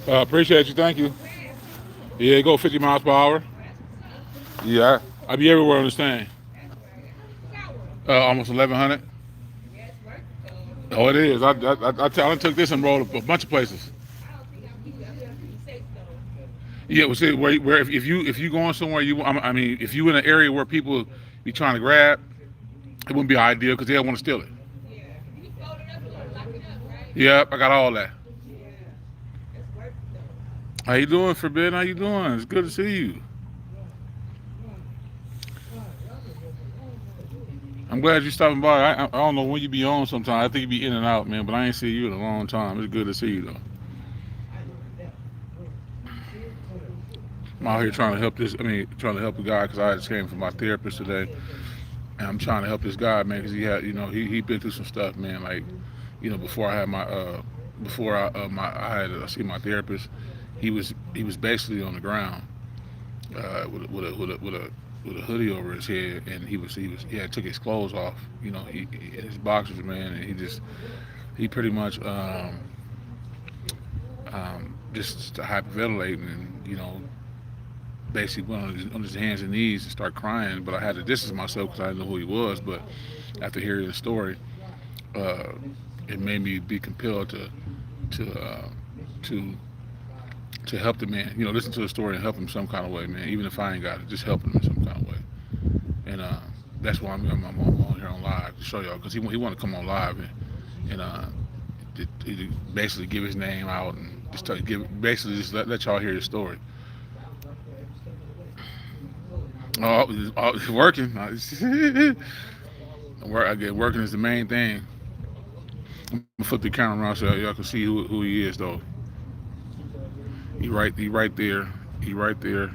Appreciate you. Thank you. Yeah, go 50 miles per hour. Yeah, I be everywhere on this thing. Almost 1100. Oh, it is. I took this and rolled a bunch of places. Yeah, well, see, where if you going somewhere I mean, if you in an area where people be trying to grab, it wouldn't be ideal because they'll want to steal it. Yep, I got all that. How you doing, Forbidden? How you doing? It's good to see you. I'm glad you stopping by. I don't know when you be on sometimes. I think you be in and out, man, but I ain't seen you in a long time. It's good to see you, though. I'm out here trying to help trying to help a guy because I just came from my therapist today. And I'm trying to help this guy, man, because he had, he been through some stuff, man. Like, before I had I had to see my therapist, he was basically on the ground, with a hoodie over his head, and he had took his clothes off, his boxers, man, and he pretty much just hyperventilating, and basically went on his hands and knees and start crying. But I had to distance myself because I didn't know who he was. But after hearing the story, uh, it made me be compelled to uh, to to help the man. Listen to the story and help him some kind of way, man. Even if I ain't got it, just help him in some kind of way. And that's why I'm on here on live to show y'all because he want to come on live and he basically give his name out and just let y'all hear his story. Oh, working. I get working is the main thing. I'm gonna flip the camera around so y'all can see who he is though. He right there. He right there.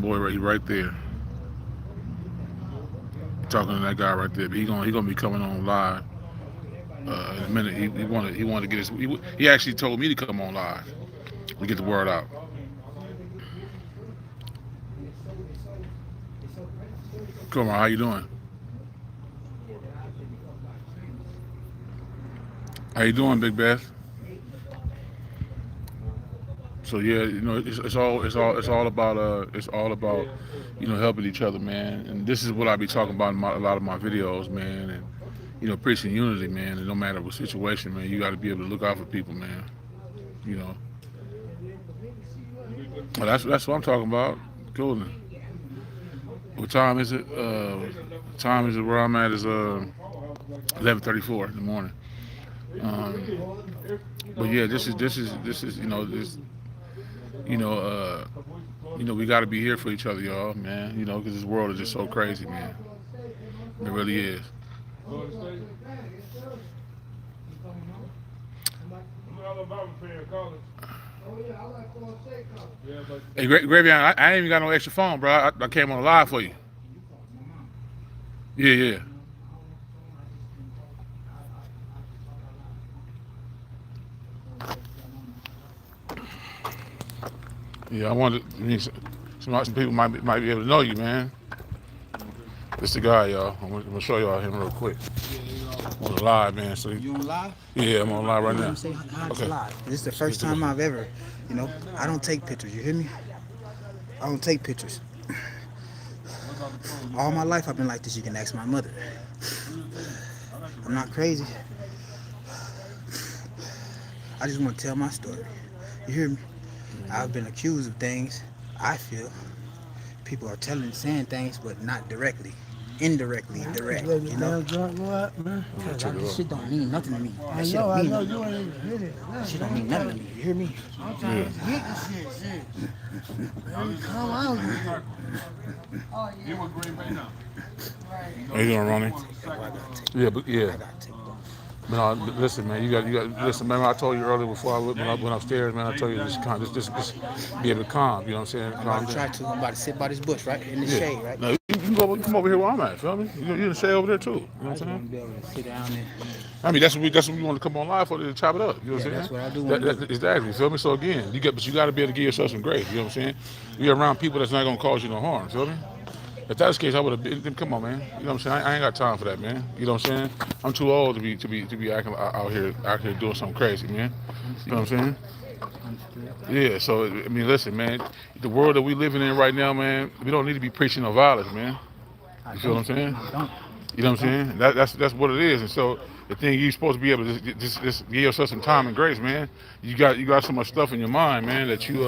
Boy, he right there. Talking to that guy right there. But he gonna be coming on live in a minute. He wanted to get his. He actually told me to come on live to get the word out. Come on, how you doing? How you doing, Big Beth? So yeah, it's all about helping each other, man. And this is what I be talking about in a lot of my videos, man. And preaching unity, man. And no matter what situation, man, you got to be able to look out for people, man. You know, well, that's what I'm talking about. Cool. What time is it? Time is it where I'm at is 11:34 in the morning. Um, but yeah, this is you know uh, we got to be here for each other, y'all, man. Because this world is just so crazy, man. It really is. Hey, Gravy, I ain't even got no extra phone, bro. I came on live for you. Yeah, yeah. Yeah, I wanted. Some people might be able to know you, man. This the guy, y'all. I'm gonna show y'all him real quick. I'm on the live, man. You on live? Yeah, I'm on live right Let now. me say hi to Okay. live. This is the first time I've ever, I don't take pictures. You hear me? I don't take pictures. All my life I've been like this. You can ask my mother. I'm not crazy. I just want to tell my story. You hear me? I've been accused of things. I feel people are saying things, but not directly. Indirectly, direct. Cause this shit don't mean nothing to me. That shit don't mean nothing. You ain't even hit it. That shit don't mean nothing to me. You hear me? I'm trying to get this shit. Come on. How you doing, Ronnie? Yeah, but yeah. I gotta take off. Man, listen, man. You got. Listen, man. I told you earlier before I went upstairs, man. I told you just be able to calm. You know what I'm saying? I'm Calm about to down. try to. I'm about to sit by this bush, right? In the Yeah. shade, right? No, you can come over here where I'm at. Feel me? You in the shade over there too. You know what I I'm just want saying? to be able to sit down and. I mean, that's what we want to come on live for to chop it up. You know what Yeah, I'm that's saying? what I do want to do. Exactly. You feel me? So again, but you got to be able to give yourself some grace. You know what I'm saying? You're around people that's not gonna cause you no harm. Feel me? If that's the case, I would have been. Then come on, man. You know what I'm saying? I ain't got time for that, man. You know what I'm saying? I'm too old to be acting out here doing something crazy, man. You know Understood. what I'm saying? Understood. Yeah. So I mean, listen, man. The world that we living in right now, man. We don't need to be preaching no violence, man. I You feel what I'm don't. saying? I don't. You know I what I'm don't. saying? That's what it is. And so the thing you supposed to be able to just give yourself some time and grace, man. You got so much stuff in your mind, man, that you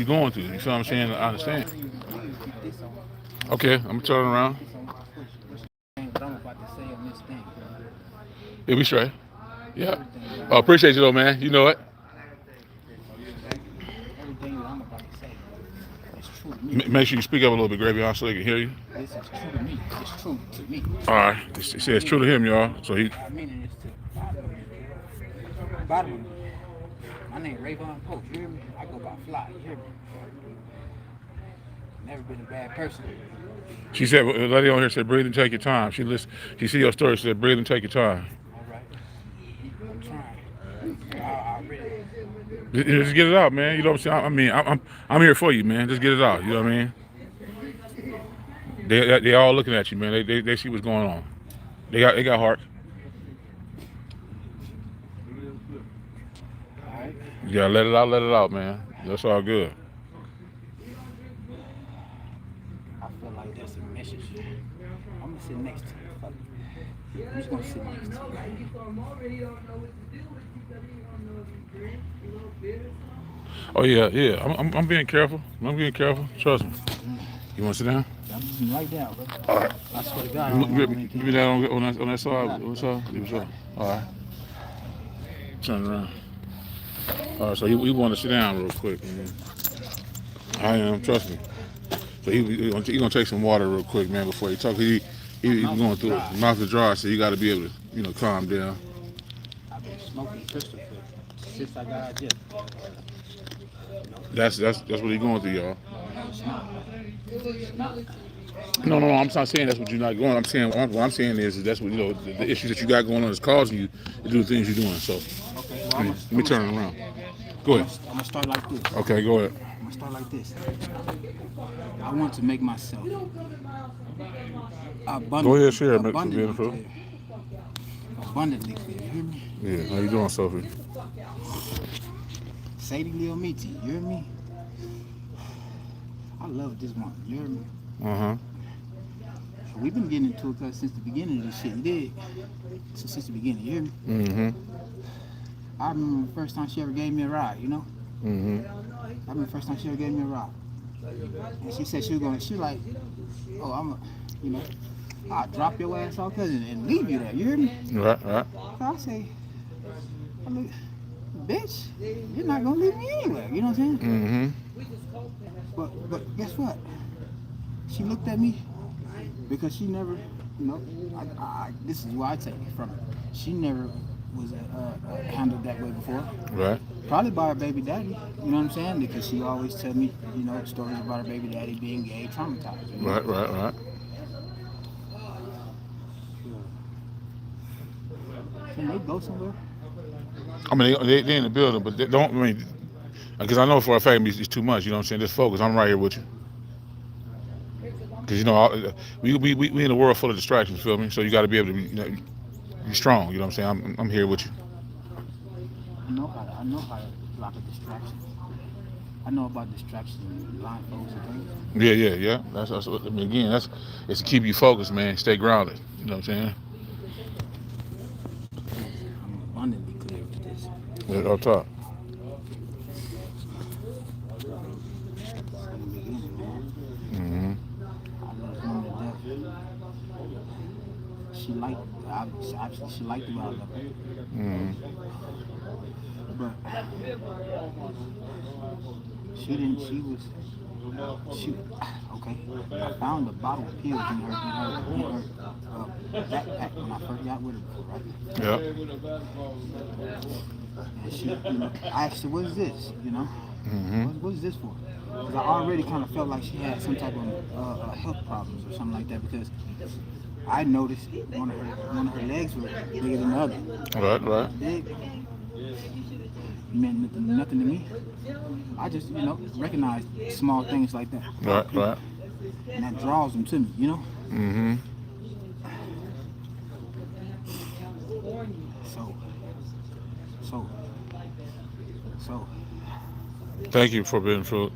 going through. You feel what I'm saying? I understand. You can keep this on. Okay, I'm gonna turn around. Keep this on. Push what I'm about to say on this thing. Yeah, we straight. Yeah. Everything that Appreciate you though, man. You know it. everything that I'm about to say is true to me. Make sure you speak up a little bit, Gravy, so they can hear you. This is true to me. It's true to me. All right. It says true to him, y'all. So he. I mean it is to the bottom of me. Bottom of me. My name Rayvon Pope. You hear me? I go by Fly. You hear me? Never been a bad person. She said, "The lady on here said, breathe and take your time." She listen. She see your story. She said, breathe and take your time. All right. I'm trying. I really. Just get it out, man. You know what I'm saying? I mean, I'm here for you, man. Just get it out. You know what I mean? They all looking at you, man. They see what's going on. They got heart. All right. You gotta let it out, man. That's all good. I feel like that's a message. I'm gonna sit next to you. Fuck it. I'm just gonna sit next to you. Oh yeah, yeah. I'm being careful. I'm being careful. Trust me. You want to sit down? I'm sitting right down, bro. All right. I swear to God, I don't want Give anything. me that on that side. On that side. Give me that. All right. Turn around. All right. So he want to sit down real quick. Man. I am. Trust me. So he gonna take some water real quick, man, before he talk. He going through it. Mouth is dry, so you got to be able to calm down. I've been smoking pistol since I got this. That's what he going through, y'all. It's not. It's not. No. I'm not saying that's what you're not going. I'm saying what I'm saying is that's what the issues that you got going on is causing you to do the things you're doing. So Okay, well, let me turn it around. Go ahead. I'm gonna start like this. Okay, go ahead. I'm gonna start like this. I want to make myself abundant. Go ahead, share, Mr. Abundantly Beautiful. clear. Abundantly clear. You hear me? Yeah, how you doing, Sophie? Sadie Lil Meaty. You hear me? I love this one. You hear me? Uh-huh. So we've been getting into it since the beginning of this shit. You dig? So since the beginning. You hear me? Mm-hmm. I remember the first time she ever gave me a ride. You know? Mm-hmm. I remember the first time she ever gave me a ride. And she said she was like, oh, I'll drop your ass off and leave you there. You hear me? Right. So I say, bitch, you're not gonna leave me anywhere. You know what I'm saying? Mm-hmm. But guess what? She looked at me because she never, this is where I take it from. She never was handled that way before. Right. Probably by her baby daddy, you know what I'm saying? Because she always tell me, stories about her baby daddy being gay, traumatized. You know? Right. Can they go somewhere? I mean, they in the building, but they don't. I mean, because I know for a fact it's too much. You know what I'm saying? Just focus. I'm right here with you. Because we in a world full of distractions. Feel me? So you got to be able to be strong. You know what I'm saying? I'm here with you. I know how to block a distraction. I know about distractions and blindfolds and things. Yeah. That's what, I mean, again, it's to keep you focused, man. Stay grounded. You know what I'm saying? I'm abundantly clear with this. Yeah, up top. In the beginning, man. Mm-hmm. I love this woman to death. She liked the way I love her. Mm-hmm. But okay. I found a bottle of pills in her backpack when I first got with her before, right? Yeah. And she, I asked her, what is this? Mm-hmm. What is this for? Because I already kind of felt like she had some type of health problems or something like that, because I noticed one of her legs were bigger than the other. Right. Big. Meant nothing to me. I just, recognized small things like that. Right. and that draws them to me, you know. Mm-hmm. So, so, so, Thank you for being true.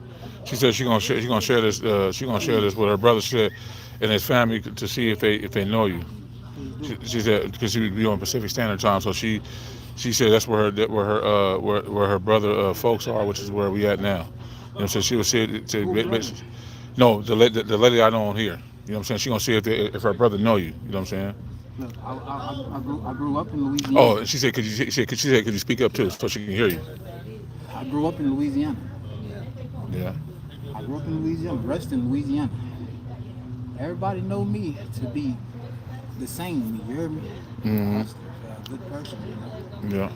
She said she gonna share this. She gonna share this with her brother. She said, and his family to see if they know you. please do. She said because she would be on Pacific Standard Time, so she said that's where her brother folks are, which is where we at now. You know, so she was said Who brother? no, the lady I know on here. You know what I'm saying? She gonna see if her brother know you. You know what I'm saying? Look, I grew up in Louisiana. Oh, she said could you speak up too so she can hear you? I grew up in Louisiana. Yeah. I grew up in Louisiana, Ruston, Louisiana. Everybody know me to be the same me. You heard me? A Mm-hmm. hustler, a good person. You know? Yeah.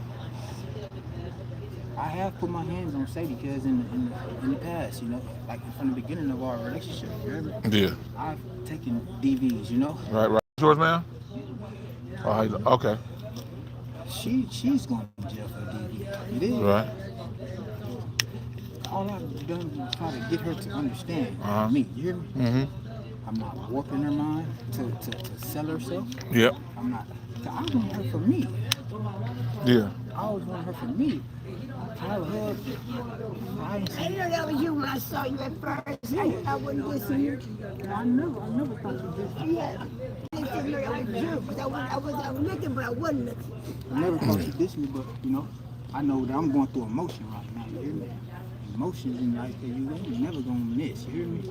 I have put my hands on Sadie because in the past, you know, like from the beginning of our relationship, you heard me? Yeah. I've taken DVs, you know. Right. Right. Yours, man. Oh, okay. She's going to jail for DV. You did. Right. All I've done is try to get her to understand Uh huh. me. You hear me? Mm-hmm. I'm not warping her mind to sell herself. Yep. I'm not. I want her for me. Yeah. I always want her for me. Her hug. I ain't I seen. know that was you when I saw you at first. I wouldn't listen to you. I never thought you did. Yeah. I didn't know that was you because I was looking, but I wasn't looking. I never thought you dissed me, but you know, I know that I'm going through emotion right now. You hear me? Emotions in life that you ain't never gonna miss. You hear me?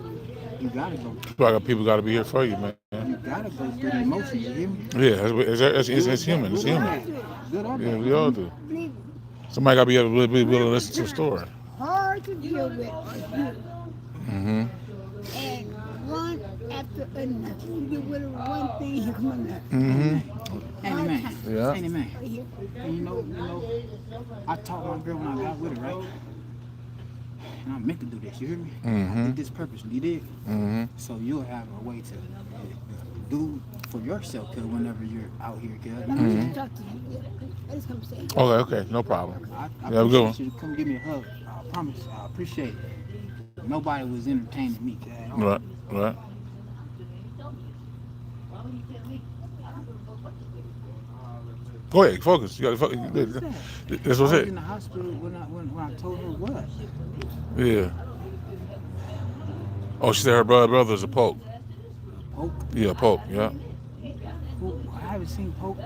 You gotta go. People got to be here for you, man. You gotta go through the emotions. You hear me? Yeah, it's human. It's Good or human. bad. Good or Yeah, bad. we all do. Believe Somebody got to be able to be willing to listen to the story. hard to deal with are you. Mm-hmm. And one after another. You get rid of one thing, here come another. Mm-hmm. Ain't it, man? Yeah. Ain't it, man? Right here. And you know, I taught my girl when I got with her, right? And I meant to do this. You hear me? I Mm-hmm. did this purposely. You did. Mm-hmm. So you'll have a way to do for yourself, cause whenever you're out here, cause you know what I'm Let me saying? talk to you. Yeah. I just come say. Okay, no problem. I Yeah, we go. appreciate you to come give me a hug. I promise. I appreciate it. Nobody was entertaining me, cause at all. Right, right. Go ahead, focus. You got to focus. What is that? This I was was it. in the hospital when I told her what. Yeah. Oh, she said her brother's a pope. Poke. Yeah, pope. Yeah. I haven't seen Poke.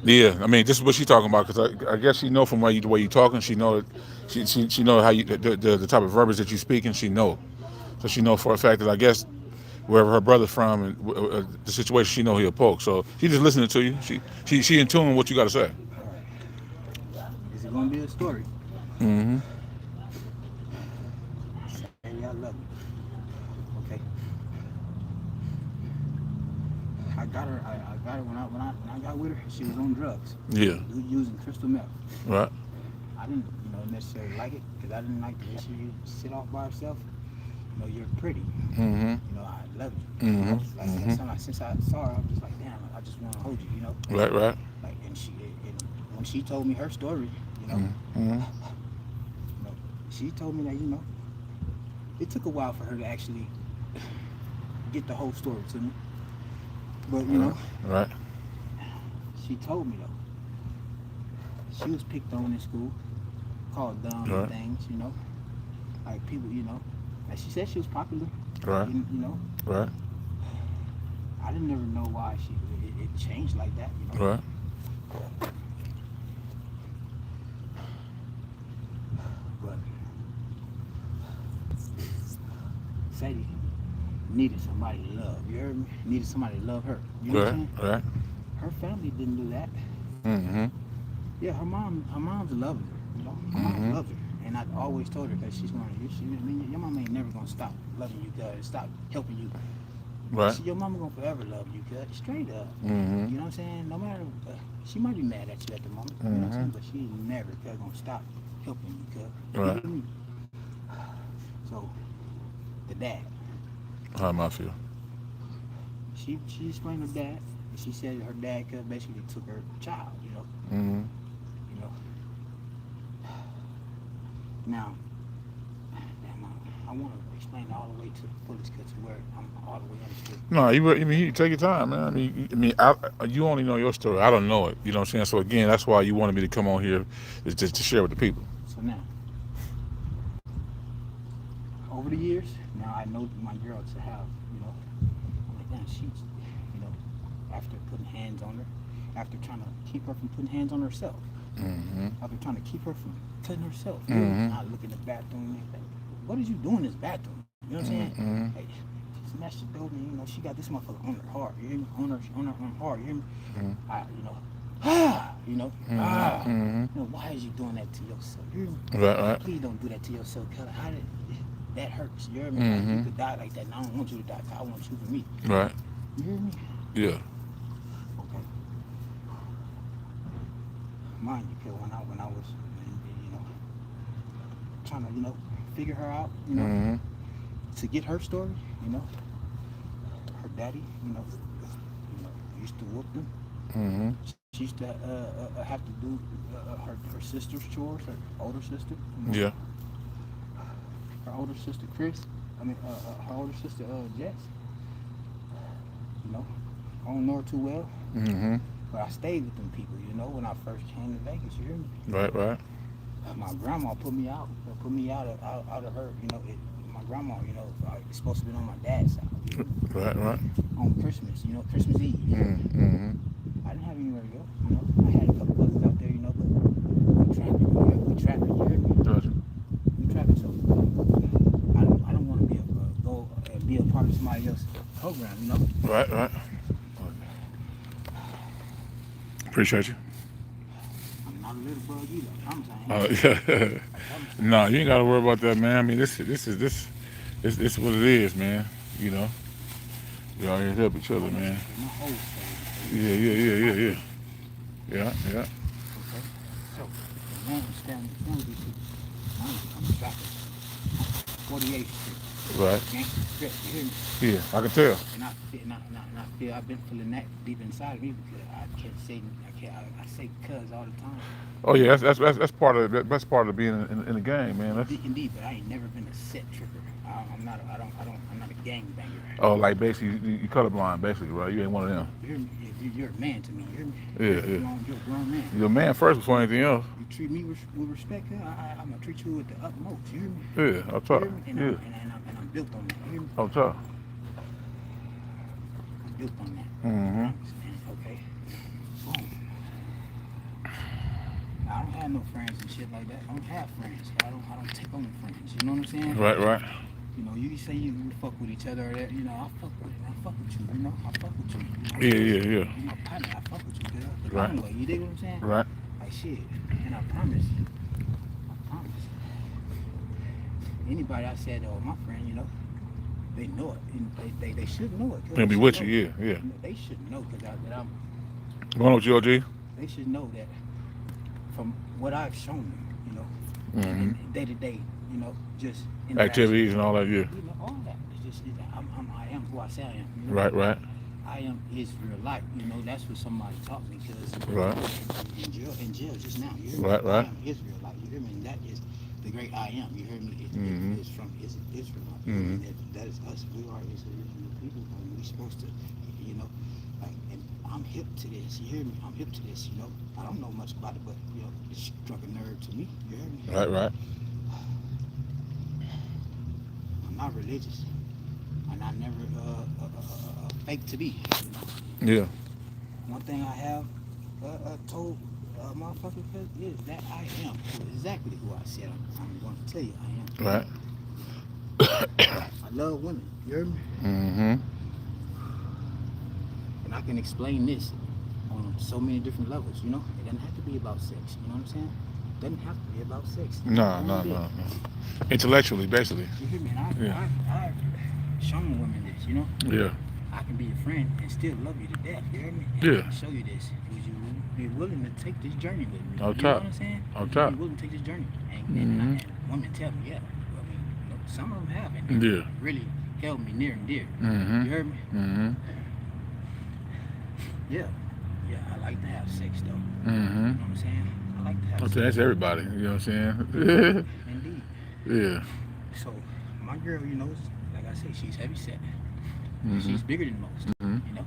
Yeah. I mean, this is what she's talking about because I guess she know from the way you talking. She know she know how you the type of verbiage that you speaking. She know. So she know for a fact that I guess wherever her brother's from and the situation, she know he a poke. So she just listening to you. She in tune with what you got to say. All right. Is it gonna be a story? Mm-hmm. Sadie, I love you. Okay. I got her. I got her when I got with her. She was on drugs. Yeah. Using crystal meth. Right. I didn't, necessarily like it because I didn't like the way she sit off by herself. You know, you're pretty. Mm-hmm. You know, I love you. Mm-hmm. Like since I saw her, I was just like, damn, I just want to hold you. You know. Right. Right. Like, and when she told me her story, you know, Mm-hmm. you know, she told me that, you know, it took a while for her to actually get the whole story to me. But you know, Right. she told me though, she was picked on in school, called dumb Right. and things, you know, like people, you know, like she said she was popular, Right. you know. Right. I didn't never know why it changed like that, you know. Right. But Sadie needed somebody to love. You heard me? Needed somebody to love her. You know what I'm Right. saying? Right. Her family didn't do that. Mm-hmm. Yeah, her mom's loving her. You know, her mom loves her, and I always told her that she's gonna. Your mama ain't never gonna stop loving you, cuz stop helping you. Right. Your mama gonna forever love you, cuz straight up. Mm-hmm. You know what I'm saying? No matter, she might be mad at you at the moment. You know what I'm saying? But she never gonna stop helping you, cuz. Right. So, the dad. How am I feel? She explained her dad. And she said her dad basically took her child. You know. Mm-hmm. You know. Now, damn, I want to explain it all the way to the fullest, to where I'm all the way understood. No, I mean, you take your time, man. You only know your story. I don't know it. You know what I'm saying? So again, that's why you wanted me to come on here, is just to share with the people. So now, over the years, now I know my girl to have, I'm like, damn, she's, after putting hands on her, after trying to keep her from putting hands on herself, after trying to keep her from cutting herself, I look in the bathroom and like, what is you doing in this bathroom? You know what I'm saying? Like, she smashed the door, and she got this motherfucker on her heart, you hear me? On her heart, you hear me? Why is you doing that to yourself? You hear me? Right. Please don't do that to yourself, cause that hurts. You hear me? Like, you could die like that, and I don't want you to die. I want you for me. Right. You hear me? Yeah. Okay. Mind you, cause when I was, trying to, figure her out, to get her story, her daddy, used to whoop them. She used to have to do her sister's chores, her older sister. Yeah. Her older sister her older sister Jess. I don't know her too well. But I stayed with them people, when I first came to Vegas. You hear me? Right. My grandma put me out of her. My grandma, it's supposed to be on my dad's side. Right. On Christmas, Christmas Eve. I didn't have anywhere to go. I had a couple cousins out there, but we trapping. You hear me? Gotcha. We trapping, so I don't want to be a part of somebody else's program, Right. Appreciate you. I'm not a little bug either. I promise I ain't. No, you ain't gotta worry about that, man. I mean, this is what it is, man. We all here to help each other, man. My whole story. Yeah. Okay. So, the man standing in front of you, I'm traffic. 48th Street. Right. Gangster Strip, you hear me? Yeah, I can tell. And I feel I've been feeling that deep inside of me because I say cuz all the time. Oh yeah, that's part of being in the game, man. Indeed, but I ain't never been a set tripper. I'm not a gang banger. Oh, like basically you colorblind, basically, right? You ain't one of them. You hear me? You're a man to me. You hear me? Yeah. You're a grown man. You're a man first before anything else. You treat me with respect, I'm gonna treat you with the utmost. You hear me? Yeah, up top. And I'm built on that. You hear me? Up top. I'm built on that. Okay. Boom. I don't have no friends and shit like that. I don't have friends. I don't take on friends. You know what I'm saying? Right. You say you fuck with each other or that. I fuck with you. I fuck with you. Yeah. You my partner. I fuck with you, girl. The Right. wrong way. You dig what I'm saying? Right. Like shit. And I promise. Anybody I said, my friend, they know it. They should know it. They'll be with you, yeah. They should know because I'm. Going with you, OG? They should know that from what I've shown them, and day to day, just Activities and all that, yeah. All that. It's just I am who I say I am. Right. I am Israelite. That's what somebody taught me because Right. in jail just now. You hear me? Right. I am Israelite. You hear me? And that is the great I am. You hear me? It's from Israel. That is us. We are Israel people. We're supposed to, and I'm hip to this. You hear me? I'm hip to this. I don't know much about it, but it struck a nerve to me. You hear me? Right. I'm not religious, and I never fake to be. Yeah. One thing I have told motherfuckers is that I am exactly who I said I'm going to tell you I am. Right. I love women. You hear me? And I can explain this on so many different levels. It doesn't have to be about sex. You know what I'm saying? It doesn't have to be about sex. No. Intellectually, basically. You hear me? And I've shown women this. Yeah. I can be your friend and still love you to death. You hear me? Yeah. I can show you this. Would you be willing to take this journey with me? On You top. know what I'm saying? On top. Be willing to take this journey. And women tell me, yeah. Some of them have, and really held me near and dear. You heard me? Yeah, I like to have sex though. You know what I'm saying? I like to have sex. That's everybody. You know what I'm saying? Indeed. Yeah. So my girl, like I say, she's heavy set. Mm-hmm. She's bigger than most. Mm-hmm. You know.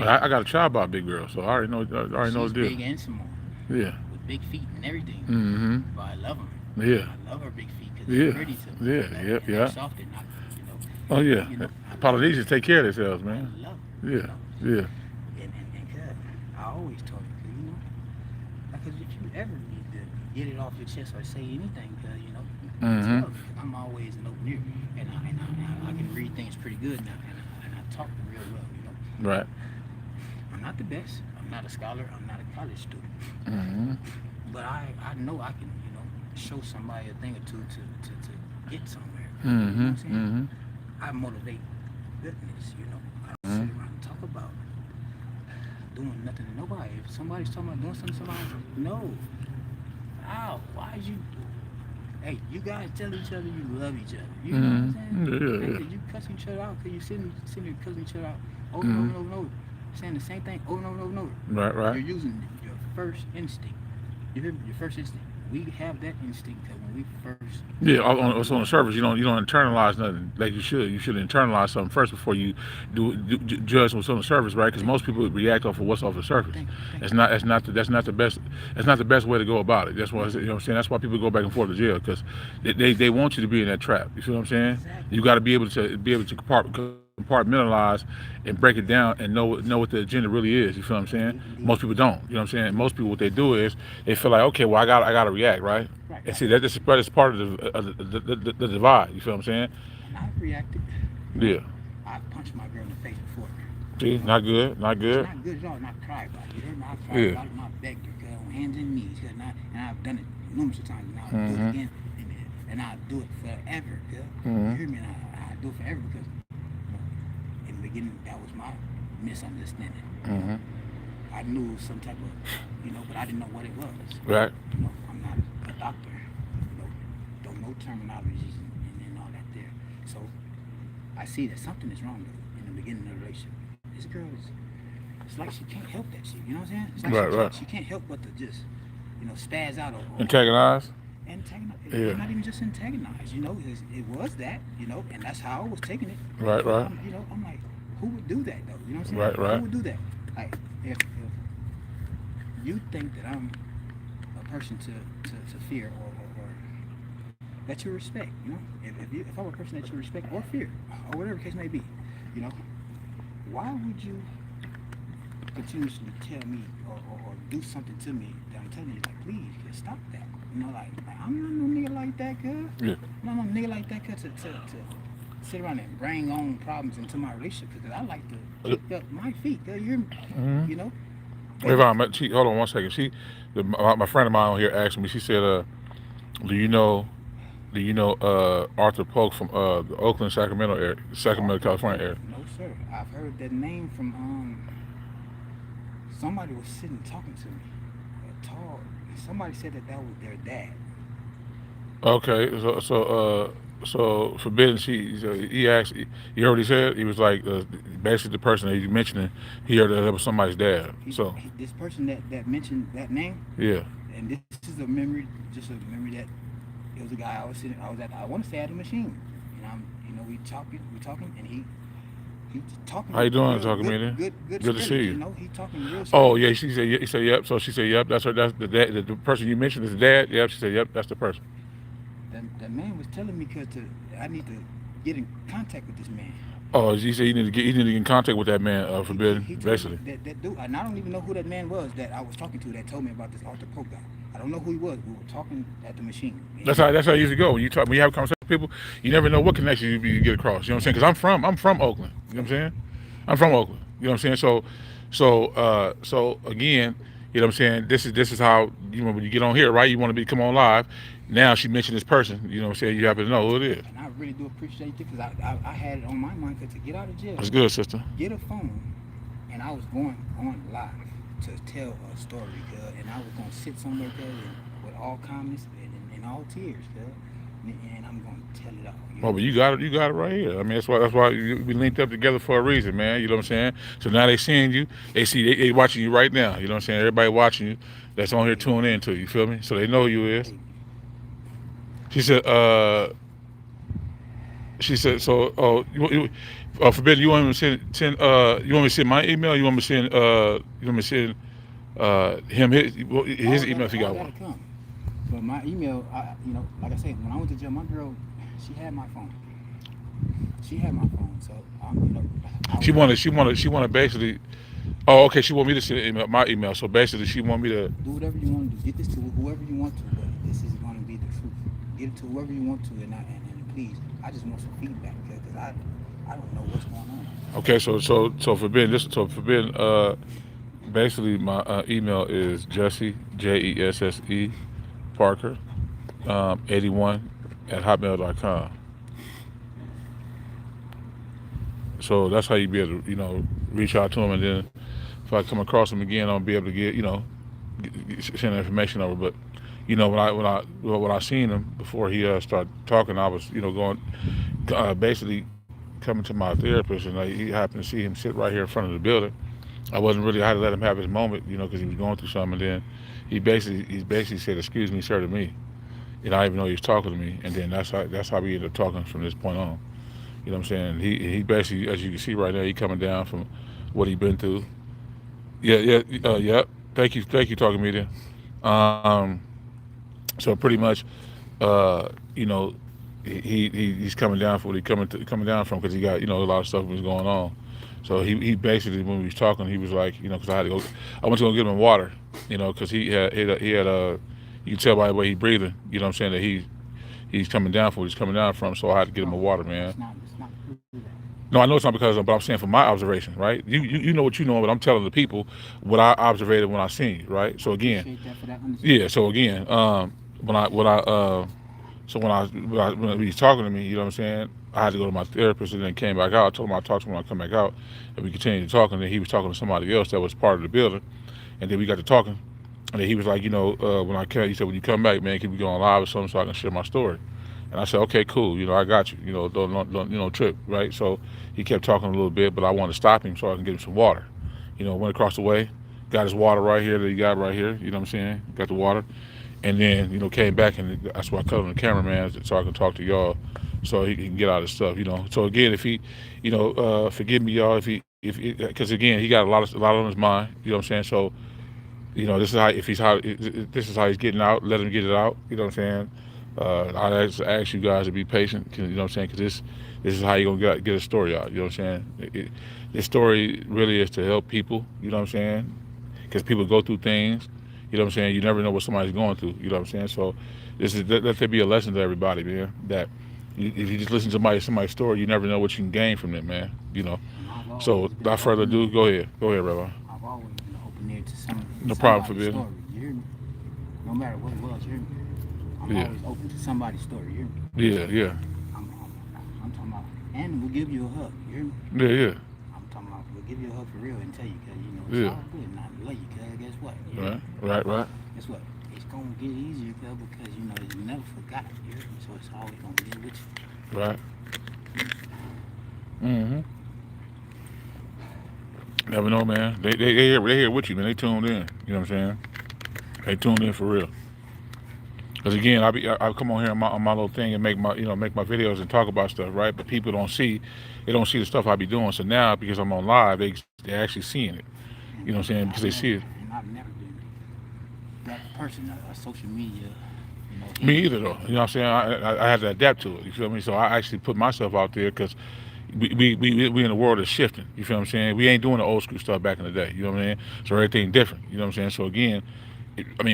And I got a child by a big girl, so I already know. I already know she's the deal. big and small, Yeah. with big feet and everything. Mm-hmm. But I love them. Yeah. I love her big feet because Yeah. they're pretty to me. Yeah. Yep. And they're Yeah. soft and not, Oh yeah. I love Polynesians take care of themselves, I man. love Yeah. Yeah. and cuz I always told her, because if you ever need to get it off your chest or say anything, cuz Mm-hmm. tell me. I'm always an open ear, and I can read things pretty good now, and I talk real well. Right. I'm not the best. I'm not a scholar. I'm not a college student, Mm-hmm. but I know I can show somebody a thing or two to get somewhere. You know Mm-hmm. what I'm saying? Mm-hmm. I motivate goodness. I don't sit around and talk about doing nothing to nobody. If somebody's talking about doing something to somebody, no. Ow, why you? Hey, you guys tell each other you love each other. You know what I'm saying? Yeah. Hey, Yeah. you cuss each other out because you sitting there cussing each other out over Mhm. and over and over, saying the same thing over and over and over. Right. Right. You're using your first instinct. You hear me? Your first instinct. We have that instinct because when we first. Yeah, it's on the surface. You don't internalize nothing like you should. You should internalize something first before you judge what's on the surface, right? Because most people react off of what's off the surface. That's not the best. That's not the best way to go about it. That's why what I'm saying. That's why people go back and forth to jail because they want you to be in that trap. You feel what I'm saying? Exactly. You got to be able to compartmentalize and break it down and know what the agenda really is. You feel what I'm saying? Most people don't. You know what I'm saying? Most people, what they do is they feel like, okay, well, I got to react, right? And see, that's part of the divide. You feel what I'm saying? And I've reacted. Yeah. I punched my girl in the face before. See, not good, not good. It's not good at all. Not cry about it. You heard me? I cried Yeah. about it. And I begged her, girl, on hands and knees. And I've done it numerous times. And I'll do Mhm. it again. And I'll do it forever, girl. Mhm. You hear me? And I do it forever because in the beginning, that was my misunderstanding. Mm-hmm. I knew some type of, but I didn't know what it was. Right. I'm not a doctor. Don't know terminologies and all that there. So I see that something is wrong in the beginning of the relationship. This girl it's like she can't help that shit. You know what I'm saying? It's like she can't help but to just, spaz out or Antagonize. antagonize. Yeah. It's not even just antagonize. It was that. And that's how I was taking it. Right. Right. I'm like, who would do that though? You know what I'm saying? Right, right. Who would do that? Like, if you think that I'm a person to fear or that you respect, if I'm a person that you respect or fear or whatever the case may be, why would you continuously tell me or do something to me that I'm telling you, like, please, just stop that. Like I'm not no nigga like that, cuz. Yeah. I'm not no nigga like that, cuz, to sit around and bring on problems into my relationship, because I like to pick up my feet, cuz, you hear me? Mhm. You know? Hold on one second. My friend of mine on here asked me. She said, "Do you know Arthur Polk from the Oakland, Sacramento, California area?" No, sir. I've heard that name from somebody was sitting talking to me. Tall. Somebody said that was their dad. Okay, so Forbidden. He asked. You heard what he said? He was like, basically the person that you mentioned. He heard that was somebody's dad. This person that mentioned that name. Yeah. And this is just a memory that it was a guy I was at. I want to say at a machine. And we talking, and he talking. How you doing, real, talking good, me? Good to see you. He talking real. Oh yeah, he said yep. So she said yep. That's the dad. The person you mentioned is the dad. Yep. She said yep. That's the person. That man was telling me I need to get in contact with this man. Oh, he said you need to get in contact with that man, Forbidden, He told basically. me that dude, and I don't even know who that man was that I was talking to that told me about this Arthur Pope guy. I don't know who he was. We were talking at the machine. That's how it usually go. When you have a conversation with people, you never know what connection you get across. You know what I'm saying? Because I'm from Oakland. You know what I'm saying? I'm from Oakland. You know what I'm saying? So again, you know what I'm saying? This is how when you get on here, right? You want to come on live. Now she mentioned this person. You know what I'm saying? You happen to know who it is. And I really do appreciate it, because I had it on my mind to get out of jail. That's good, sister. Get a phone, and I was going on live to tell a story, and I was going to sit somewhere, with all calmness and all tears, and I'm going to tell it all. Oh, but you got it right here. I mean, that's why we linked up together for a reason, man. You know what I'm saying? So now they seeing you, they watching you right now. You know what I'm saying? Everybody watching you that's on here tuning in to you. You feel me? So they know who you is. She said, She said, so, forbidden, you want me to you want me to send my email? You want me to send, you want me to send, him his email if he All got gotta one? come. But my email, like I said, when I went to jail, my girl, she had my phone. She had my phone, so I was like, She wanted basically, oh, okay, she want me to send my email. So basically she want me to, do whatever you want to do. Get this to whoever you want to, but this is going to be the truth. Get it to whoever you want to, and please, I just want some feedback because I don't know what's going on. okay, so forbidden, basically my email is Jesse, Jesse, Parker, 81 at hotmail.com. So that's how you be able to, reach out to him, and then if I come across him again, I'll be able to send the information over. But when I seen him before he started talking, I was going basically coming to my therapist, and he happened to see him sit right here in front of the building. I had to let him have his moment, because he was going through something, and then he basically said, "Excuse me, sir," to me, and I didn't even know he was talking to me, and then that's how we ended up talking from this point on. You know what I'm saying? He basically, as you can see right now, he coming down from what he been through. Yeah. Thank you, talking media. Um, so pretty much, uh, you know, he's coming down for what coming down from, because he got a lot of stuff was going on. So he basically, when we was talking, he was like, because I went to go get him water, because you can tell by the way he breathing, you know what I'm saying, that he's coming down for what he's coming down from. So I had to get him a No, water, man. it's not true that. No, I know it's not because of him, but I'm saying from my observation, right? You know what you know, but I'm telling the people what I observed when I seen, right? So again, Appreciate that for that understanding. yeah. So again, when he's talking to me, you know what I'm saying, I had to go to my therapist, and then came back out. I told him I talked to him when I come back out, and we continued talking. And then he was talking to somebody else that was part of the building, and then we got to talking, and then he was like, when I came, he said, when you come back, man, can we go on live or something so I can share my story? And I said, okay, cool. I got you. Don't trip, right? So he kept talking a little bit, but I wanted to stop him so I can get him some water. Went across the way, got his water right here that he got right here. You know what I'm saying? Got the water, and then came back, and that's why I cut on the cameraman so I can talk to y'all, so he can get out his stuff. So again, if he, forgive me, y'all, if because again, he got a lot on his mind. You know what I'm saying? So this is how this is how he's getting out. Let him get it out. You know what I'm saying? I ask you guys to be patient. You know what I'm saying? Because this is how you're gonna get a story out. You know what I'm saying? This story really is to help people. You know what I'm saying? Because people go through things. You know what I'm saying? You never know what somebody's going through. You know what I'm saying? So this is let there be a lesson to everybody, man. That if you just listen to somebody's story, you never know what you can gain from it, man. And I've So always been without further open ado, ear. go ahead, Rabbi. I've always been an open ear to No problem, somebody's forbidden. story. You hear me? No matter what it was, you hear me? I'm Yeah, always open to somebody's story. You hear me? yeah. I'm talking about, and we'll give you a hug. You hear me? Yeah. I'm talking about, we'll give you a hug for real and tell you, because it's Yeah. all good. Not to love you, because guess what? You hear Right, me? right. Guess what? It's gonna get easier, because you never forgot. You hear me? So it's always gonna be with you. Right. Mm-hmm. Never know, man. They here with you, man. They tuned in. You know what I'm saying? They tuned in for real. Because again, I come on here on my little thing and make my videos and talk about stuff, right? But people they don't see the stuff I be doing. So now, because I'm on live, they actually seeing it. You know what I'm saying? Because they see it. I've never been that person, a social media, Me head. either, though. You know what I'm saying? I had to adapt to it. You feel me? So I actually put myself out there, because we in the world of shifting. You feel what I'm saying? We ain't doing the old school stuff back in the day. You know what I mean? So everything different. You know what I'm saying? So again,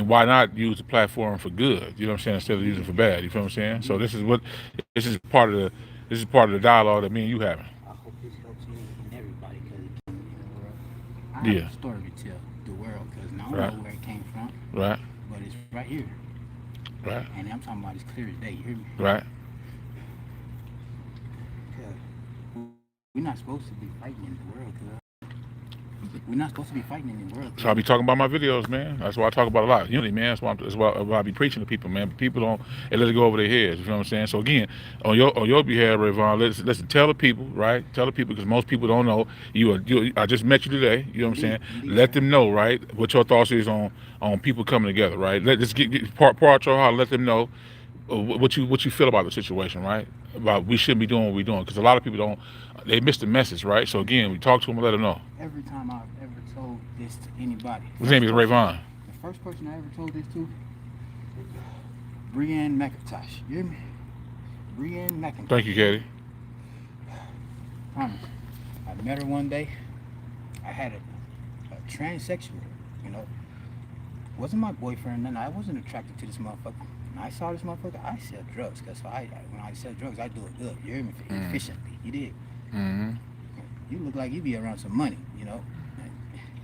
why not use the platform for good? You know what I'm saying? Instead of using it for bad. You feel what I'm saying? So this is part of the dialogue that me and you having. I hope this helps and everybody, because I have Yeah. a story to tell the world, because I don't Right. know where it came from, Right. but it's right here. Right. And I'm talking about it's clear as day. You hear me? Right. Because we're not supposed to be fighting in the world, cuz. We're not supposed to be fighting in the world, So I cuz. be talking about my videos, man. That's why I talk about a lot. Unity, man. That's why I be preaching to people, man. But people don't, they let it go over their heads. You know what I'm saying? So again, on your behalf, Rayvon, let's tell the people, right? Tell the people, because most people don't know. I just met you today. You know what I'm saying? Indeed, Let sir. them know, right? What your thoughts is on people coming together, right? Let's pour out your heart. Let them know. what you feel about the situation, right? About we shouldn't be doing what we're doing because a lot of people don't. They miss the message, right? So again, we talk to them and let them know. Every time I've ever told this to anybody, His name is Rayvon. the first person I ever told this to, Brianne McIntosh. You hear me? Brianne McIntosh. Thank you, Katie. Promise. I met her one day. I had a transsexual, you know. Wasn't my boyfriend, and I wasn't attracted to this motherfucker. When I saw this motherfucker, I sell drugs, because when I sell drugs, I do it good. You hear me? Efficiently. You did. Mm-hmm. You look like you be around some money, you know.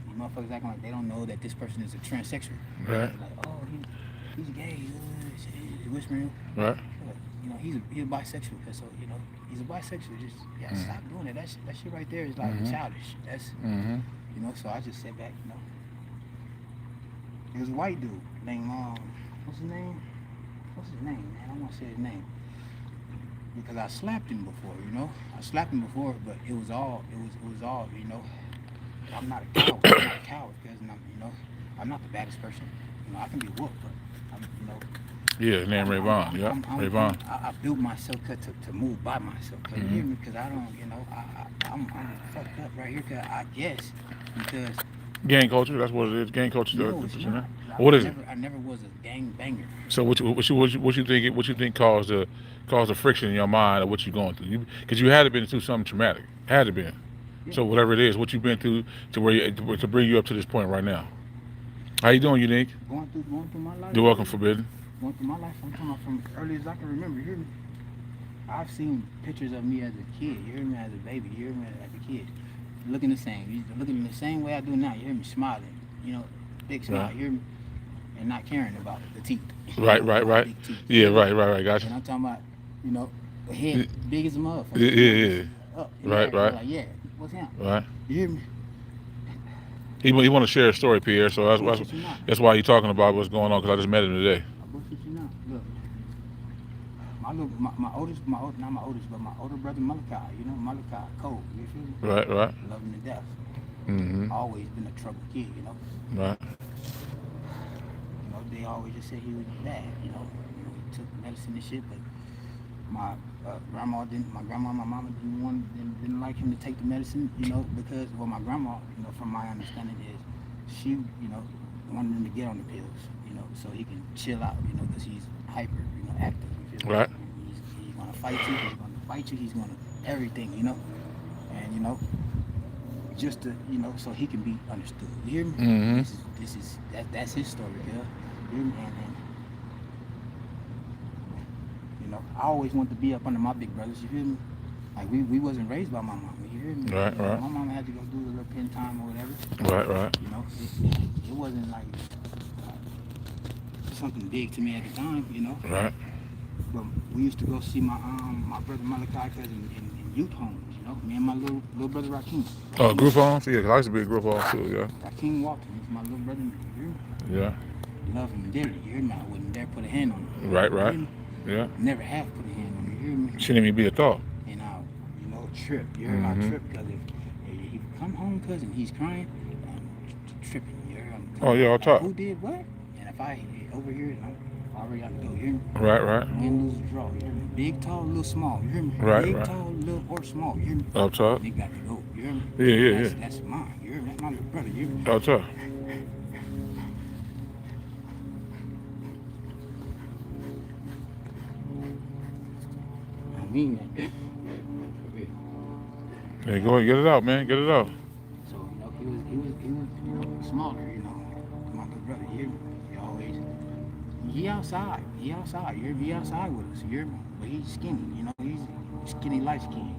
You motherfuckers acting like they don't know that this person is a transsexual. Right. Like, oh, he's gay. Whispering. Right. You know, he's a bisexual. So, you know, he's a bisexual. Just, stop doing it. That shit right there is like childish. That's, you know, so I just sat back, you know. There was a white dude named, what's his name? Man? I don't want to say his name. Because I slapped him before, you know. I slapped him before, but it was all, you know. I'm not a coward. Because, you know, I'm not the baddest person. You know, I can be whooped, but I'm, you know. Yeah, his name Rayvon. Yeah, Rayvon. I built myself to move by myself. You hear me? Because I don't, you know, I'm fucked up right here. Cause I guess because gang culture. That's what it is. Gang culture. no, it's not. What is it? I never was a gang banger. So what you think caused the friction in your mind of what you're going through? Because you had to been through something traumatic. Had to been. Yeah. So whatever it is, what you've been through to bring you up to this point right now. How you doing, Unique? Going through my life. You're welcome, Forbidden. Going through my life. I'm talking about from early as I can remember. You hear me? I've seen pictures of me as a kid. You hear me? As a baby. You hear me? As a kid. Looking the same. Looking the same way I do now. You hear me? Smiling. You know, big smile. Right. You hear me? And not caring about the teeth. Right. Big teeth. Yeah, right. Gotcha. And I'm talking about, you know, a head big as a motherfucker. Yeah. Up, Right. Like, yeah, what's him? Right. You hear me? He want to share a story, Pierre. So that's why he's talking about what's going on. Because I just met him today. I bullshit you not. Look, my oldest, not my oldest, but my older brother Malachi. You know, Malachi, Cole. You feel me? Right. Love him to death. Mm-hmm. Always been a troubled kid. You know. Right. You know, they always just said he was bad. You know, he took medicine and shit, but my grandma, my mama didn't like him to take the medicine, you know, because, well, my grandma, you know, from my understanding is she, you know, wanted him to get on the pills, you know, so he can chill out, you know, because he's hyper, you know, active. You feel me? Right. He's going to fight you, he's going to everything, you know, and, you know, just to, you know, so he can be understood. You hear me? Mm-hmm. That's his story, girl. You hear me? And you know, I always wanted to be up under my big brothers. You feel me? Like we wasn't raised by my mama. You hear me? Right. My mama had to go do a little pen time or whatever. Right. You know, it wasn't like something big to me at the time. You know. Right. But we used to go see my brother Malachi cousin in youth homes. You know, me and my little brother Rakeem. Oh, group homes? Yeah, 'cause I used to be a group home too. Yeah. Rakeem Walton, he's my little brother. You hear me? Yeah. Love him dearly. You hear me? I wouldn't dare put a hand on him. Right. You hear me? Yeah. Never have put a hand on him. You hear me? Shouldn't even be a thought. And I'll, you know, trip. You heard I trip because if he come home, cousin, he's crying, I'm tripping. You heard I'm Oh, yeah, I'll talk. Who did what? And if I over here, I'm already got to go. You hear me? Right. Win, lose, draw. You hear me? Big, tall, little, small. You hear me? Right. Big, tall, little, or small. You hear me? I'll talk. They got to go. You hear me? Yeah. That's mine. You hear me? That's my little brother. You hear me? I'll talk. I mean that. Hey, go ahead, get it out, man. Get it out. So, you know, he was you know, smaller, you know, my good brother, you hear me? He always, he outside, you hear me? He outside with us, you hear me? But he's skinny, you know, he's skinny, light skinned.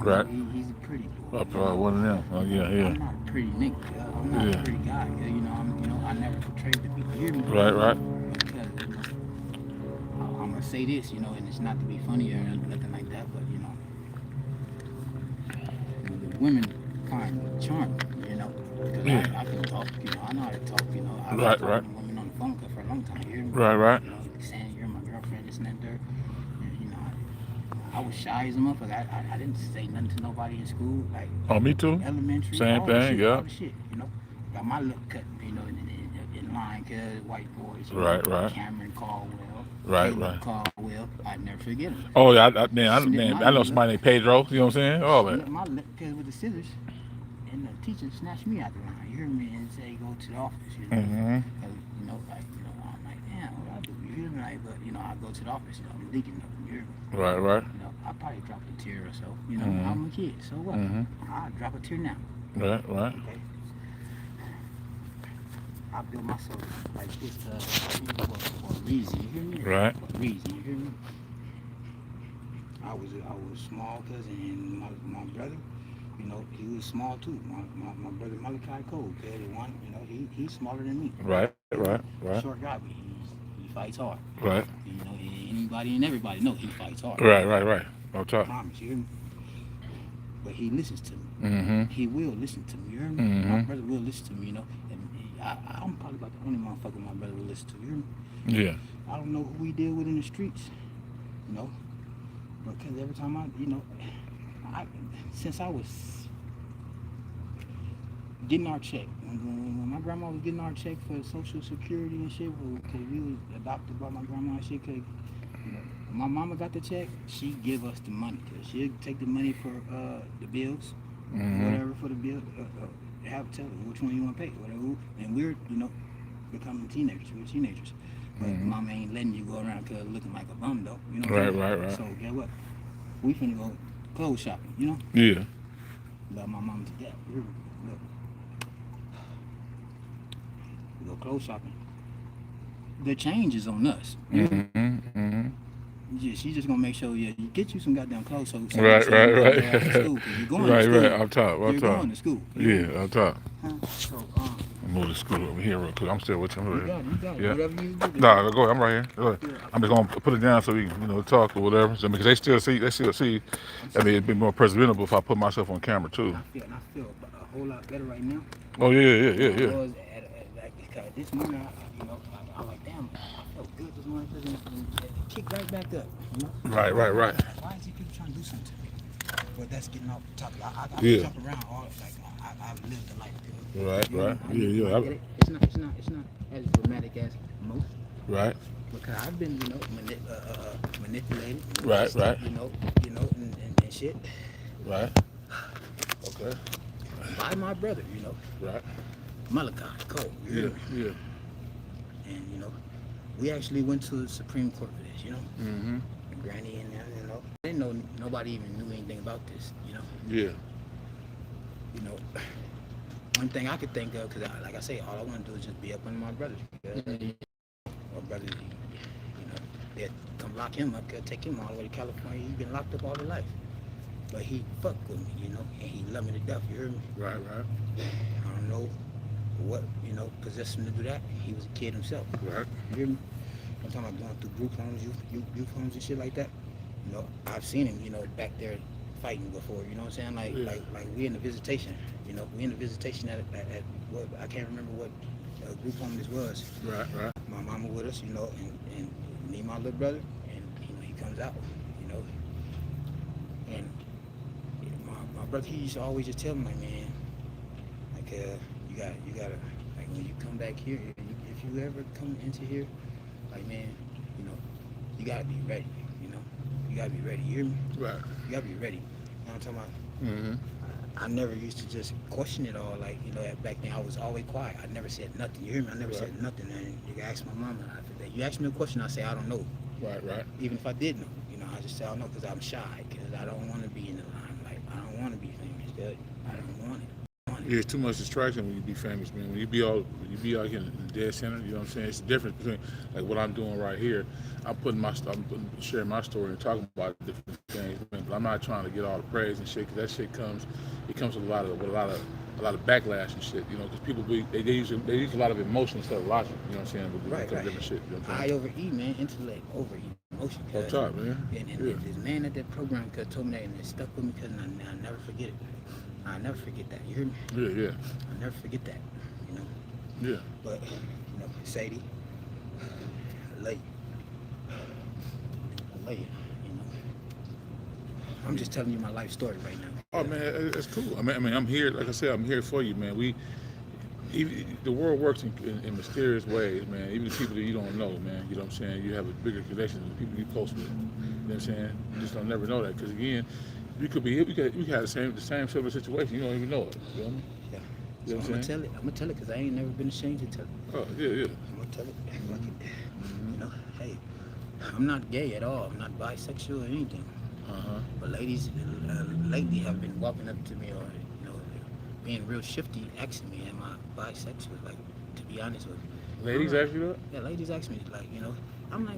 Right. He's a pretty boy. One of them. Oh, yeah. I'm not a pretty nigga, I'm not a pretty guy, you know, I never portrayed to be, you hear me? Right. Because, you know, I'm gonna say this, you know, and it's not to be funny or nothing like that, but, you know, the women find charm, you know, because I can talk, you know, I know how to talk, you know, I was talking to women on the phone for a long time, you hear me? Right. You know, saying you're my girlfriend, this and that, there. And, you know, I was shy as a motherfucker. I didn't say nothing to nobody in school, like Oh, me too. elementary. Same all the thing, shit, yeah. all the shit, you know. Got my lip cut, you know, in line, cause white boys. Right. Cameron Caldwell. Right. Caleb Caldwell. Well, I never forget him. Oh yeah, Snip my I know lip. somebody named Pedro. You know what I'm saying? All that. Snip my lip because with the scissors, and the teacher snatched me out the line. You hear me and say go to the office. You know, Mm-hmm. 'cause, I'm like, damn, what I do? You hear me? Like, but I go to the office. I'm thinking of them. You hear me? Right, right. I probably dropped a tear or so. Mm-hmm. I'm a kid. So what? Mm-hmm. I drop a tear now. Right, right. Okay. I built myself like this for a reason. You hear me? Right. For a reason. You hear me? I was small cousin, and my brother, he was small too. My brother Malachi Cole, the one, he's smaller than me. Right, right, right. Short guy, but he fights hard. Right. Anybody and everybody know he fights hard. Right, right, right. On I top. promise, you hear me? But he listens to me. Mm-hmm. He will listen to me. You hear me? Mm-hmm. My brother will listen to me. And I'm probably about the only motherfucker my brother will listen to. You hear me? Yeah. I don't know who we deal with in the streets, because every time since I was getting our check, when my grandma was getting our check for Social Security and shit, because we was adopted by my grandma and shit, because my mama got the check, she give us the money, because she'll take the money for the bills, Mm-hmm. whatever for the bill, tell her which one you want to pay, whatever, and we're, becoming teenagers, we're teenagers. But Mm-hmm. mama ain't letting you go around looking like a bum though. You know Right, what I'm saying? right, right. So guess what? We finna go clothes shopping, Yeah. Love my mom to death. Look. We go clothes shopping. The change is on us. Mm-hmm. Mm-hmm. She just gonna make sure you get you some goddamn clothes so Right, you right, can go right. to school, 'cause you're going Right, to school. right. On top, on You're top. going to school. Yeah, on top. Huh? So Move the scooter over here real quick. I'm still with you. you got it. Yeah. Whatever you do. No, go ahead. I'm right here. Go ahead. I'm just gonna put it down so we can, talk or whatever. So, because they still see. I mean, it'd be more presentable if I put myself on camera too. I feel a whole lot better right now. Oh yeah. I was at this morning, I like, damn, I felt good this morning, and it kicked right back up, Right. Why is he people trying to do something to me? But that's getting off the topic. I jump around I've lived a life. Right. Yeah. I get it. It's not as dramatic as most. Right. Because I've been, manipulated. Right. And shit. Right. Okay. By my brother, Right. Malachi Cole. Yeah. And we actually went to the Supreme Court for this, Mm-hmm. And Granny and them, I didn't know nobody even knew anything about this, Yeah. One thing I could think of, because like I say, all I want to do is just be up under my brothers. Because my brothers, they'd come lock him up, take him all the way to California. He's been locked up all his life. But he fucked with me, and he loved me to death, you hear me? Right. I don't know what, possessed him to do that. He was a kid himself. Right. You hear me? I'm talking about going through group homes, youth homes and shit like that. I've seen him, back there fighting before, you know what I'm saying? Like we in the visitation, we in the visitation at what, I can't remember what group home this was. Right. My mama with us, and me and my little brother, and he comes out, and my brother, he used to always just tell me, like, man, like you gotta, like, when you come back here, if you ever come into here, like, man, you gotta be ready, you gotta be ready, you hear me? Right. You gotta be ready. You know what I'm talking about? Mm-hmm. I never used to just question it all, like, back then I was always quiet. I never said nothing, you hear me? I never said nothing, and you can ask my mama. You ask me a question, I say, I don't know. Right. Even if I did know, I just say, I don't know, because I'm shy, because I don't want to be in the limelight. I don't want to be famous, because I don't want it. Yeah, it's too much distraction when you be famous, man. When you be out here in the dead center, you know what I'm saying? It's the difference between like what I'm doing right here. I'm sharing my story and talking about different things. But I'm not trying to get all the praise and shit, because that shit comes with a lot of backlash and shit. Because people they use a lot of emotion instead of logic. You know what I'm saying? With Right. different shit. You know what I'm I saying? overeat, man. Intellect overeat emotion. On top, man. And this man at that program told me that, and it stuck with me, because I never forget it. I never forget that. You hear me? Yeah. I never forget that. Yeah. But Sadie, I love you. I'm just telling you my life story right now. Oh man, it's cool. I mean, I'm here. Like I said, I'm here for you, man. Even, the world works in mysterious ways, man. Even the people that you don't know, man. You know what I'm saying? You have a bigger connection with the people you close with. You know what I'm saying? You just don't never know that because again, we could have the same similar situation. You don't even know it. You know what I mean? Yeah. You So know I'm what gonna I'm saying? tell it. I'm gonna tell it because I ain't never been ashamed to tell it. Oh yeah, yeah. I'm gonna tell it. Fuck it. You know, hey, I'm not gay at all. I'm not bisexual or anything. Uh-huh. But ladies lately have been walking up to me or being real shifty, asking me, "Am I bisexual?" Like, to be honest with you. Ladies ask you that? Yeah, ladies ask me like, I'm like,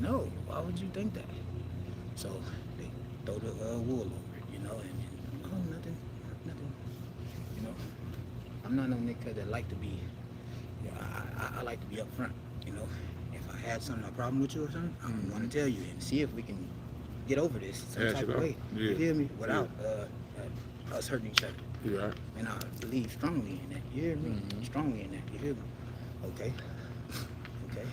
no. Why would you think that? So they throw the wool over it, and oh, nothing. You know, I'm not no nigga that like to be. I like to be upfront. You know, if I had a problem with you or something, I'm going to tell you and see if we can get over this some Hash type it of out. way. Yeah. You feel me? Without us hurting each other. You right? And I believe strongly in that. You hear me? Strongly in that. You hear me? Okay. Okay.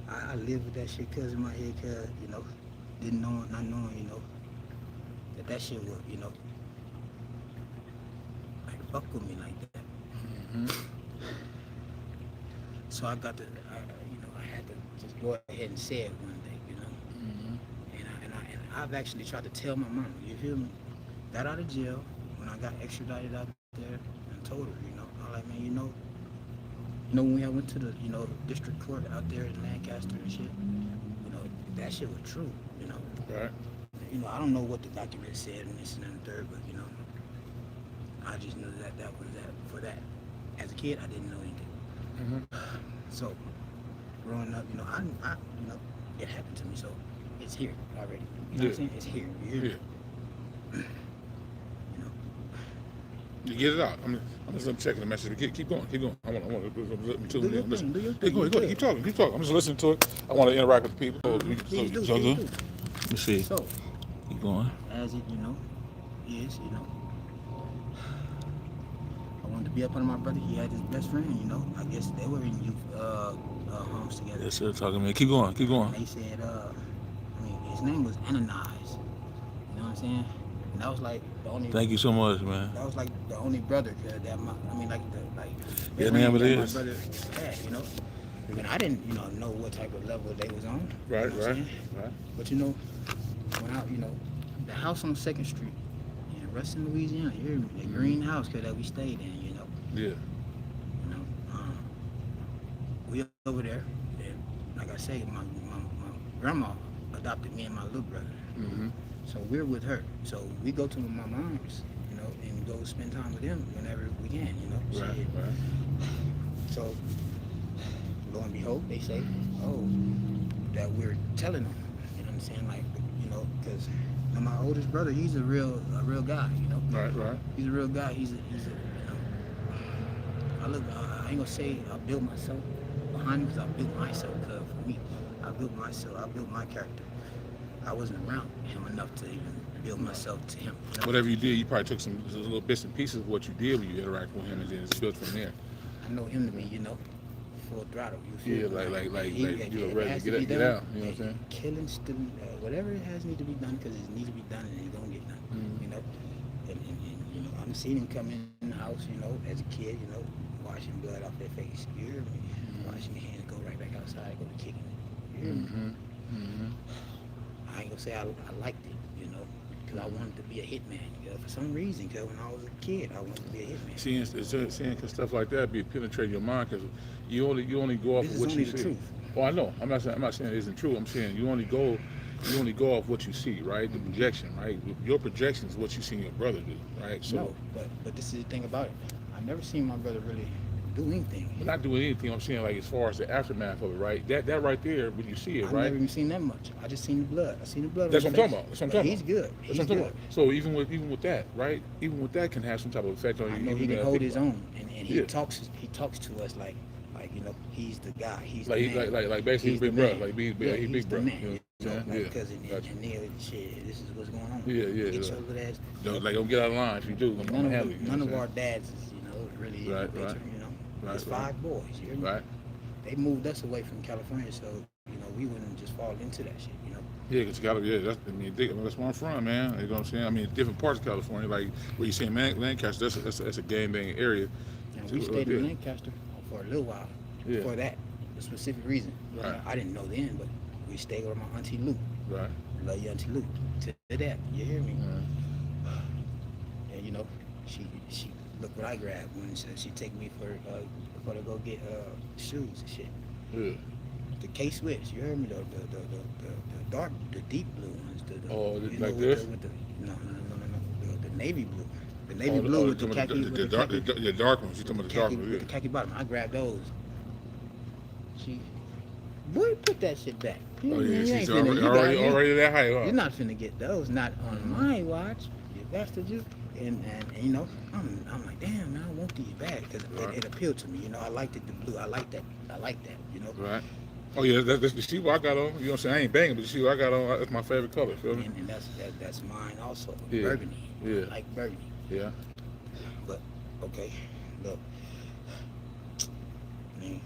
I live with that shit cause in my head, cause not knowing, that shit would, like fuck with me like that. Mm-hmm. So I got to, I had to just go ahead and say it one day, Mm-hmm. and I've actually tried to tell my mom, you feel me? Got out of jail when I got extradited out there and told her, I'm like, man, when we went to the, district court out there in Lancaster and shit, that shit was true, Right. I don't know what the document said and this and the third, but I just knew that was that for that. As a kid, I didn't know anything. Mm-hmm. So growing up, I it happened to me, so it's here already. You know what I'm saying? It's here. You hear me? Yeah. You get it out. I'm just checking the message. Keep going. I want to tune in. Listen. Do your Hey, thing. go ahead. Keep talking. I'm just listening to it. I want to interact with the people. Please do. So Please good. do. Let me see. So Keep going. as it, is, I wanted to be up under my brother. He had his best friend, I guess they were in youth homes together. Yes, sir. Talking, man. Keep going. And they said, his name was Ananias. You know what I'm saying? And that was like the only. Thank you so much, man. That was like the only brother that Yeah, man, it is. my brother had, And I didn't, know what type of level they was on. Right, you know what I'm right, saying? right. But when I, the house on 2nd Street in Ruston, Louisiana, you hear me? The green house that we stayed in, Yeah. We over there, and like I say, my grandma adopted me and my little brother. Mm-hmm. So we're with her. So we go to my mom's, and go spend time with them whenever we can, Right, Shit. right. So lo and behold, they say, oh, that we're telling them. You know what I'm saying? Like, because my oldest brother, he's a real guy, Right, right. He's a real guy. He's a I ain't gonna say I built myself behind him because I built myself. Cause for me, I built myself. I built my character. I wasn't around him enough to even build myself to him. Whatever you did, you probably took some little bits and pieces of what you did when you interacted with him, and then it's built from there. I know him to be, full throttle. You feel Yeah, me? like you're it ready has to be get done. out. You know what I'm saying? Killing, still, whatever it has need to be done because it needs to be done and it's gonna get done. Mm-hmm. And I'm seeing him come in the house, as a kid, washing blood off their face. You hear me? Washing their hands, go right back outside, go to kicking it. You hear me? I ain't gonna say I liked it, because I wanted to be a hitman. For some reason, because when I was a kid, I wanted to be a hitman. Seeing stuff like that be penetrating your mind because you only go off This of what is you only the see. truth. Oh, I know. I'm not saying it isn't true. I'm saying you only go off what you see, right? The projection, right? Your projection is what you seen your brother do, right? So, No, but this is the thing about it. I never seen my brother really do anything. but not doing anything. I'm saying like as far as the aftermath of it, right? That right there, when you see it, I've right? never even seen that much. I just seen the blood. I seen the blood. That's on what I'm his talking face. about. That's what I'm But talking he's about. good. That's He's what I'm talking good. about. So even with that, right? Even with that can have some type of effect on you. I know he even can hold his own, and he Yeah. talks to us like he's the guy. He's like the he, man. like basically He's big the brother, man. like he's Yeah, big he's the brother. man. You know what I'm saying? Cousin Gotcha. and Neil, shit, this is what's going on. Yeah, Get your yeah. little ass. Don't get out of line if you do. I'm gonna handle you. None of our dads is, really Right, in the picture, right. Right, It's right. 5 boys, you hear me? Right. They moved us away from California, so, we wouldn't just fall into that shit, Yeah, because California, yeah, that's where I'm from, man. You know what I'm saying? I mean, different parts of California, like where you saying Lancaster, that's a gang bang area And we too, right stayed in there. Lancaster for a little while. Yeah, For that specific reason. right, I didn't know then, but we stayed with my auntie Lou. right. Love you, Auntie Lou. To that, you hear me? Yeah. And she look what I grabbed when she take me for to go get shoes and shit. Yeah. The K switch, you heard me? The dark, the deep blue ones. Oh, you like know, this? with the no. The navy blue. The navy Oh, blue with the the, khaki, the, dark, the dark ones. You talking about the dark khaki ones? with the khaki bottom. I grabbed those. She, boy, put that shit back. Oh You yeah, ain't she's finna- you got- already that high, huh? You're not finna get those, not on my watch. You bastard, you. And you know, I'm like, damn, man, I want these back because Right. it appealed to me. You know, I liked it, the blue. I like that. You know. Right. Oh yeah, that's the shoe I got on. You know what I'm saying? I ain't banging, but the shoe I got on, that's my favorite color. Feel me? And that's mine also. Yeah. Burgundy. Yeah. I like burgundy. Yeah. But okay, look. Man,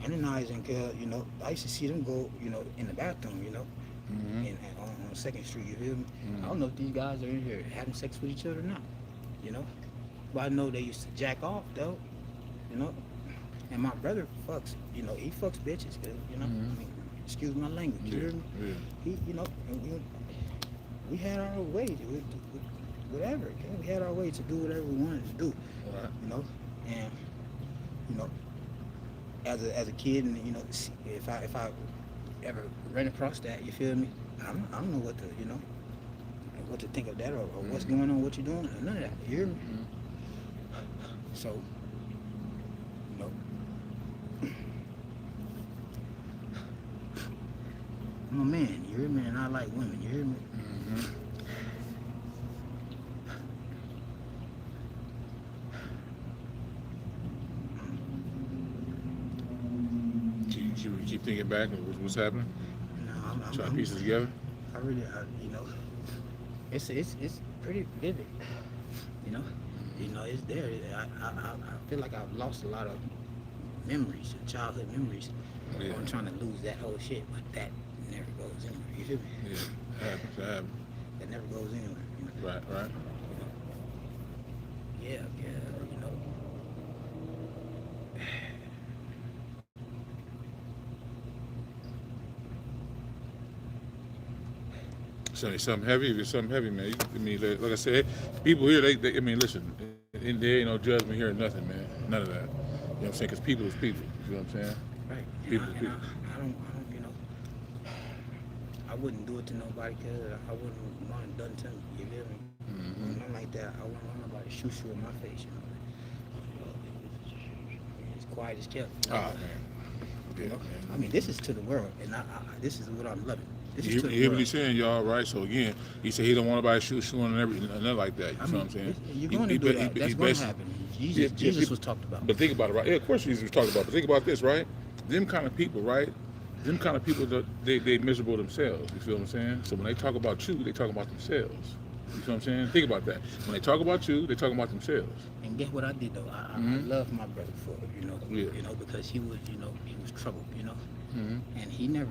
analyzing, you know, I used to see them go, you know, in the bathroom, you know, Mm-hmm. and on Second Street. You feel me? Mhm. I don't know if these guys are in here having sex with each other or not. You know, but I know they used to jack off though. You know, and my brother fucks. You know, he fucks bitches. You know, Mhm. I mean, excuse my language. You hear me? Yeah. He, you know, and we had our way. Whatever. You know, we had our way to do whatever we wanted to do. Right. You know, and you know, as a kid, and you know, if I ever ran across that, you feel me? I don't know what to, you know, what to think of that, or what's going on, what you're doing, or none of that. You hear me? So, you know, I'm a man. You hear me? And I like women. You hear me? Mm-hmm. You keep thinking back and what's happening? No, Trying to piece it together? I really, you know, it's pretty vivid. You know, it's there. I feel like I've lost a lot of memories, childhood memories. Yeah. I'm trying to lose that whole shit, but that never goes anywhere. You feel me? Yeah. It happens. That never goes anywhere. You know? Right. Yeah, you know. So it's something heavy. If it's something heavy, man. I mean, like I said, people here, they I mean, listen, there ain't no judgment here or nothing, man. None of that. You know what I'm saying? Because people is people. You know what I'm saying? Right. People. I don't, you know, I wouldn't do it to nobody because I wouldn't want it done to me. You feel me? Mm-hmm. Nothing like that. I wouldn't want nobody to shoot in my face. You know, it's quiet as kept. Ah, man. You Yeah, know? man. I mean, this is to the world, and I this is what I'm loving. This is You to the hear what world. he's saying, y'all, right? So again, he said he don't want nobody shooting and everything, and nothing like that. You I know mean, what I'm saying? you're going to do that. That's going to happen. Jesus was talked about. But think about it, right? Yeah, of course Jesus was talking about. But think about this, right? Them kind of people, right? Them kind of people, they miserable themselves. You feel what I'm saying? So when they talk about you, they talk about themselves. You feel what I'm saying? Think about that. When they talk about you, they talking about themselves. And guess what I did though? I love my brother for it, you know. Yeah. You know, because he was, you know, he was troubled, you know. Mm-hmm. And he never,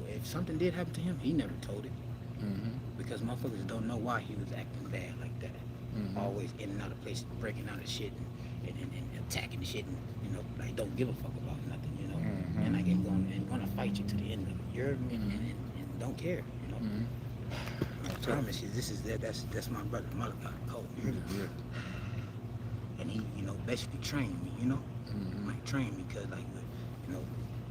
if something did happen to him, he never told it. Mm-hmm. Because motherfuckers don't know why he was acting bad like that. Mm-hmm. Always in and out of places, breaking out of shit and attacking the shit, and you know, like don't give a fuck about nothing, you know. Mm-hmm. And like gonna fight you to the end of it. You heard me? And don't care, you know. Mm-hmm. I promise you, that's my brother, Malachi Cole. You hear me? Yeah. And he, you know, basically trained me, you know, Mm-hmm. like trained me because, like, you know,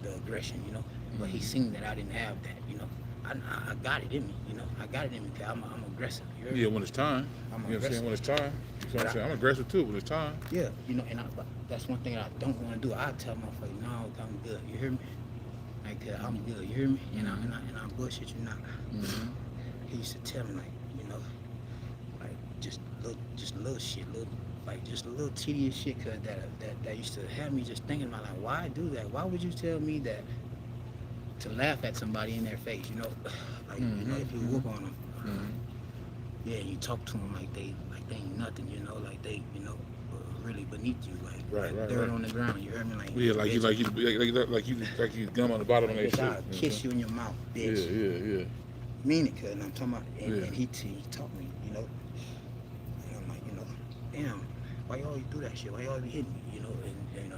the aggression, you know. But he seen that I didn't have that, you know. I got it in me, you know. I got it in me because I'm aggressive. You heard me? Yeah, when it's time. I'm You know what I'm saying? aggressive. When it's time. You know what I'm saying? I'm aggressive too when it's time. Yeah, you know, but that's one thing I don't want to do. I tell motherfuckers, no, I'm good. You hear me? Like, I'm good. You hear me? And I bullshit you not. Mm-hmm. He used to tell me, like, you know, like just little shit, just a little tedious shit, cause that used to have me just thinking about, like, why do that? Why would you tell me that to laugh at somebody in their face? You know, like, you know, if you whoop on them, yeah, and you talk to them like they ain't nothing, you know, like they, you know, really beneath you, like Right, right, dirt right. on the ground. You heard me? Like, Yeah, like bitch, you gum on the bottom of like, that bitch, I'll shit. kiss you in your mouth, Yeah, bitch. yeah, yeah. Mean it, cuz. And I'm talking about, Yeah. and he taught me, you know. And I'm like, damn, why you always do that shit? Why you always be hitting me, and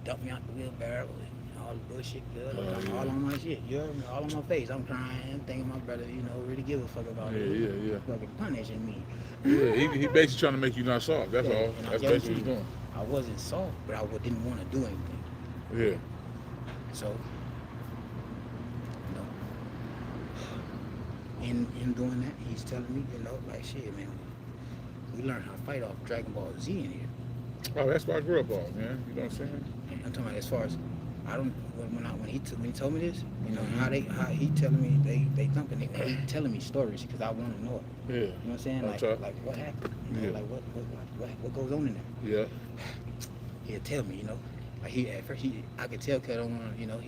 dump me out the wheelbarrow and all the bullshit, cuz. Yeah. All on my shit, you heard me? All on my face. I'm crying, thinking my brother, really give a fuck about it. Yeah. Fucking punishing me. Yeah, he basically trying to make you not soft. That's Yeah, all. and I That's guarantee basically what he's you, I wasn't soft, but I didn't want to do anything. doing. So, in doing that, he's telling me, like, shit, man, we learned how to fight off Dragon Ball Z in here. Yeah. Oh, that's what I grew up on, man. You know what I'm saying? And I'm talking about as far as when he told me this, how he telling me they thumping it, he telling me stories because I want to know it. Yeah. You know what I'm saying? Like what happened? Yeah. Like what goes on in there? Yeah. He'll tell me, like at first I could tell because I don't want to, he'll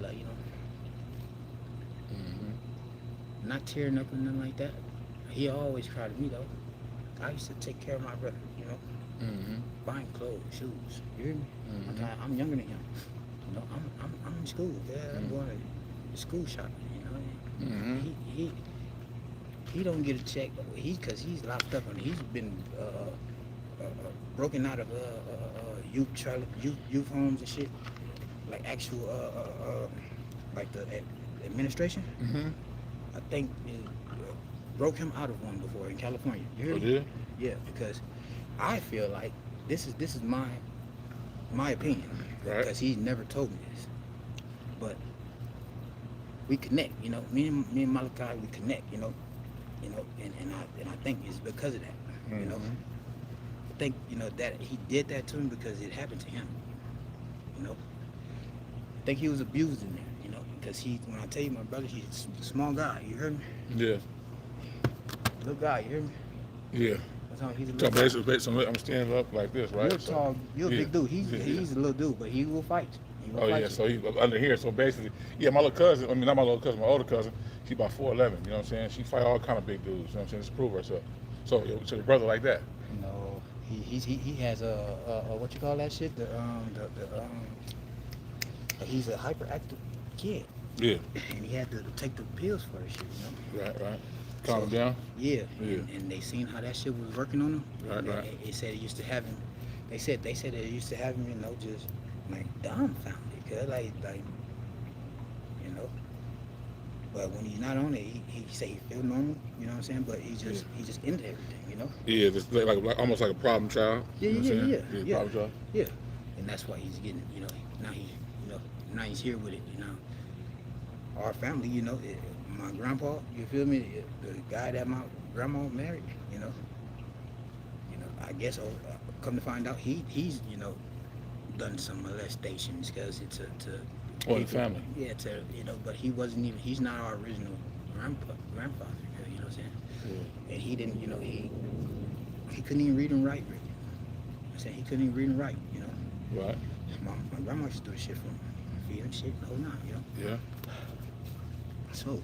like Mm-hmm. not tearing up or nothing like that. He always cried to me though. I used to take care of my brother, Mm-hmm. buying clothes, shoes. You hear me? Mm-hmm. I'm younger than him. I'm in school. Yeah, I'm going to school shopping. Mm-hmm. He don't get a check. Because he's locked up and he's been broken out of youth homes and shit. Like actual like the administration. Mm-hmm. I think it broke him out of one before in California. You hear Oh, me? yeah? Yeah, because I feel like this is my opinion, Right. because he's never told me this, but we connect. Me and Malachi, we connect. And I think it's because of that. Mm-hmm. I think that he did that to him because it happened to him. I think he was abused in there. Because when I tell you my brother, he's a small guy. You heard me? Yeah. Little guy. You heard me? Yeah. That's how he's a So little guy. basically, I'm standing up like this, right? You're tall. You're a big dude. He's a little dude, but he will fight you. He will Oh fight yeah, you. so he's under here. So basically, yeah, my little cousin. I mean, not my little cousin, my older cousin. She about 4'11". You know what I'm saying? She fight all kind of big dudes. You know what I'm saying? Just to prove herself. So your brother like that. No, he has a what you call that shit? He's a hyperactive kid, Yeah. and he had to take the pills for his shit. Right. Calm him down. Yeah. Yeah. And they seen how that shit was working on him. Right. They said it used to have him. They said it used to have him, just like dumbfounded, cause like. But when he's not on it, he say he feel normal. You know what I'm saying? But he just into everything. Yeah, just like almost like a problem child. Yeah, you know what I'm saying? yeah. Problem child. Yeah, and that's why he's getting, now he's here with it, Our family, my grandpa, you feel me? The guy that my grandma married, I guess, come to find out, he's, done some molestations because it's to Or the family. Yeah, but he's not our original grandfather, you know what I'm saying? Yeah. And he didn't, he couldn't even read and write, really. I said he couldn't even read and write, Right. My grandma used to do the shit for him, feed him shit, the whole nine, Yeah. So,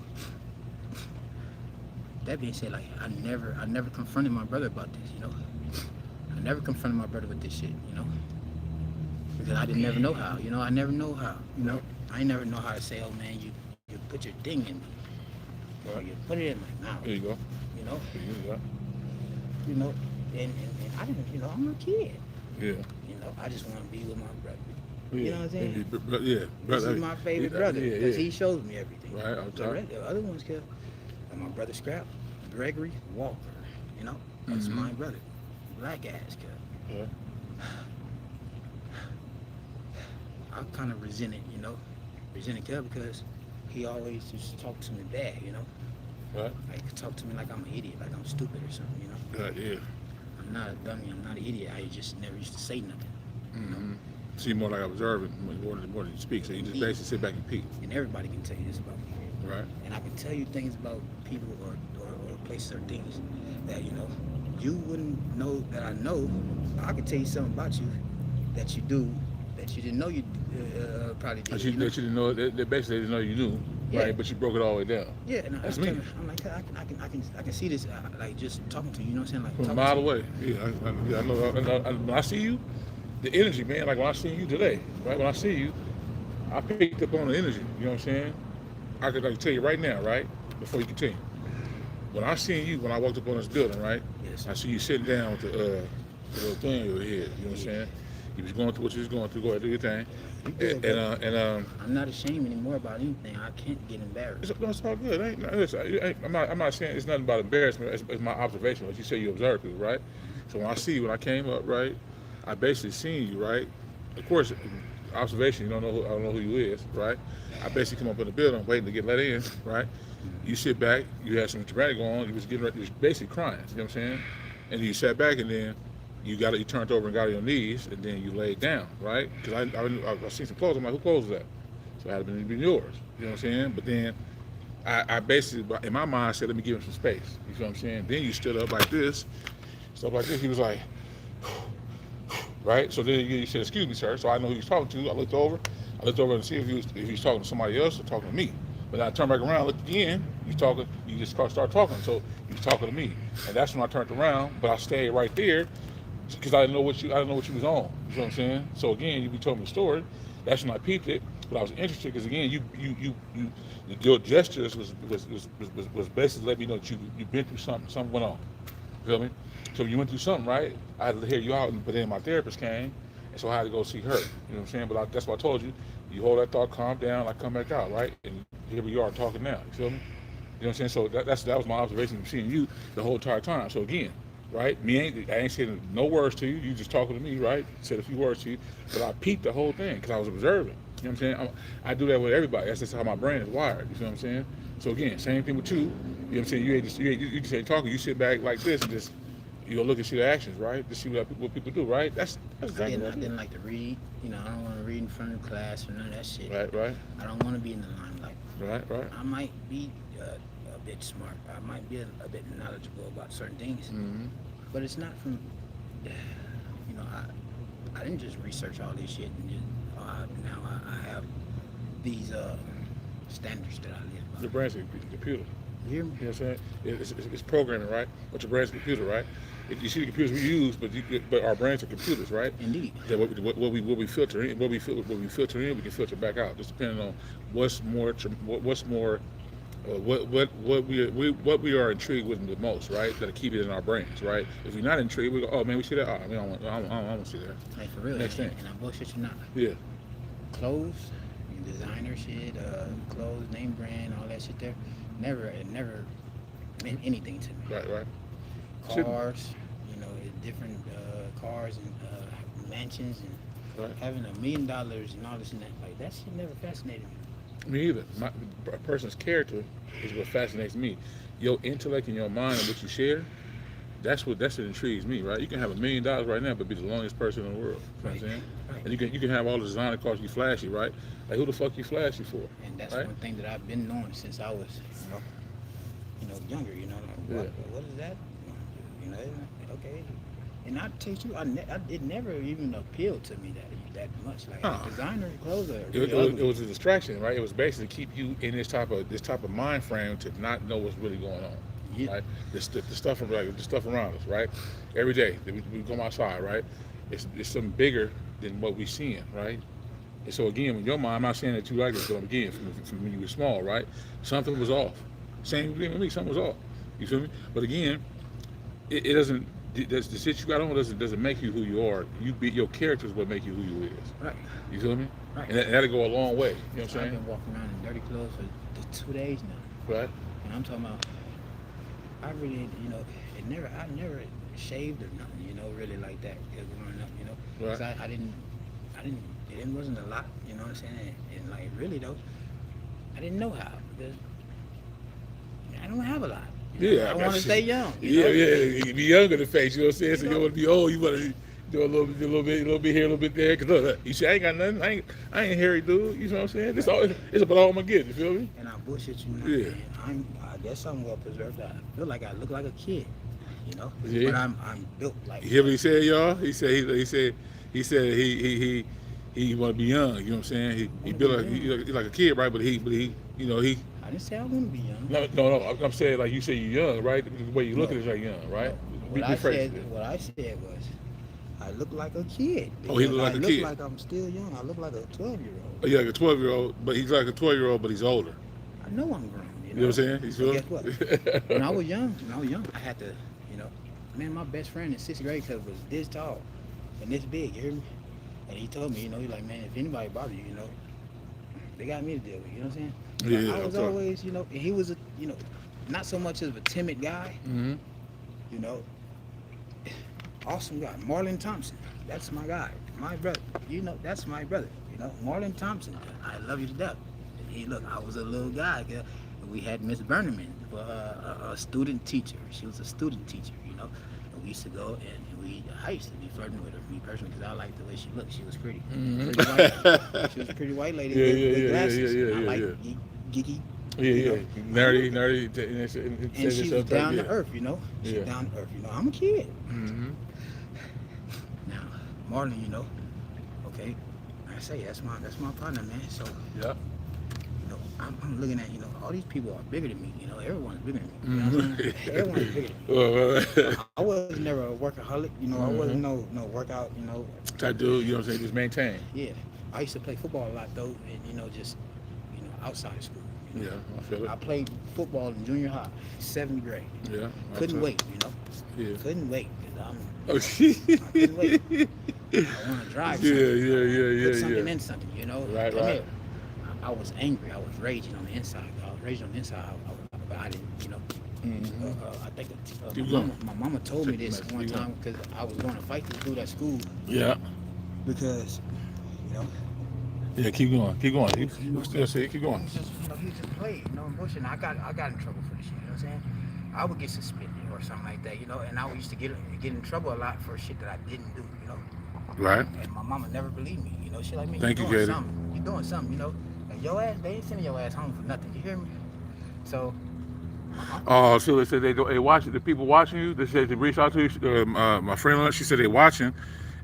that being said, like, I never confronted my brother about this, I never confronted my brother with this shit, because I didn't never know how, I never know how, I never know how to say, oh man, you put your thing in me, or you put it in my mouth, There you go. you Yeah. know, and I didn't, I'm a kid, Yeah. I just want to be with my brother. Yeah. You know what I'm saying? Yeah. This Brother. is my favorite brother Yeah. because he shows me everything. Right. I'm talking. The other ones, and my brother Scrap, Gregory Walker, that's Mhm. my brother, black ass kid. Yeah. I kind of resented Cub because he always just talk to me bad, Right. like talk to me like I'm an idiot, like I'm stupid or something, Right. Yeah. I'm not a dummy, I'm not an idiot. I just never used to say nothing. Mm-hmm. See, more like observing more than you speak. So you just basically sit back and peek. And everybody can tell you this about me. Right. And I can tell you things about people or places or things that, you wouldn't know that I know. I could tell you something about you that you do that you didn't know you probably did. That you didn't know. They basically didn't know you knew. Yeah. right? But you broke it all the way down. Yeah, and That's I'm me. telling you, I'm like, I can see this, like just talking to you. You know what I'm saying? Like From a talking mile to you. away. Yeah, I know. When I see you, the energy, man. Like when I see you today, right? When I see you, I picked up on the energy. You know what I'm saying? I can tell you right now, right? Before you continue. When I seen you, when I walked up on this building, right? Yes. I see you sitting down with the little thing over here. You know what I'm saying? You was going through what you was going through. Go ahead, do your thing. You good, And I'm not ashamed anymore about anything. I can't get embarrassed. it's all good. I'm not saying it's nothing about embarrassment. It's my observation. Like you say, you observe people, right? So when I see you, when I came up, right, I basically seen you, right? Of course, observation. You don't know. I don't know who you is, right? I basically come up in the building, waiting to get let in, right? You sit back. You had some dramatic going on. You was getting ready. You was basically crying. You know what I'm saying? And you sat back, and then you turned over and got on your knees, and then you laid down, right? Because I seen some clothes. I'm like, who clothes is that? So it had to be yours. You know what I'm saying? But then I basically, in my mind, said, let me give him some space. You know what I'm saying? Then you stood up like this, stuff like this. He was like, right? So then you said, excuse me, sir. So I know who he was talking to. I looked over and see if he was talking to somebody else or talking to me. But I turned back around, looked again. You just start talking. So he was talking to me, and that's when I turned around. But I stayed right there because I didn't know what you was on. You know what I'm saying? So again, you told me the story. That's when I peeped it. But I was interested because again, your gestures was basically let me know that you've been through something. Something went on. You feel me? So you went through something, right? I had to hear you out, but then my therapist came, and so I had to go see her. You know what I'm saying? But that's what I told you. You hold that thought, calm down, I come back out, right? And here we are talking now. You feel me? You know what I'm saying? So that was my observation of seeing you the whole entire time. So again, right? I ain't saying no words to you. You just talking to me, right? Said a few words to you, but I peeped the whole thing because I was observing. You know what I'm saying? I do that with everybody. That's just how my brain is wired. You feel what I'm saying? So again, same thing with you. You know what I'm saying? You just ain't talking. You sit back like this and just you go look and see the actions, right? To see what people do, right? That's exactly I didn't like to read. You know, I don't want to read in front of the class or none of that shit. Right. I don't want to be in the limelight. Right. I might be a bit smart. I might be a bit knowledgeable about certain things, Mm-hmm. but it's not from. You know, I didn't just research all this shit and just now I have these standards that I live by. Your brain's a computer. You hear me? You know what I'm saying? It's programming, right? But your brain's a computer, right? You see the computers we use, but our brains are computers, right? Indeed. That what we filter in, what we filter in, we can filter back out, just depending on what we are intrigued with the most, right? That'll keep it in our brains, right? If we're not intrigued, we go, oh man, we see that. Oh, I mean, I don't want to see that. Like for real. Next thing. And I bullshit you not. Yeah. Clothes, designer shit, clothes, name brand, all that shit there. It never meant anything to me. Right. Cars, different cars and mansions and having $1 million and all this and that. Like that shit never fascinated me. Me either. A person's character is what fascinates me. Your intellect and your mind and what you share, that's what intrigues me, right? You can have $1 million right now, but be the loneliest person in the world. You know what I'm saying? Right. And you can have all the designer cars, you flashy, right? Like who the fuck you flashy for? And that's right? one thing that I've been knowing since I was, younger. Like what is that? Okay. And I tell you, it never even appealed to me that much. Like designer clothes are it was a distraction, right? It was basically to keep you in this type of mind frame to not know what's really going on. Yeah. Right? The stuff around us, right? Every day that we come outside, right? It's something bigger than what we're seeing, right? And so again, when your mind, I'm not saying that you like this, but again, from when you were small, right? Something was off. Same thing with me, something was off. You feel me? But again, it doesn't. The shit you got on doesn't make you who you are. Your character is what make you who you is. Right. You feel me? Right. And that'll go a long way. You know what I'm saying? I've been walking around in dirty clothes for 2 days now. Right. And I'm talking about, I really, I never shaved or nothing, really like that growing up, Because Right. it wasn't a lot, you know what I'm saying? And like, really though, I didn't know how, because I don't have a lot. Yeah. I want to stay young. Yeah. You be young in the face, you know what I'm saying? So you want to be old, you want to do a little bit here, a little bit there. Cause look, you see, I ain't got nothing. I ain't hairy dude. You know what I'm saying? It's about all I'm gonna get. You feel me? And I bullshit you not, Yeah. man. I guess I'm well preserved. I feel like I look like a kid, Yeah. But I'm built like. You hear what he said, y'all? He said he want to be young. You know what I'm saying? He built like a kid, right? But he You know, he. I didn't say I want to be young. No. I'm saying like you say you're young, right? The way you look No. at it is like young, right? No. Be rephrase it. What I said was, I look like a kid. Oh, he look like I a look kid. like I'm still young. I look like a 12-year-old. Oh, yeah, like a 12-year-old, but he's like a 12-year-old, but he's older. I know I'm grown. You know what I'm saying? You So feel? guess what? When I was young, I had to, man, my best friend in 6th grade was this tall and this big. You hear me? And he told me, he's like, man, if anybody bother you, they got me to deal with. You know what I'm saying? Yeah, I was always, and he was a, not so much of a timid guy. Mm-hmm. Awesome guy. Marlon Thompson. That's my guy. My brother. That's my brother. Marlon Thompson. I love you to death. Look, I was a little guy. We had Miss Berneman, a student teacher. She was a student teacher, And we used to go and I used to be flirting with her, me personally, because I liked the way she looked. She was pretty. Mm-hmm. Pretty white. She was a pretty white lady with glasses. I like geeky. Yeah. Nerdy. And she was down to earth, She Yeah. down to earth, I'm a kid. Mm-hmm. Now, Marlon, okay, like I say, that's my partner, man. So, Yeah. I'm looking at, all these people are bigger than me. Everyone's bigger than me. You know what I'm saying? Everyone's bigger than me. I was never a workaholic. I wasn't no workout. Type dude, you know what I'm saying? Just maintain. Yeah, I used to play football a lot though, and just outside of school. Yeah, I feel it. I played football in junior high, 7th grade. Yeah. Couldn't wait, Yeah. Couldn't wait. 'Cause Oh, I couldn't wait. I want to drive something. Yeah. Put something in something, Right. I was angry. I was raging on the inside. But I didn't, I think my mama told me this one time because I was going to fight this dude at school. Yeah. Because, Yeah, keep going. You still say it, keep going. he just played, bullshit. And I got in trouble for this shit, you know what I'm saying? I would get suspended or something like that, and I used to get in trouble a lot for shit that I didn't do, Right. And my mama never believed me, shit like me. Thank you, doing Katie. something. You doing something, And your ass, they ain't sending your ass home for nothing. You hear me? So. Oh, so they said they watch it. The people watching you. They said they reach out to you. My friend, she said they watching,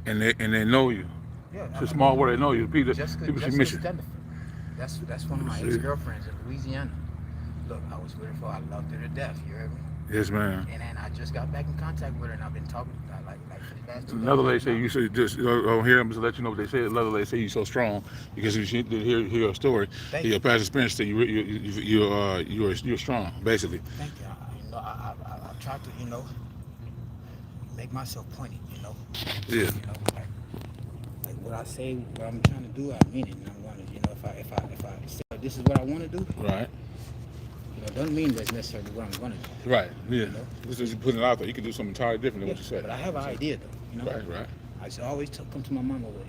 and they know you. Yeah. It's a small word. They know you. People should miss you. That's one of my ex-girlfriends in Louisiana. Look, I was with her I loved her to death. You heard me? Yes, man. And then I just got back in contact with her, and I've been talking like for the past 2 days. Another lady said you should just on here. I'm just to let you know what they said. Another lady said you're so strong because if you did hear your story, your past experience, that you're strong, basically. Thank you. I try to make myself pointed. Yeah. Like what I say, what I'm trying to do, I mean it, and I'm going to, if I say this is what I want to do, Right. Doesn't mean that's necessarily what I'm going to do. Right. Yeah. This is putting it out there. You can do something entirely different than what you said. But I have an idea though. Right. I should always come to my mama with,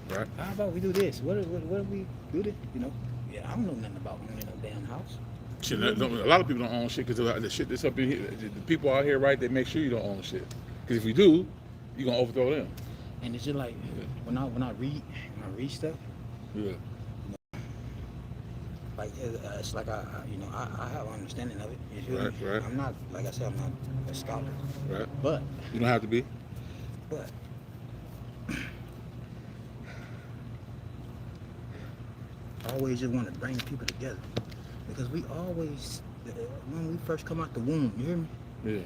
Right. How about we do this? What if we do this? Yeah, I don't know nothing about owning no damn house. Shit, a lot of people don't own shit because the shit that's up in here, the people out here, right? They make sure you don't own shit. Because if you do, you're gonna overthrow them. And it's just like when I read stuff. Yeah. Like it's like I have an understanding of it. You feel me? Right. I'm not, like I said, I'm not a scholar. Right. But You don't have to be. But I always just want to bring people together because we always, when we first come out the womb, you hear me? Yeah.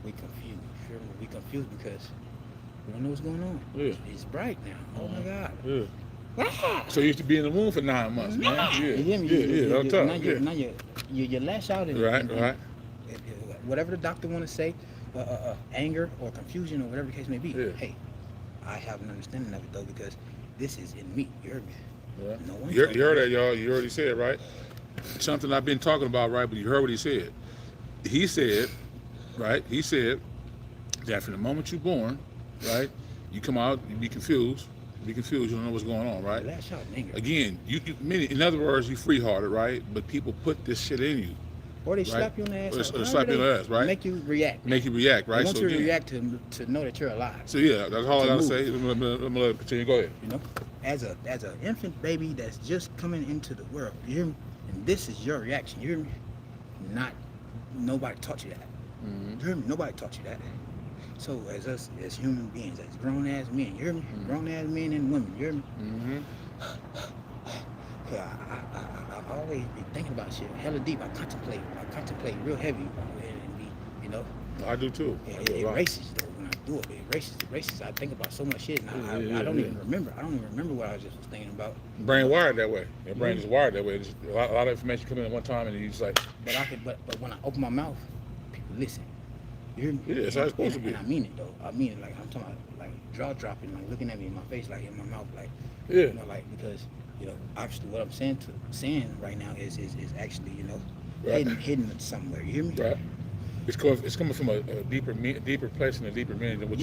We confused. You hear me? We confused because we don't know what's going on. Yeah. It's bright now. Oh my God. Yeah. Ah! So you used to be in the womb for 9 months, man. Yeah. You hear me? Yeah. I'm tough. Now you lash out and Right. Whatever the doctor want to say, anger or confusion or whatever the case may be. Yeah. Hey, I have an understanding of it though because this is in me. You heard me? Yeah. No one. You heard that, y'all. You already said, right? Something I've been talking about, right? But you heard what he said. He said, right? He said that from the moment you're born, right, you come out, you be confused. You don't know what's going on, right? Lash out in anger. Again, in other words, you free-hearted, right? But people put this shit in you. Or they slap you on the ass. Or slap you on the ass, right? Make you react. Right? They want you to react to know that you're alive. So yeah, that's all I gotta say. Let me let it continue. Go ahead. As an infant baby that's just coming into the world, you hear me? And this is your reaction. You hear me? Nobody taught you that. Mm-hmm. You hear me? Nobody taught you that. So as us, as human beings, as grown ass men, you hear me? Mm-hmm. Grown ass men and women, you hear me? Mm-hmm. Cause I always be thinking about shit hella deep. I contemplate real heavy, and be, you know. I do too. I do a It lot. races though when I do it. It races. I think about so much shit, and I don't even remember. I don't even remember what I was just thinking about. Brain wired that way. Your brain is wired that way. It's a lot of information coming in at one time, and you just like. But when I open my mouth, people listen. You hear me? Yeah, that's how it's supposed to be. And I mean it though. I mean it, like I'm talking about, like jaw dropping, like looking at me in my face, like in my mouth, like Yeah. you know, like because you know, obviously what I'm saying right now is actually, you know, Right. hidden somewhere. You hear me? Right. It's coming from a deeper place and a deeper meaning than what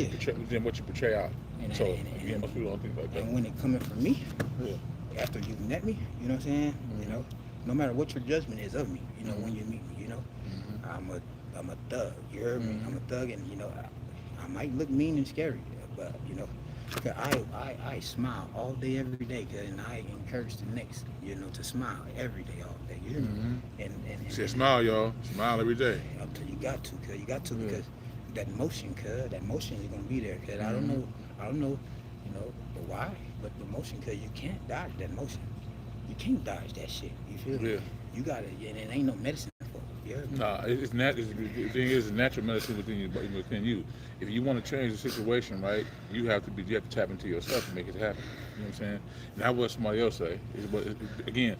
you portray out. And So and- again, most people don't think like that. And when it coming from me, Yeah. after you've met me, you know what I'm saying? Mhm. You know, no matter what your judgment is of me, you know, when you meet me, you know, Mhm. I'm a thug. You heard me? Mhm. I'm a thug, and you know, I might look mean and scary, but you know, 'cause I smile all day, every day, and I encourage the next, you know, to smile every day, all day. You hear me? Mhm. And Say smile, y'all. Smile every day. you got to, cause you got to, Yeah. because that motion is gonna be there. Cause I don't Mhm. know, you know, the why, but the motion, cause you can't dodge that motion. You can't dodge that shit. You feel me? Yeah. You gotta, and it ain't no medicine for it. You heard me? Nah, it's the thing is, it's natural medicine within you. If you want to change the situation, right, you have to tap into yourself to make it happen. You know what I'm saying? Not what somebody else say. Again,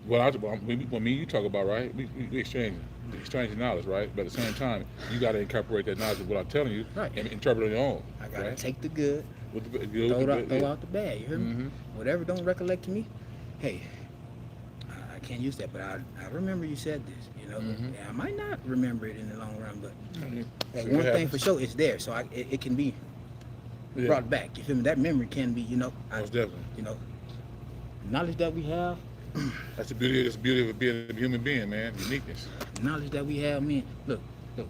when me and you talk about, right, we exchanging knowledge, right? But at the same time, you got to incorporate that knowledge of what I'm telling you, Right. and interpret it on your own. I gotta right? take the good, With the, throw out the bad. You hear me? Mhm. Whatever don't recollect to me, hey, I can't use that, but I remember you said this. You know, Mhm. and I might not remember it in the long run, but Mhm. that See one what thing for happens. sure, it's there, so it can be Yeah. brought back. You feel me? That memory can be, you know, Most definitely. you know, knowledge that we have, That's the beauty of being a human being, man. Uniqueness. knowledge that we have. Man, look,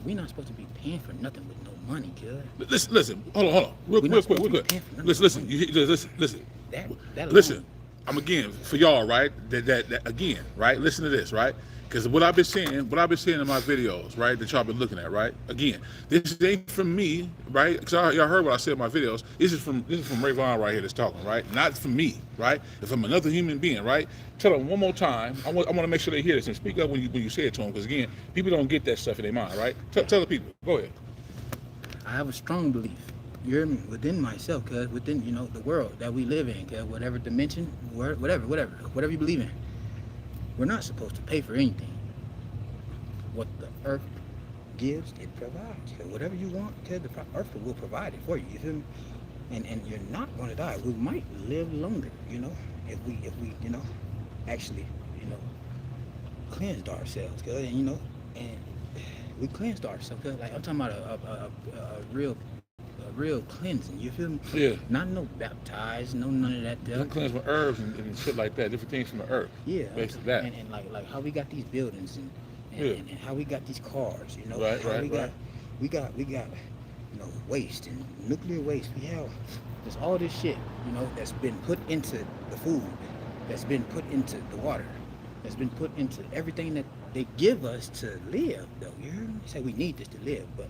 we're not supposed to be paying for nothing with no money, kid. Listen. Hold on. Real We're not quick. supposed to be paying for nothing. Listen. That Listen. alone. I'm again for y'all, right? That again, right? Listen to this, right? Because what I've been seeing in my videos, right, that y'all been looking at, right? Again, this ain't from me, right? Because y'all heard what I said in my videos. This is from Ray Vaughn right here that's talking, right? Not from me, right? It's from another human being, right? Tell them one more time. I want to make sure they hear this and speak up when you say it to them. Because again, people don't get that stuff in their mind, right? Tell the people. Go ahead. I have a strong belief. You hear me? Within myself, cause within, you know, the world that we live in, cause whatever dimension, whatever you believe in, we're not supposed to pay for anything. What the earth gives, it provides. Cause whatever you want, cause the earth will provide it for you. You feel me? And you're not gonna die. We might live longer, you know, if we you know, actually, you know, cleansed ourselves, cause you know, and we cleansed ourselves. Cause like I'm talking about a real cleansing. You feel me? Yeah. Not no baptized, no none of that. Don't cleanse with herbs and shit like that. Different things from the earth. Yeah. Basically that. And like how we got these buildings and Yeah. and how we got these cars. You know. Right, How right, we got you know, waste and nuclear waste. We have there's all this shit, you know, that's been put into the food, that's been put into the water, that's been put into everything that they give us to live. Though you hear me? Say we need this to live, but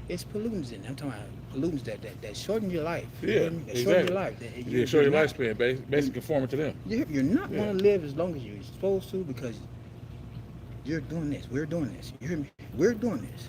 it's pollutants in there. I'm talking about pollutants that shorten your life. You Yeah, hear me? That exactly. shorten your life. Yeah, short your lifespan, basically conforming to them. You're not Yeah. going to live as long as you're supposed to because you're doing this. We're doing this. You hear me? We're doing this.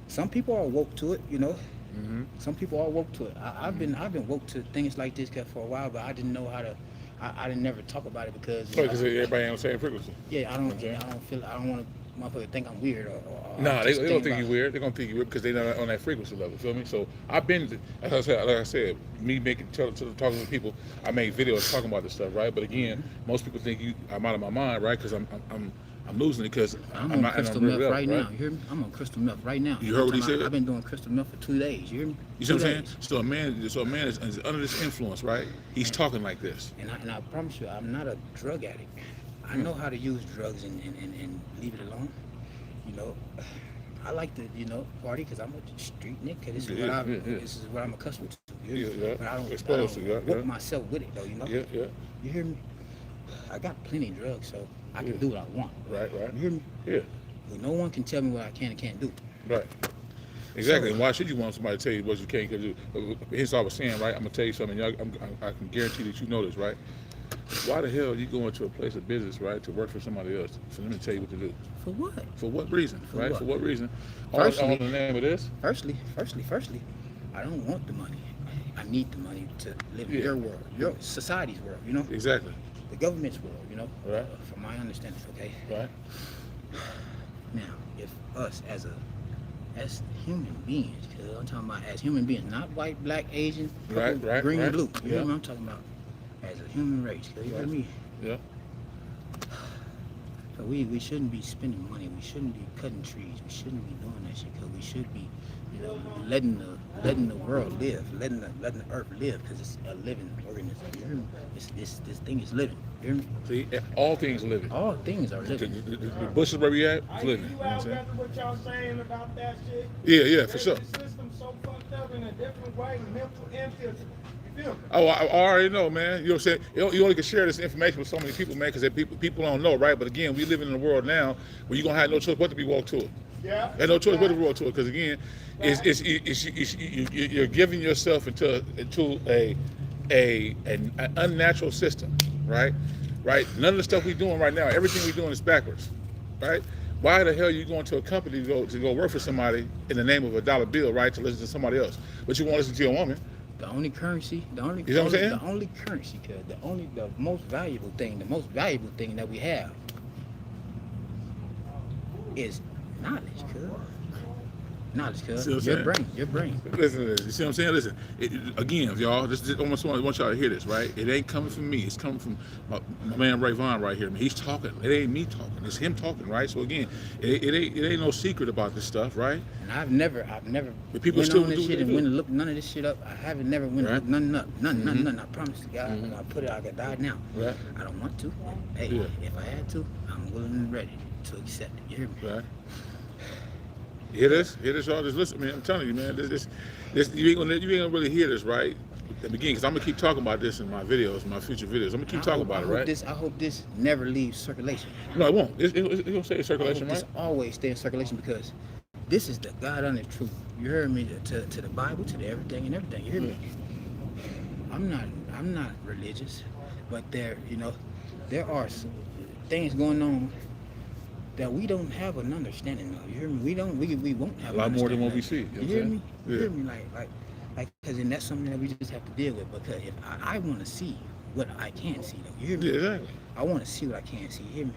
Some people are woke to it, you know. Mm-hmm. Some people are woke to it. I've been woke to things like this for a while, but I didn't know how to. I didn't never talk about it because. Because everybody ain't on the same frequency. Yeah, I don't want to motherfucker think I'm weird or Nah, they just don't think about- you weird. They're gonna think you weird because they're not on that frequency level. Feel me? So I've been, like I said, me talking to people. I make videos talking about this stuff, right? But again, most people think I'm out of my mind, right? Because I'm losing it because I'm I'm on crystal real meth right now. right? You hear me? I'm on crystal meth right now. You heard what he said? I've been doing crystal meth for 2 days. You hear me? You see what I'm 2 saying? days. So a man is under this influence, right? He's talking like this. And I promise you, I'm not a drug addict. I know how to use drugs and leave it alone. You know, I like to, you know, party because I'm a street nigga. This is this is what I'm accustomed to. You hear me? Yeah. But I don't Exposed to, yeah, whip yeah. myself with it though. You know. Yeah. You hear me? I got plenty of drugs, so I can do what I want. Right. You hear me? Yeah. But no one can tell me what I can and can't do. Right. Exactly. And So, why should you want somebody to tell you what you can't do? Here's what I was saying, right? I'm gonna tell you something. I can guarantee that you know this, right? Why the hell are you going to a place of business, right, to work for somebody else, for them to tell you what to do? for what? For what reason, For right? what? For what reason? All Firstly, in the name of this? Firstly, I don't want the money. I need the money to live in your world, your society's world, you know? Exactly. The government's world, you know? Right. From my understanding, okay? Right. Now, if us as human beings, because I'm talking about as human beings, not white, black, Asian, purple, Right, green, right. and blue. You Yeah. hear me? I'm talking about as a human race. You hear me? Yeah. So we shouldn't be spending money. We shouldn't be cutting trees. We shouldn't be doing that shit. Because we should be, you know, letting the world live, letting the earth live. Because it's a living organism. You hear me? This thing is living. You hear me? See, all things living. All things are The, living. the bushes where we at, it's living. You know what I'm saying? What y'all saying about that shit? Yeah, for sure. The system's so fucked up in a different way, mental empty. You feel me? Oh, I already know, man. You know what I'm saying? You only can share this information with so many people, man, because people don't know, right? But again, we live in a world now where you're gonna have no choice but to be woke to it. Yeah. There's no choice but to be woke to it, because again, you're giving yourself into an unnatural system, right? Right? None of the stuff we're doing right now, everything we're doing is backwards, right? Why the hell are you going to a company to go work for somebody in the name of a dollar bill, right? To listen to somebody else, but you won't listen to your woman. The only currency, You know what I'm saying? the only currency, the most valuable thing that we have is knowledge, cuz. Knowledge, cuz. See what I'm saying? Your brain. Listen to this. You see what I'm saying? Listen. Again, y'all, I want y'all to hear this, right? It ain't coming from me. It's coming from my man Ray Vaughn right here. I mean, he's talking. It ain't me talking. It's him talking, right? So again, it ain't no secret about this stuff, right? And I've never But people went still on this do shit what and they went do. and looked none of this shit up. I haven't never went Right. and looked nothing up. Mhm. None. I promise to God, when I put it, I could die now. Right. I don't want to. Hey, Yeah. if I had to, I'm willing and ready to accept it. You hear me? Right. You hear this? Hear this, y'all? Just listen, man. I'm telling you, man. This you ain't gonna really hear this, right? At the beginning, because I'm gonna keep talking about this in my videos, my future videos. I'm gonna keep talking about it, right? I hope this never leaves circulation. No, it won't. It's gonna stay in circulation, I hope right? this always stay in circulation because this is the God honest truth. You heard me to the Bible, to the everything and everything. You hear me? I'm not religious, but there are some things going on that we don't have an understanding of. You hear me? We won't have A lot more than what we understanding see. of. You hear me? Yeah. You hear me? Like, because then that's something that we just have to deal with. Because if I want to see what I can't see, though. You hear me? Yeah, exactly. I want to see what I can't see. You hear me?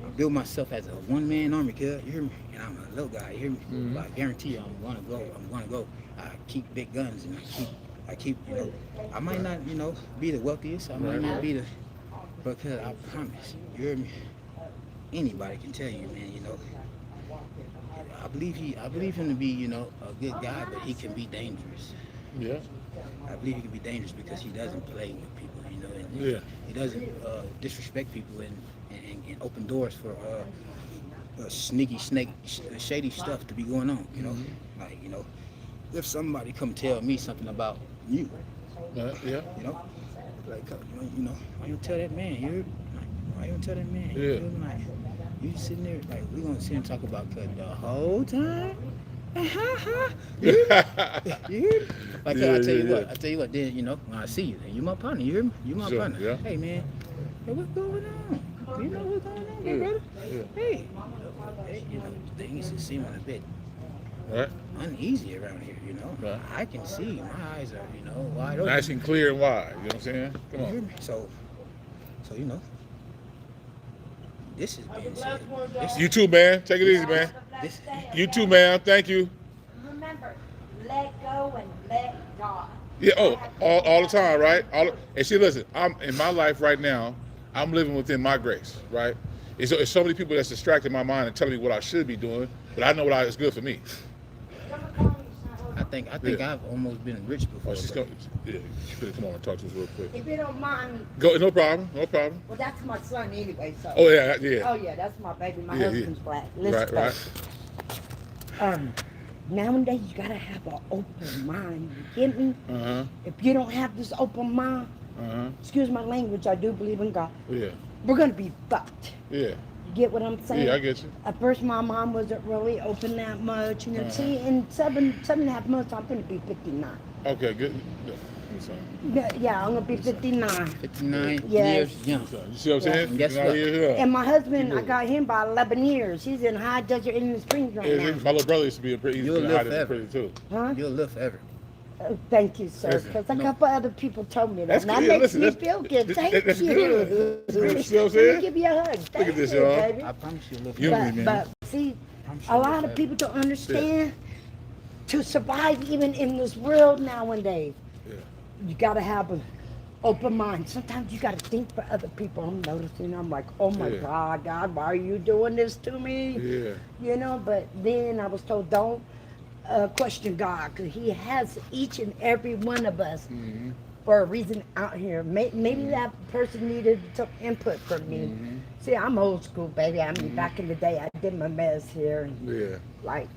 I build myself as a one-man army, kid. You hear me? And I'm a little guy. You hear me? Mhm. But I guarantee you, I'm gonna go. I keep big guns and I keep. I might not, be the wealthiest. I might not be the, because I promise. You hear me? Anybody can tell you, man. I believe him to be, a good guy, but he can be dangerous. Yeah. I believe he can be dangerous because he doesn't play with people, and Yeah. he doesn't disrespect people and open doors for shady stuff to be going on. Like if somebody come tell me something about you, Yeah. like why you tell that man? Why you tell that man? Yeah. You know, like, you sitting there like we gonna sit and talk about cut the whole time. You hear me? Like Yeah, I tell you yeah, what, then when I see you, then you my partner, you hear me? You my Sure, partner. yeah. Hey man, hey, what's going on? You know what's going on, Yeah, brother? yeah. Hey, things are seeming a bit Right. uneasy around here, Right. I can see, my eyes are, wide open. Nice and clear and wide. You know what I'm saying? Come You hear on. me? So this is being said. You too, man. Take it easy, man. This, You too, man. Thank you. Remember, let go and let God. Yeah. Oh, all the time, right? And see, listen. I'm in my life right now. I'm living within my grace, right? It's so many people that's distracting my mind and telling me what I should be doing, but I know what is good for me. I think Yeah. I've almost been rich before. Oh, she's but- coming. Yeah, she better come on and talk to us real quick. If you don't mind, Go. No problem. No problem. well, that's my son anyway, so. Oh yeah, yeah. Oh, yeah, that's my baby. My Yeah, husband's yeah. black. Listen, Right. nowadays you gotta have an open mind. You get me? Uh huh. If you don't have this open mind, Uh huh. excuse my language, I do believe in God. Yeah. We're gonna be fucked. Yeah. You get what I'm saying? Yeah, I get you. At first, my mom wasn't really open that much. And then, see, in seven and a half months, I'm going to be 59. Okay, good. I'm sorry. Yeah, I'm going to be 59. 59 Yes. years young. You see what I'm saying? And guess Now, what? yeah. And my husband, You I got him by 11 years. He's in High Desert Indian Springs right Yeah, now. my little brother used to be in prison. You'll He's live hiding in forever. prison too. Huh? You'll live forever. Thank you, sir. Listen, Because a no. couple other people told me that. That's And that good. makes Listen, me that's- feel good. that- Thank that's you. good. That's good. You see what I'm Let saying? me give you a hug. Thank at this, you, y'all. baby. I promise you'll live You- forever. me, man. But see, I'm a sure lot you'll of people forever. don't understand to survive even in this world nowadays. Yeah. You got to have an open mind. Sometimes you got to think for other people. I'm noticing. I'm like, oh my Yeah. God, why are you doing this to me? Yeah. You know, but then I was told, don't question God, because He has each and every one of us Mm-hmm. for a reason out here. Maybe that person needed some input from me. Mm-hmm. See, I'm old school, baby. I mean, back in the day, I did my mess here. And, Yeah. like,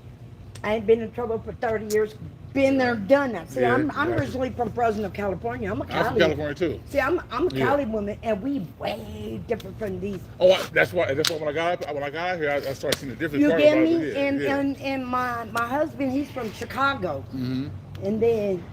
I ain't been in trouble for 30 years. Been there, done that. See, Yeah, I'm gotcha. originally from Fresno, California. I'm a I'm Cali. from California too. See, I'm a Yeah. Cali woman, and we way different from these. Oh, that's why when I got out here, I started seeing the difference. You part get about me? it. Yeah, And my husband, he's from Chicago. Mm-hmm. And then,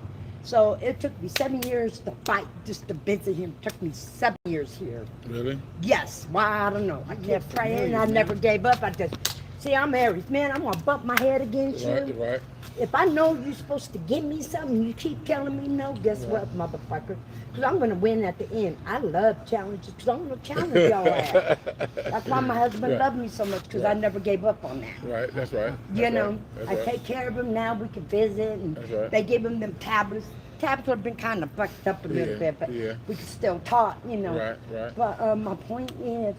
so it took me 7 years to fight just to visit him. It took me 7 years here. Really? Yes. Why? I don't know. I kept praying. I never gave up. I just, see, I'm Aries. Man, I'm going to bump my head against Right. you. Right. If I know you're supposed to give me something, you keep telling me no, guess what, motherfucker? Because I'm going to win at the end. I love challenges because I'm going to challenge your ass. That's why my husband Right. loved me so much, because I never gave up on that. Right. That's right. You That's know, right. That's I right. take care of him now. We can visit, and That's right. they give him them tablets. Tablets have been kind of fucked up a little Yeah, bit, but yeah. we can still talk, you know. Right. Right. But my point is,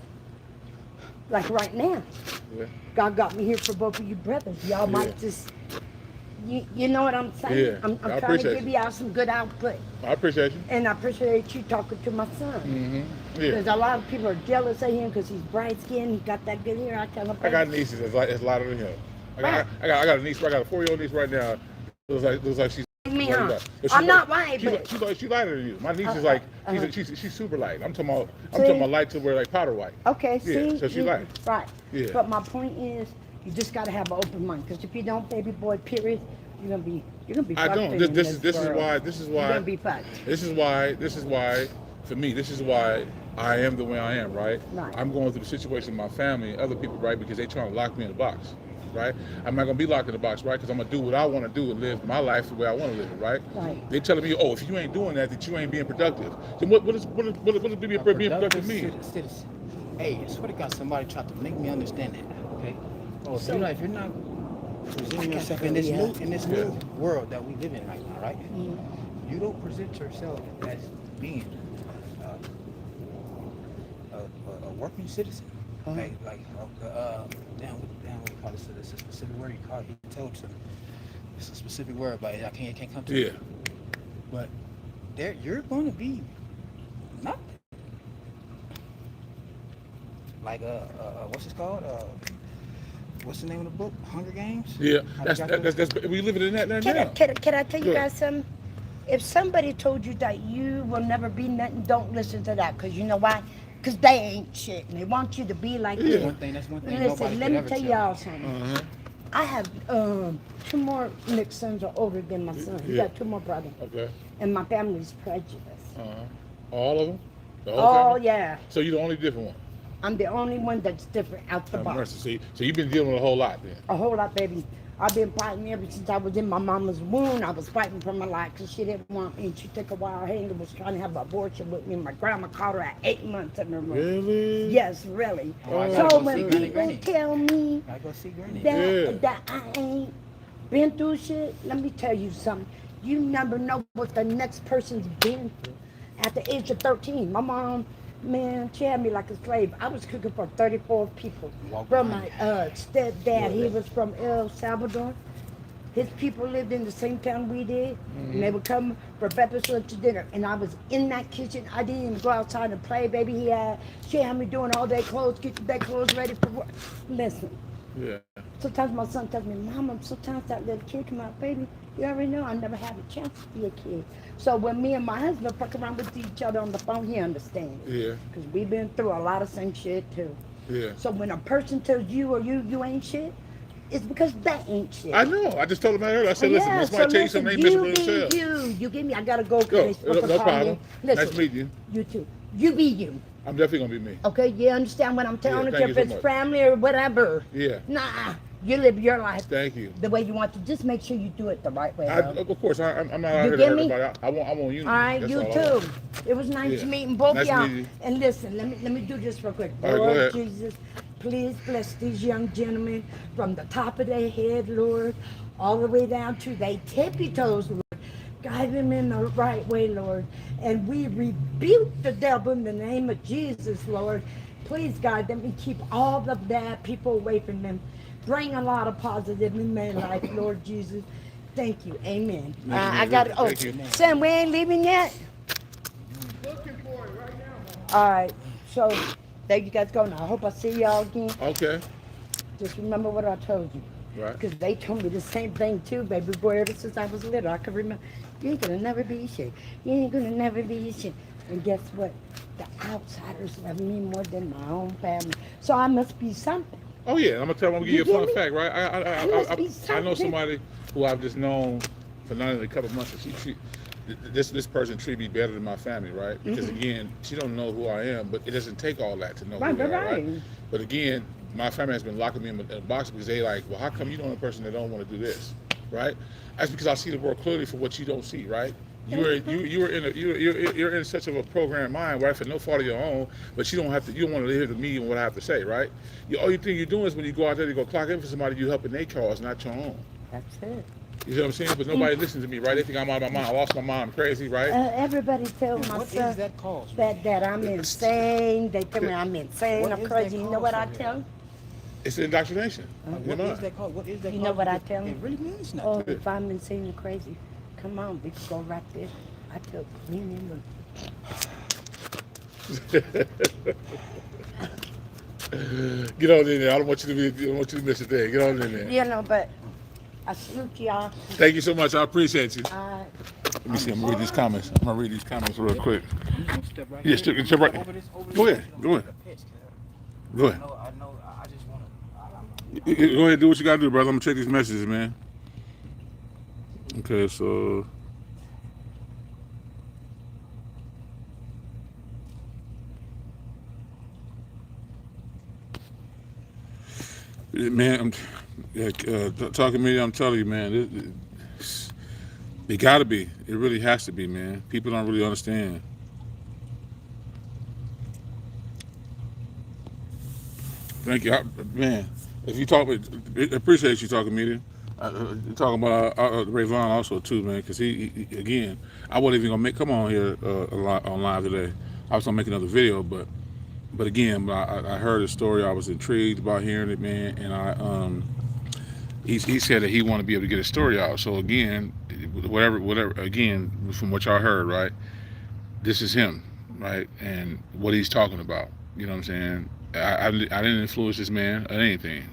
like right now, Yeah. God got me here for both of you brothers. Y'all might Yeah. just, you know what I'm saying? Yeah, I'm I trying to appreciate give you. y'all some good output. I appreciate you. And I appreciate you talking to my son. Mm-hmm. Because Yeah. a lot of people are jealous of him because he's bright skinned, he got that good hair. I tell them, I got nieces that's lighter than him. I got a niece. I got a 4-year-old niece right now. Looks like she's. me, Right huh? now. But I'm not white, but She's lighter than you. My niece is like uh-huh. she's super light. I'm talking See? about light to where like powder white. okay, Yeah, see? so she light. Right. Yeah. But my point is, you just got to have an open mind. Because if you don't, baby boy, period, you're gonna be I fucked don't. in This is world. why You're gonna be fucked. This is why, for me, this is why I am the way I am, right? Right. I'm going through the situation with my family and other people, right? Because they trying to lock me in a box, right? I'm not going to be locked in a box, right? Because I'm going to do what I want to do and live my life the way I want to live it, right? Right. They telling me, oh, if you ain't doing that you ain't being productive. Then what does being productive mean? Citizen. Hey, I swear to God, somebody tried to make me understand that. Okay. Oh, so, if you're not presenting yourself in this new world that we live in right now, right? Mm-hmm. You don't present yourself as being a working citizen. Like damn, what do you call this? It's a specific word you call it. You told some. It's a specific word, but I can't come to Yeah. it. But you're going to be nothing. Like what's it called? What's the name of the book? Hunger Games. Yeah, How that's they got those? we living in that now. Can I tell you Good. guys something? If somebody told you that you will never be nothing, don't listen to that. Because you know why? Because they ain't shit. And they want you to be like Yeah. this. That's one thing. Listen, nobody let could me ever tell y'all something. Uh-huh. I have 2 more mixed sons are older than my son. You Yeah. got 2 more brothers. Okay. And my family's prejudiced. Uh-huh. All of them? The whole Oh, family? yeah. So you're the only different one? I'm the only one that's different out the Have box. mercy. See, so you've been dealing with a whole lot then. A whole lot, baby. I've been fighting ever since I was in my mama's womb. I was fighting for my life because she didn't want me. And she took a wild hand and was trying to have an abortion with me. My grandma caught her at 8 months in her room. Really? Yes, really. Oh, I So gotta go when see Granny people Granny. tell me I go see Granny. Yeah. that I ain't been through shit, let me tell you something. You never know what the next person's been through. At the age of 13, my mom, man, she had me like a slave. I was cooking for 34 people. Walk From behind my stepdad, he was from El Salvador. His people lived in the same town we did, and they would come for breakfast, lunch, and dinner. And I was in that kitchen. I didn't even go outside and play, baby. She had me doing all day clothes, getting their clothes ready for work. Listen, Yeah. sometimes my son tells me, Mama, sometimes that little kid come out, baby. You already know I never had a chance to be a kid. So when me and my husband fuck around with each other on the phone, he understands. Yeah. Because we've been through a lot of same shit too. Yeah. So when a person tells you or you ain't shit, it's because that ain't shit. I know. I just told him that earlier. I said, listen, Yeah, when so somebody tell you something, they miserable you be themselves. you get me? I gotta go because Go. they supposed to No call problem. me. Listen, Nice meeting you. you too. You be you. I'm definitely going to be me. Okay, you understand what I'm telling Yeah, you? thank If you so it's much. family or whatever. Yeah. Nah, you live your life Thank you. the way you want to. Just make sure you do it the right way, I, though. of course, I'm not out You here to get hurt me? nobody. I want unity. All right, That's you all I too. want. It was nice Yeah. meeting both Nice y'all. meeting you. And listen, let me do this real quick. All right, go Lord ahead. Jesus, please bless these young gentlemen from the top of their head, Lord, all the way down to their tippy toes, Lord. Guide them in the right way, Lord. And we rebuke the devil in the name of Jesus, Lord. Please guide them and keep all the bad people away from them. Bring a lot of positive in their life, Lord Jesus. Thank you. Amen. I got it. Oh, Thank you. Sam, we ain't leaving yet? Looking for it right now. All right. So there you guys go now. I hope I see y'all again. Okay. Just remember what I told you. Right. Because they told me the same thing too, baby boy, ever since I was little. I can remember, you ain't gonna never be shit. You ain't gonna never be shit. And guess what? The outsiders love me more than my own family. So I must be something. Oh yeah, I'm gonna tell. I'm gonna You give you a fun get me? fact, right? I must be I know something. somebody who I've just known for not only a couple months. This person treat me better than my family, right? Because again, she don't know who I am, but it doesn't take all that to know Right, who we are, right. right? But again, my family has been locking me in a box because they like, well, how come you the only person that don't want to do this, right? That's because I see the world clearly for what you don't see, right? You're in such of a programmed mind, right? For no fault of your own, but you don't want to hear me and what I have to say, right? All you think you're doing is when you go out there to go clock in for somebody, you helping their cause, not your own. That's it. You see what I'm saying? But nobody listens to me, right? They think I'm out of my mind. I lost my mind. I'm crazy, right? Everybody tells my What son is that cause? that I'm insane. They tell me I'm insane. What I'm is crazy. that You know what I cause? tell them? It's indoctrination. What is that called? What is that You called? know what I tell It them? really means Oh, nothing. if I'm insane and crazy, come on, we can go right there. I tell clean Get on in there. I don't want you to miss a thing. Get on in there. You know, but I salute y'all. Thank you so much. I appreciate you. Uh, Let me see. I'm gonna read these comments. I'm gonna read these comments real quick. You can step right Yeah, here. step right. Over this, Go ahead. Go ahead. Go ahead. I know. I just want to. Go ahead and do what you gotta do, brother. I'm gonna check these messages, man. Okay, so man, talking to me, I'm telling you, man, it gotta be. It really has to be, man. People don't really understand. Thank you, man. If you talk, appreciate you talking media. Talking about Ray Vaughn also too, man, because he again, I wasn't even gonna come on here on live today. I was gonna make another video, but again, I heard a story. I was intrigued about hearing it, man, and he said that he wanted to be able to get his story out. So again, whatever. Again, from what y'all heard, right? This is him, right, and what he's talking about. You know what I'm saying? I didn't influence this man or anything.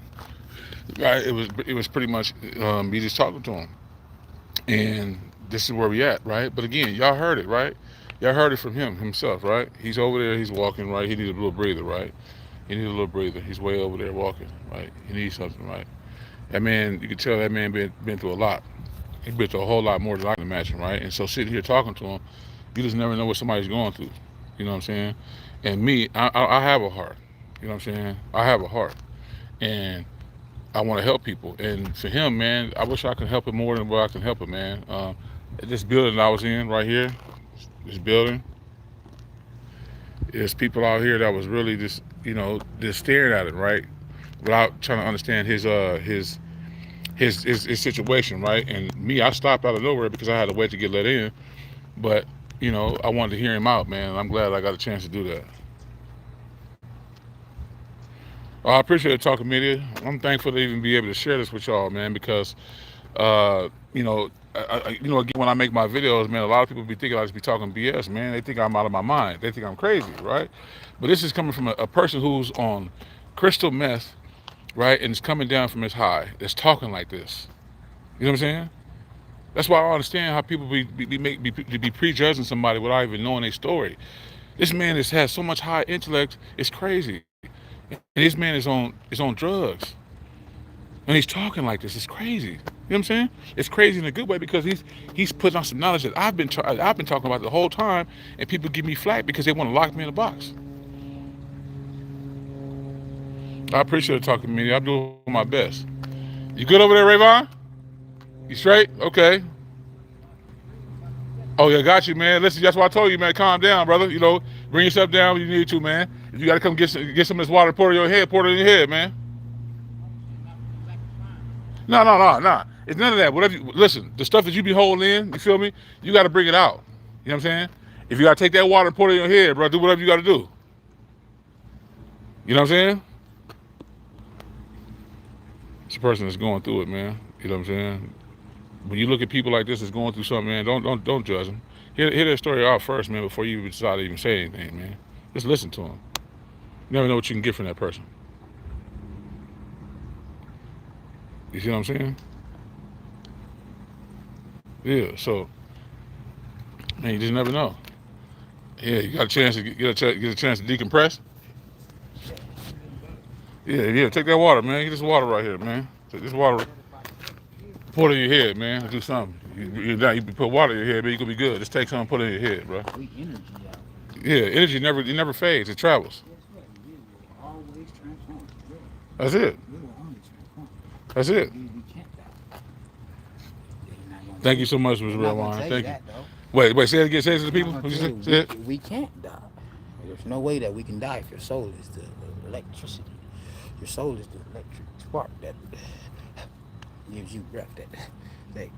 Right? It was pretty much me just talking to him, and this is where we at, right? But again, y'all heard it, right? Y'all heard it from him himself, right? He's over there, he's walking, right? He needs a little breather, right? He needs a little breather. He's way over there walking, right? He needs something, right? That man, you can tell that man been through a lot. He's been through a whole lot more than I can imagine, right? And so sitting here talking to him, you just never know what somebody's going through. You know what I'm saying? And me, I have a heart. You know what I'm saying? I have a heart, and I want to help people. And for him, man, I wish I could help him more than what I can help him, man. This building I was in right here, this building, there's people out here that was really just, just staring at it, right, without trying to understand his situation, right. And me, I stopped out of nowhere because I had to wait to get let in, but I wanted to hear him out, man. And I'm glad I got a chance to do that. I appreciate the talking media. I'm thankful to even be able to share this with y'all, man, because, again, when I make my videos, man, a lot of people be thinking I just be talking BS, man. They think I'm out of my mind. They think I'm crazy, right? But this is coming from a person who's on crystal meth, right, and it's coming down from his high. That's talking like this. You know what I'm saying? That's why I understand how people be prejudging somebody without even knowing their story. This man has so much high intellect, it's crazy. And this man is on drugs. And he's talking like this. It's crazy. You know what I'm saying? It's crazy in a good way because he's putting on some knowledge that I've been talking about the whole time, and people give me flack because they want to lock me in a box. I appreciate you talking to me. I'm doing my best. You good over there, Rayvon? You straight? Okay. Oh yeah, got you, man. Listen, that's why I told you, man. Calm down, brother. You know, bring yourself down when you need to, man. If you got to come get some of this water, pour it in your head, pour it in your head, man. No. It's none of that. Whatever. Listen, the stuff that you be holding in, you feel me? You got to bring it out. You know what I'm saying? If you got to take that water and pour it in your head, bro, do whatever you got to do. You know what I'm saying? It's a person that's going through it, man. You know what I'm saying? When you look at people like this that's going through something, man, don't judge them. Hear their story out first, man, before you decide to even say anything, man. Just listen to them. You never know what you can get from that person. You see what I'm saying? Yeah, so, man, you just never know. Yeah, you got a chance to get a chance to decompress. Yeah, take that water, man. Get this water right here, man. Take this water, pour it in your head, man. Do something. You put water in your head, man, you gonna be good. Just take something, put it in your head, bro. We energy out. Yeah, energy never fades. It travels. Guess what? You will always transform. That's it. You will only transform. That's it. We can't die. Thank you so much, Mr. Redwine. Thank you. That, though. Wait, say it again. Say it to the people. I'm What gonna you tell say? you, Say it. we can't die. There's no way that we can die if your soul is the electricity. Your soul is the electric spark that gives you breath. That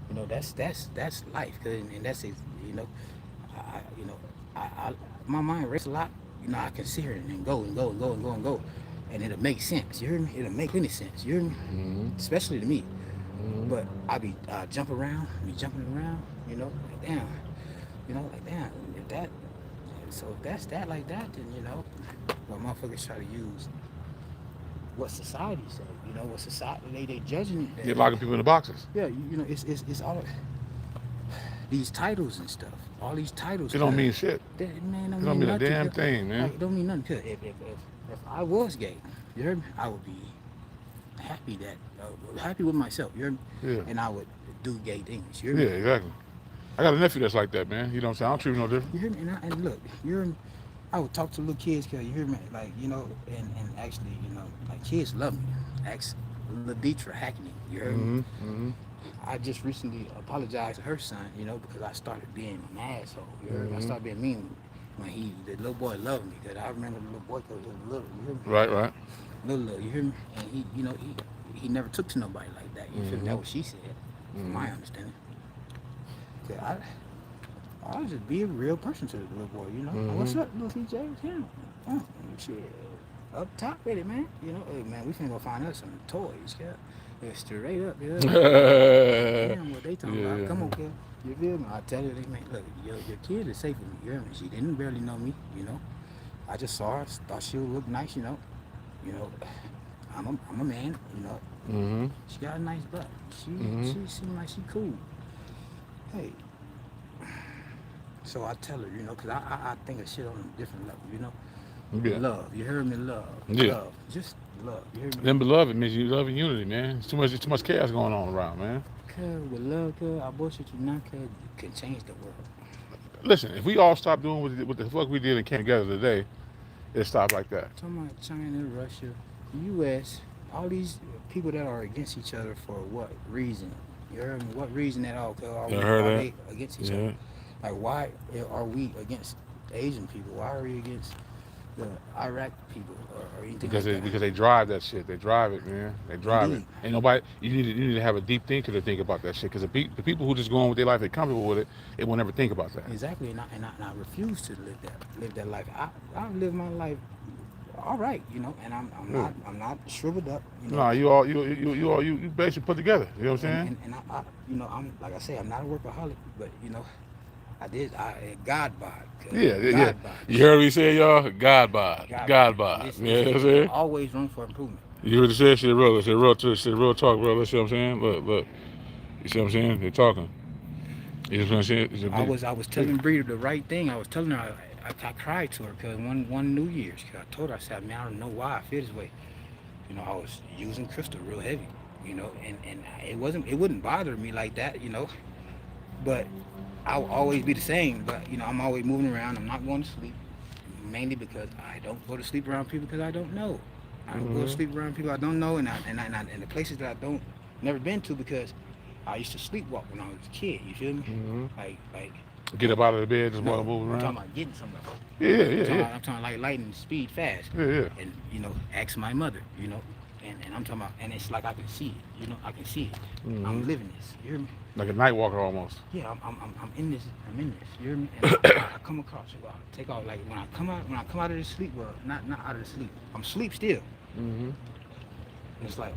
you know, that's life. And that's it. You know, my mind races a lot. You know, I can sit here and go, and it'll make sense. You hear me? It'll make any sense. You hear me? Mm-hmm. Especially to me. But I be jumping around. You know, like damn. You know, like damn. If that. So if that's that like that, then you know, well, motherfuckers try to use what society say. You know, what society they judging. You're locking people in the boxes. Yeah, you know, it's all these titles and stuff. All these titles. It don't mean shit. Man, It don't mean a nothing, damn cause, thing, man. like, it don't mean nothing. Cause if I was gay, you heard me, I would be happy with myself. You heard me? Yeah. And I would do gay things. You heard Yeah, me? exactly. I got a nephew that's like that, man. You know what I'm saying? I don't treat him no different. You hear me? And look, you hear me? I would talk to little kids, cause you hear me, like you know, and actually, you know, like kids love me. Ask Laditra Hackney. You heard me? Mm-hmm. I just recently apologized to her son, you know, because I started being an asshole. You heard me? I started being mean when the little boy loved me, because I remember the little boy because he was little. You hear me? Right. Little, you hear me? And he, you know, he never took to nobody like that. You feel me? That's what she said, from my understanding. I was just be a real person to the little boy, you know. What's up, little CJ? Yeah. Shit. Up top with it, man. You know, hey, man, we finna go find us some toys, yeah. Yeah, straight up, yeah. Damn, what they talking about? Come on, kid. You feel me? I tell you, they man, look, your kid is safe with me. You hear me? She didn't barely know me, you know. I just saw her, thought she would look nice, you know. You know, I'm a man, you know. Mm-hmm. She got a nice butt. She seemed like she cool. Hey. So I tell her, you know, because I think of shit on a different level, you know. Yeah. Love. You heard me? Love. Yeah. Love. Just love. You heard me? Then beloved means you love and unity, man. It's too much chaos going on around, man. Cause with love, cause I bullshit you not, cause you can change the world. Listen, if we all stop doing what the fuck we did and came together today, it'll stop like that. Talking about China, Russia, U.S., all these people that are against each other for what reason? You heard me? What reason at all? Cause are they against each other? Like, why are we against Asian people? Why are we against the Iraq people or anything Because like that? because they drive that shit. They drive it, man. They drive it. Ain't nobody. You need to have a deep thinker to think about that shit. Because the people who just go on with their life, they're comfortable with it. They won't ever think about that. Exactly, and I refuse to live that life. I live my life all right, you know, and I'm not shriveled up. You know? No, you basically put together. You know what I'm saying? And I you know, I'm like I say, I'm not a workaholic, but you know, God bod. Yeah. You heard what he said, y'all? God bod. God bod. It's, Yeah, you know what I'm saying? always room for improvement. You heard what he said? Shit real talk, bro. You see what I'm saying? Look. You see what I'm saying? They're talking. You know what I'm saying? I was telling Breeder the right thing. I was telling her I cried to her because one New Year's, 'cause I told her, I said, man, I don't know why I feel this way. You know, I was using crystal real heavy, you know, and it wouldn't bother me like that, you know, but I'll always be the same. But you know, I'm always moving around. I'm not going to sleep, mainly because I don't go to sleep around people because I don't know. I don't go to sleep around people I don't know, and and the places that I don't never been to because I used to sleepwalk when I was a kid. You feel me? Like Get up out of the bed, just no, want to move I'm around. talking about getting somewhere. Yeah. I'm talking like lightning speed fast. Yeah. And you know, ask my mother, you know, and I'm talking about, and it's like I can see it, you know, I can see it. I'm living this. You hear me? Like a night walker almost. Yeah, I'm in this. I'm in this. You hear me? And I come across it. I take off like when I come out of the sleep world, not out of the sleep. I'm asleep still. And it's like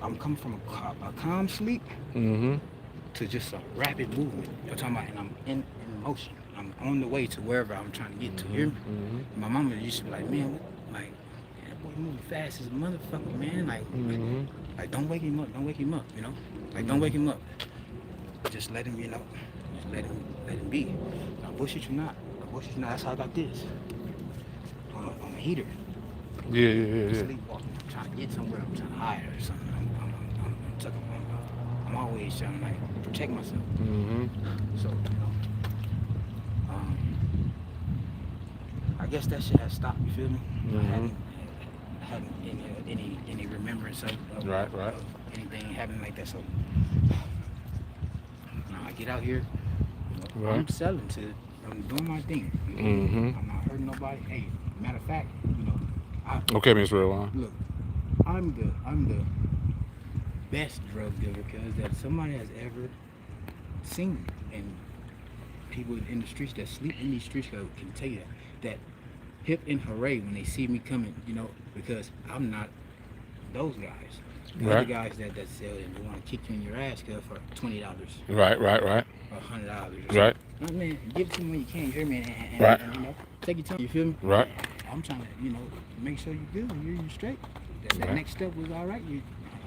I'm coming from a calm sleep to just a rapid movement. I'm talking about, and I'm in motion. I'm on the way to wherever I'm trying to get to. You hear me? My mama used to be like, man, like, that boy moving fast as a motherfucker, man. Like, don't wake him up. Don't wake him up. You know, like, don't wake him up. Just let him, you know, just let him be. I bullshit you not. That's how I got this. On a heater. Yeah. Sleepwalking. I'm trying to get somewhere. I'm trying to hide or something. I'm always trying to like protect myself. So, you know, I guess that shit has stopped. You feel me? I hadn't any remembrance of Right. of anything happening like that. So now I get out here. You know, I'm selling to. I'm doing my thing. You know? I'm not hurting nobody. Hey, matter of fact, you know. Okay, Miss Redline. Look, I'm the best drug dealer because that somebody has ever seen, and people in the streets that sleep in these streets can tell you that hip and hooray when they see me coming, you know, because I'm not those guys. The other guys that sell and they want to kick you in your ass for $20. Right. Or $100. Right. No, man, give it to me when you can. You hear me? And, Right. and, you know, take your time. You feel me? Right. I'm trying to, you know, make sure you're good. You're straight. That Right. next step was all right.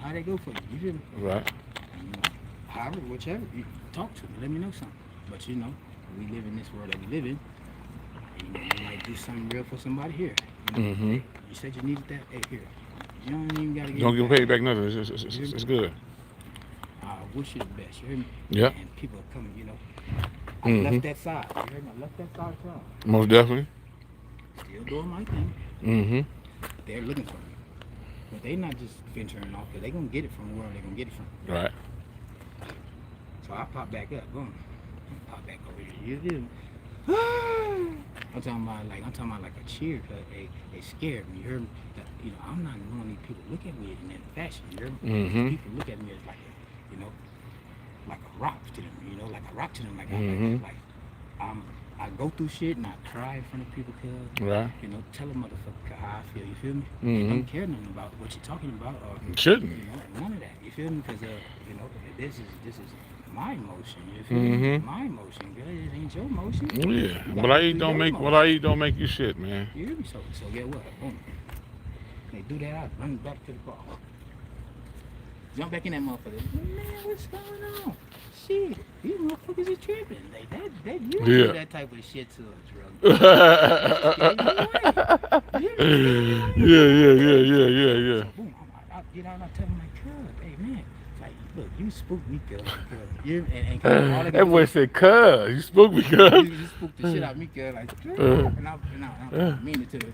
How they go for you? You feel me? Right. And, you know, however, whichever, you talk to me. Let me know something. But you know, we live in this world that we live in. And, you know, you might do something real for somebody here. You know, hey, you said you needed that. Hey, here. You don't even gotta get. Don't give back. paid back nothing. It's good. I wish you the best. You hear me? Yeah. And people are coming. You know, I left that side. You hear me? I left that side from. Most definitely. Still doing my thing. They're looking for me. But they not just venturing off, because they going to get it from where they're going to get it from. Right. So I pop back up. Boom. Pop back over here. You do. I'm talking about like a cheer, because they scared me. You heard me? You know, I'm not normally people look at me in that fashion. You heard me? People look at me as like a, you know, like a rock to them. You know, like a rock to them. I go through shit and I cry in front of people, cause Right. you know, tell a motherfucker how I feel. You feel me? They don't care nothing about what you're talking about, or Shouldn't. you know, none of that. You feel me? Because you know, this is my emotion. You feel me? My emotion, girl. It ain't your emotion. Yeah. You What gotta I eat do don't your make emotion. you shit, man. You hear me? So get what? Boom. They do that, I run back to the car. Jump back in that motherfucker. Man, what's going on? Shit, these motherfuckers are tripping. Like that you don't do that type of shit to a drug Yeah. So boom, I get out and I tell him like, cuz, hey man, like look, you spooked me, cuz. You and all they That boy said, "Cuz, you spooked me, cuz." you spooked the shit out of me, cuz. Like, and I mean it to the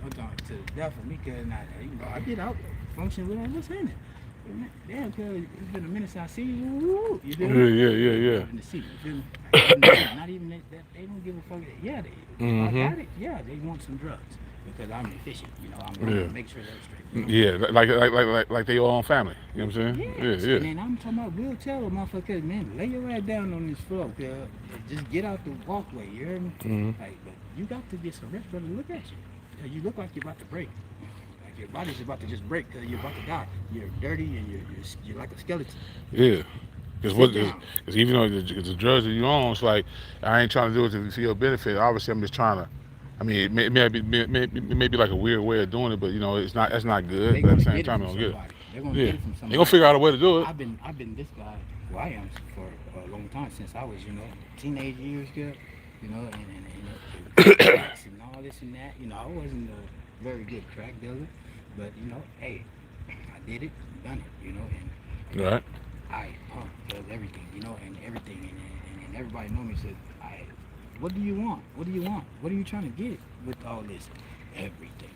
death of me, cuz. And I get out, function with what's in it. Damn, cuz it's been a minute since I see you. You feel me? Yeah. In the city, you feel me? Like, not even that they don't give a fuck. Yeah, I got it. Yeah, they want some drugs because I'm efficient. You know, I'm going to make sure they're straight. You know? Yeah, like they all on family. You know what I'm saying? Yeah. And then I'm talking about, we'll tell a motherfucker, man, lay your ass down on this floor, cuz. Just get out the walkway, you hear me? Like, but you got to get some rest, brother. Look at you. You look like you're about to break. Like your body's about to just break because you're about to die. You're dirty and you're like a skeleton. Yeah. Because even though it's the drugs that you own, it's like, I ain't trying to do it for your benefit. Obviously, I'm just trying to. I mean, it may be like a weird way of doing it, but you know, that's not good. But at the same time, they don't get it. They're gonna get it from somebody. They gonna figure out a way to do it. I've been this guy who I am for a long time, since I was, you know, teenage years, girl. you know, and cracks and all this and that. You know, I wasn't a very good crack dealer, but you know, hey, I did it, done it, you know, and Right. I pumped, does everything, you know, and everything, and everybody know me said, what do you want? What do you want? What are you trying to get with all this? Everything.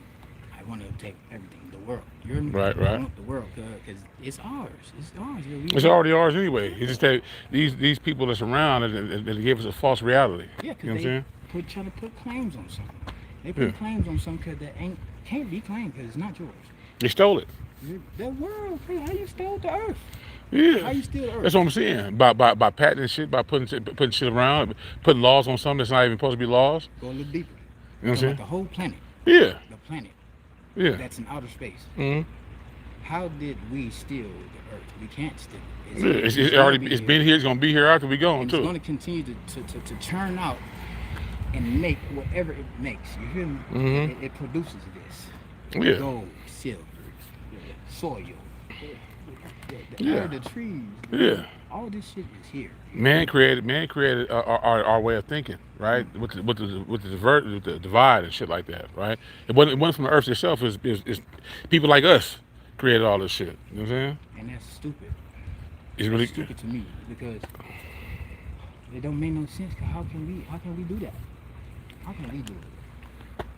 I want to take everything, the world. You hear me? Right, I right. want the world because it's ours. It's ours. Yeah, It's already ours anyway. It's just that these people that's around and gave us a false reality. Yeah, You know what I'm saying? trying to put claims on something. They Yeah. put claims on something that can't be claimed because it's not yours. They stole it. The world, hey, how you stole the earth? How Yeah. you steal the earth? That's what I'm saying. By patenting shit, by putting shit around, putting laws on something that's not even supposed to be laws. Go a little deeper. You know what I'm Talking saying? about the whole planet, Yeah. the planet Yeah. that's in outer space. hmm How did we steal the earth? We can't steal it. Yeah. It's gonna already be it's been here. It's gonna be here after we gone and it's too. going to continue to churn out and make whatever it makes. You hear me? Mhm. It produces this. Yeah. Gold, silver, soil, the Yeah. air, the trees. Yeah. All this shit is here. Man created our way of thinking, right? With the divide and shit like that, right? It wasn't from the earth itself. It's people like us created all this shit. You know what I'm saying? And that's stupid. It's really It's stupid to me because it don't make no sense. How can we do that? How can we do it?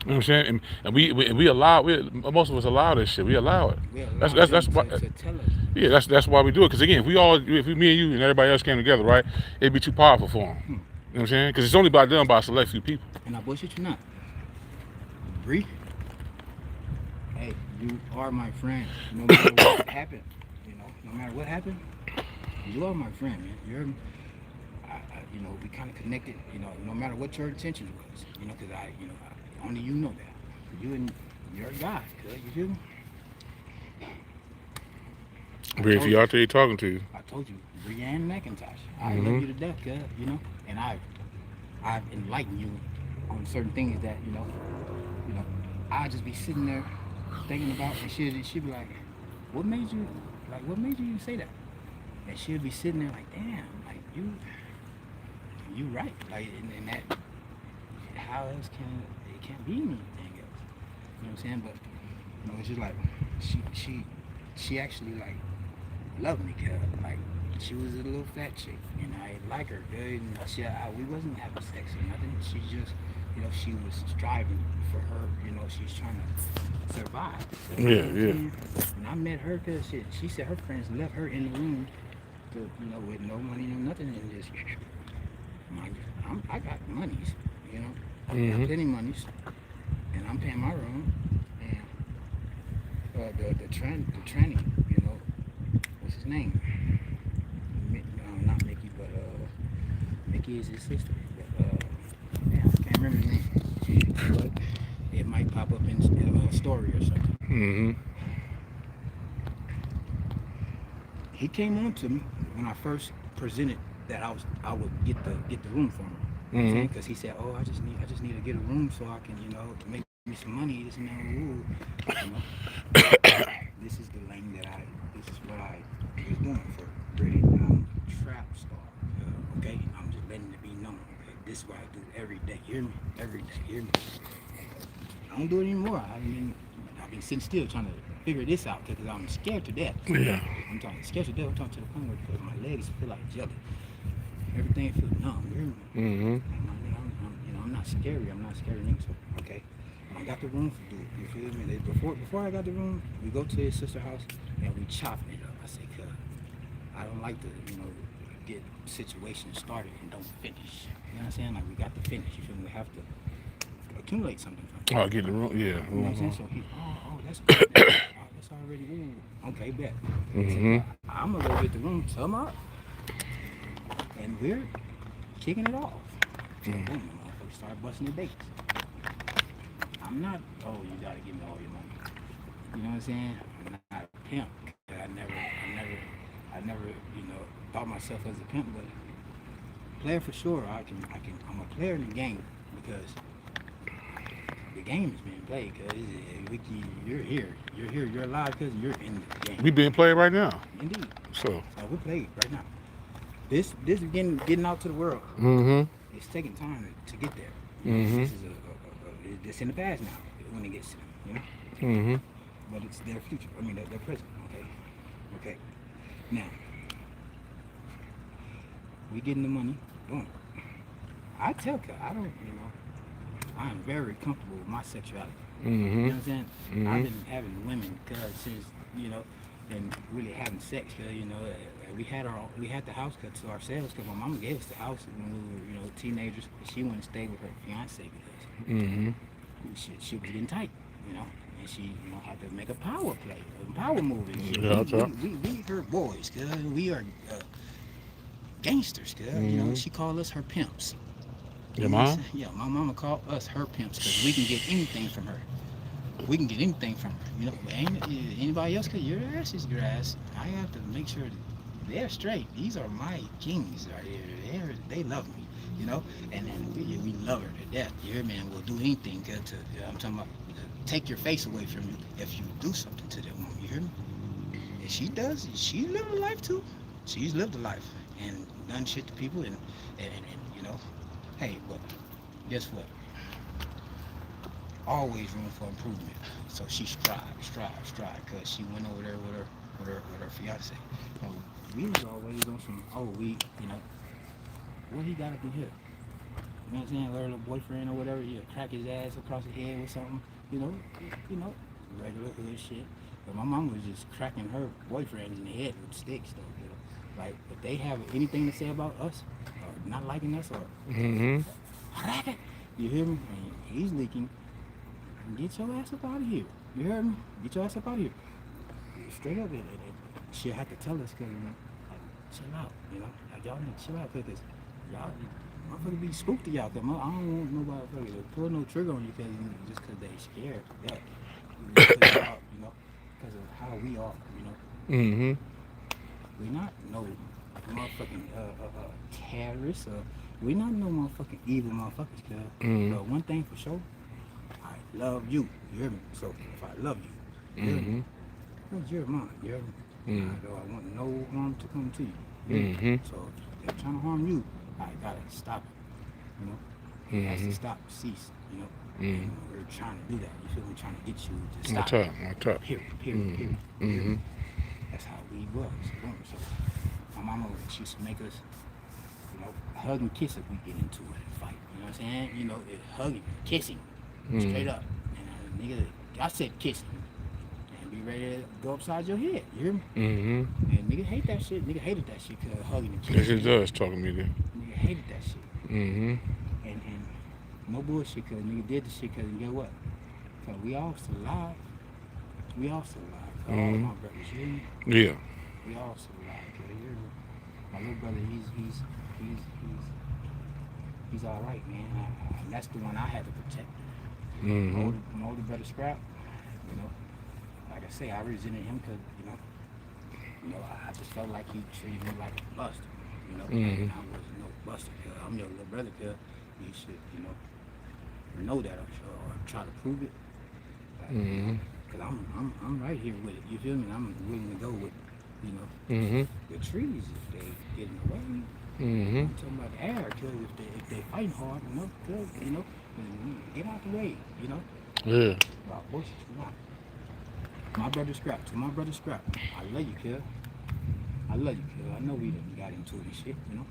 You know what I'm saying? And we allow most of us allow this shit. We allow it. We allow That's them why. to tell us. Yeah, that's why we do it. Because again, if me and you and everybody else came together, right, it'd be too powerful for them. You know what I'm saying? Because it's only done by a select few people. And I bullshit you not. Bree, hey, you are my friend. No matter what happened, you know, no matter what happened, you are my friend, man. You're, you know, we kind of connected. You know, no matter what your intentions was, you know, because only you know that. You and you're a guy, cuz, you feel me? But if you out there talking to you, I told you, Brianne McIntosh. I love you to death, cuz, you know, and I've enlightened you on certain things that, you know, I just be sitting there thinking about, and she'd be like, what made you even say that? And she'll be sitting there like, damn, like you right, like, and that, how else it can't be anything else, you know what I'm saying? But you know, it's just like she actually like loved me, girl. Like, she was a little fat chick, and I like her, good. And we wasn't having sex or nothing. She just, you know, she was striving for her. You know, she's trying to survive. So, Yeah, you know what I'm yeah. saying? And I met her because she said her friends left her in the room, to, you know, with no money, no nothing, and just, I got monies, you know, I got plenty of monies, and I'm paying my room, and the tranny, you know, what's his name? Not Mickey, but Mickey is his sister. Yeah, I can't remember his name, but it might pop up in a story or something. mm-hmm. He came on to me when I first presented that I would get the room for him. Mhm. Because he said, "Oh, I just need to get a room so I can, you know, make me some money. This and that, you know." This is the lane this is what I was doing for Brittany. I'm a trap star. Okay, I'm just letting it be known. Okay? This is what I do every day. Hear me? Every day. Hear me? I don't do it anymore. I've been sitting still trying to figure this out because I'm scared to death. Yeah. I'm talking scared to death. I'm talking to the point where my legs feel like jelly. Everything feels numb. You hear me? Mm-hmm. I'm not scary. I'm not scary nigga. So, okay. I got the room for dude. You feel me? Before I got the room, we go to his sister's house and we chop it up. I say, cuz, I don't like to, you know, get situations started and don't finish. You know what I'm saying? Like, we got to finish. You feel me? We have to accumulate something from it. Oh, get the room. Yeah. You know what I'm saying? Mhm. So that's good. That's already good. Okay, bet. Mhm. I'm gonna go get the room tomorrow. And we're kicking it off. So boom, the motherfucker start busting the dates. I'm not, oh, you gotta give me all your money. You know what I'm saying? I'm not a pimp. I never, you know, thought myself as a pimp, but player for sure. I'm a player in the game because the game is being played. Cause you're here, you're alive because you're in the game. We being played right now. Indeed. So. We're played right now. This is getting out to the world. Mm-hmm. it's taking time to get there. Mhm. This is it's in the past now when it gets to them, you know. Mhm. But it's their future. I mean, their present. Okay. Now we getting the money. Boom. I tell her I don't. I am very comfortable with my sexuality. You know Mhm. what I'm saying? Mhm. I've been having women since and really having sex because we had the house cut to ourselves because my mama gave us the house when we were teenagers. She wanted to stay with her fiance because Mhm. she was getting tight, and she had to make a power play, a power move. Yeah, that's right. We her boys, cause we are gangsters, cause Mhm. she called us her pimps. Your You know what I'm mom? saying? Yeah, my mama called us her pimps because we can get anything from her. We can get anything from her. But anybody else could. Your ass is your ass. I have to make sure that they're straight. These are my kings right here. They love me, and we love her to death. You hear me? And we'll do anything good to. I'm talking about take your face away from you if you do something to that woman. You hear me? And she does. She lived a life too. She's lived a life and done shit to people and hey, but guess what? Always room for improvement. So she strive, because she went over there with her fiance. So we was always on some, what he got up in here? You know what I'm saying? Her little boyfriend or whatever, he'll crack his ass across the head with something, regular hood shit. But my mom was just cracking her boyfriends in the head with sticks though. Like if they have anything to say about us or not liking us or Mhm. you hear me? And he's leaking. Get your ass up out of here. You heard me? Get your ass up out of here. Straight up, she'll have to tell us, because, chill out, Like, y'all need to chill out, because y'all, motherfuckers be spooked to y'all, because I don't want nobody to pull no trigger on you, just because they scared to death. Because of how we are, Mhm. We not no motherfucking terrorists, or we not no motherfucking evil motherfuckers, cuz. Mhm. But one thing for sure, I love you. You hear me? So if I love you, you hear me? Mhm. Because you're mine. You hear me? Mhm. I want no harm to come to you. You hear me? Mhm. So if they're trying to harm you, I gotta stop it. It has to Mhm. stop, cease. Mhm. And we're trying to do that. You feel me? Trying to get you to On stop. top. On top. Period. Mhm. You hear me? Mhm. That's how we was. Boom. So my mama, she used to make us, hug and kiss if we get into it and fight. You know what I'm saying? Hugging, kissing, straight up. And nigga, I said kissing. And be ready to go upside your head. You hear me? Mhm. And nigga hate that shit. Nigga hated that shit because hugging and Yes, kissing. it does. Talking to me. Nigga hated that shit. Mhm. And no bullshit because nigga did the shit because get what? Because we all still alive. We all still alive. All of Mhm. my brothers, you hear me? Yeah. We all still alive. You hear me? My little brother, he's all right, man. And that's the one I had to protect. Mhm. My older brother Scrap, like I say, I resented him because, I just felt like he treated me like a buster, Mhm. and I wasn't no buster, cuz I'm your little brother, cuz you should, know that or try to prove it. Mhm. Cause I'm right here with it, you feel me? I'm willing to go with, Mhm. the trees if they get in the way. Mhm. I'm talking about the air, cuz if they fighting hard, cuz, get out the way, Yeah. About horses, not. My brother Scrap, to my brother Scrap, I love you, kid. I love you, kid. I know we done got into it and shit, And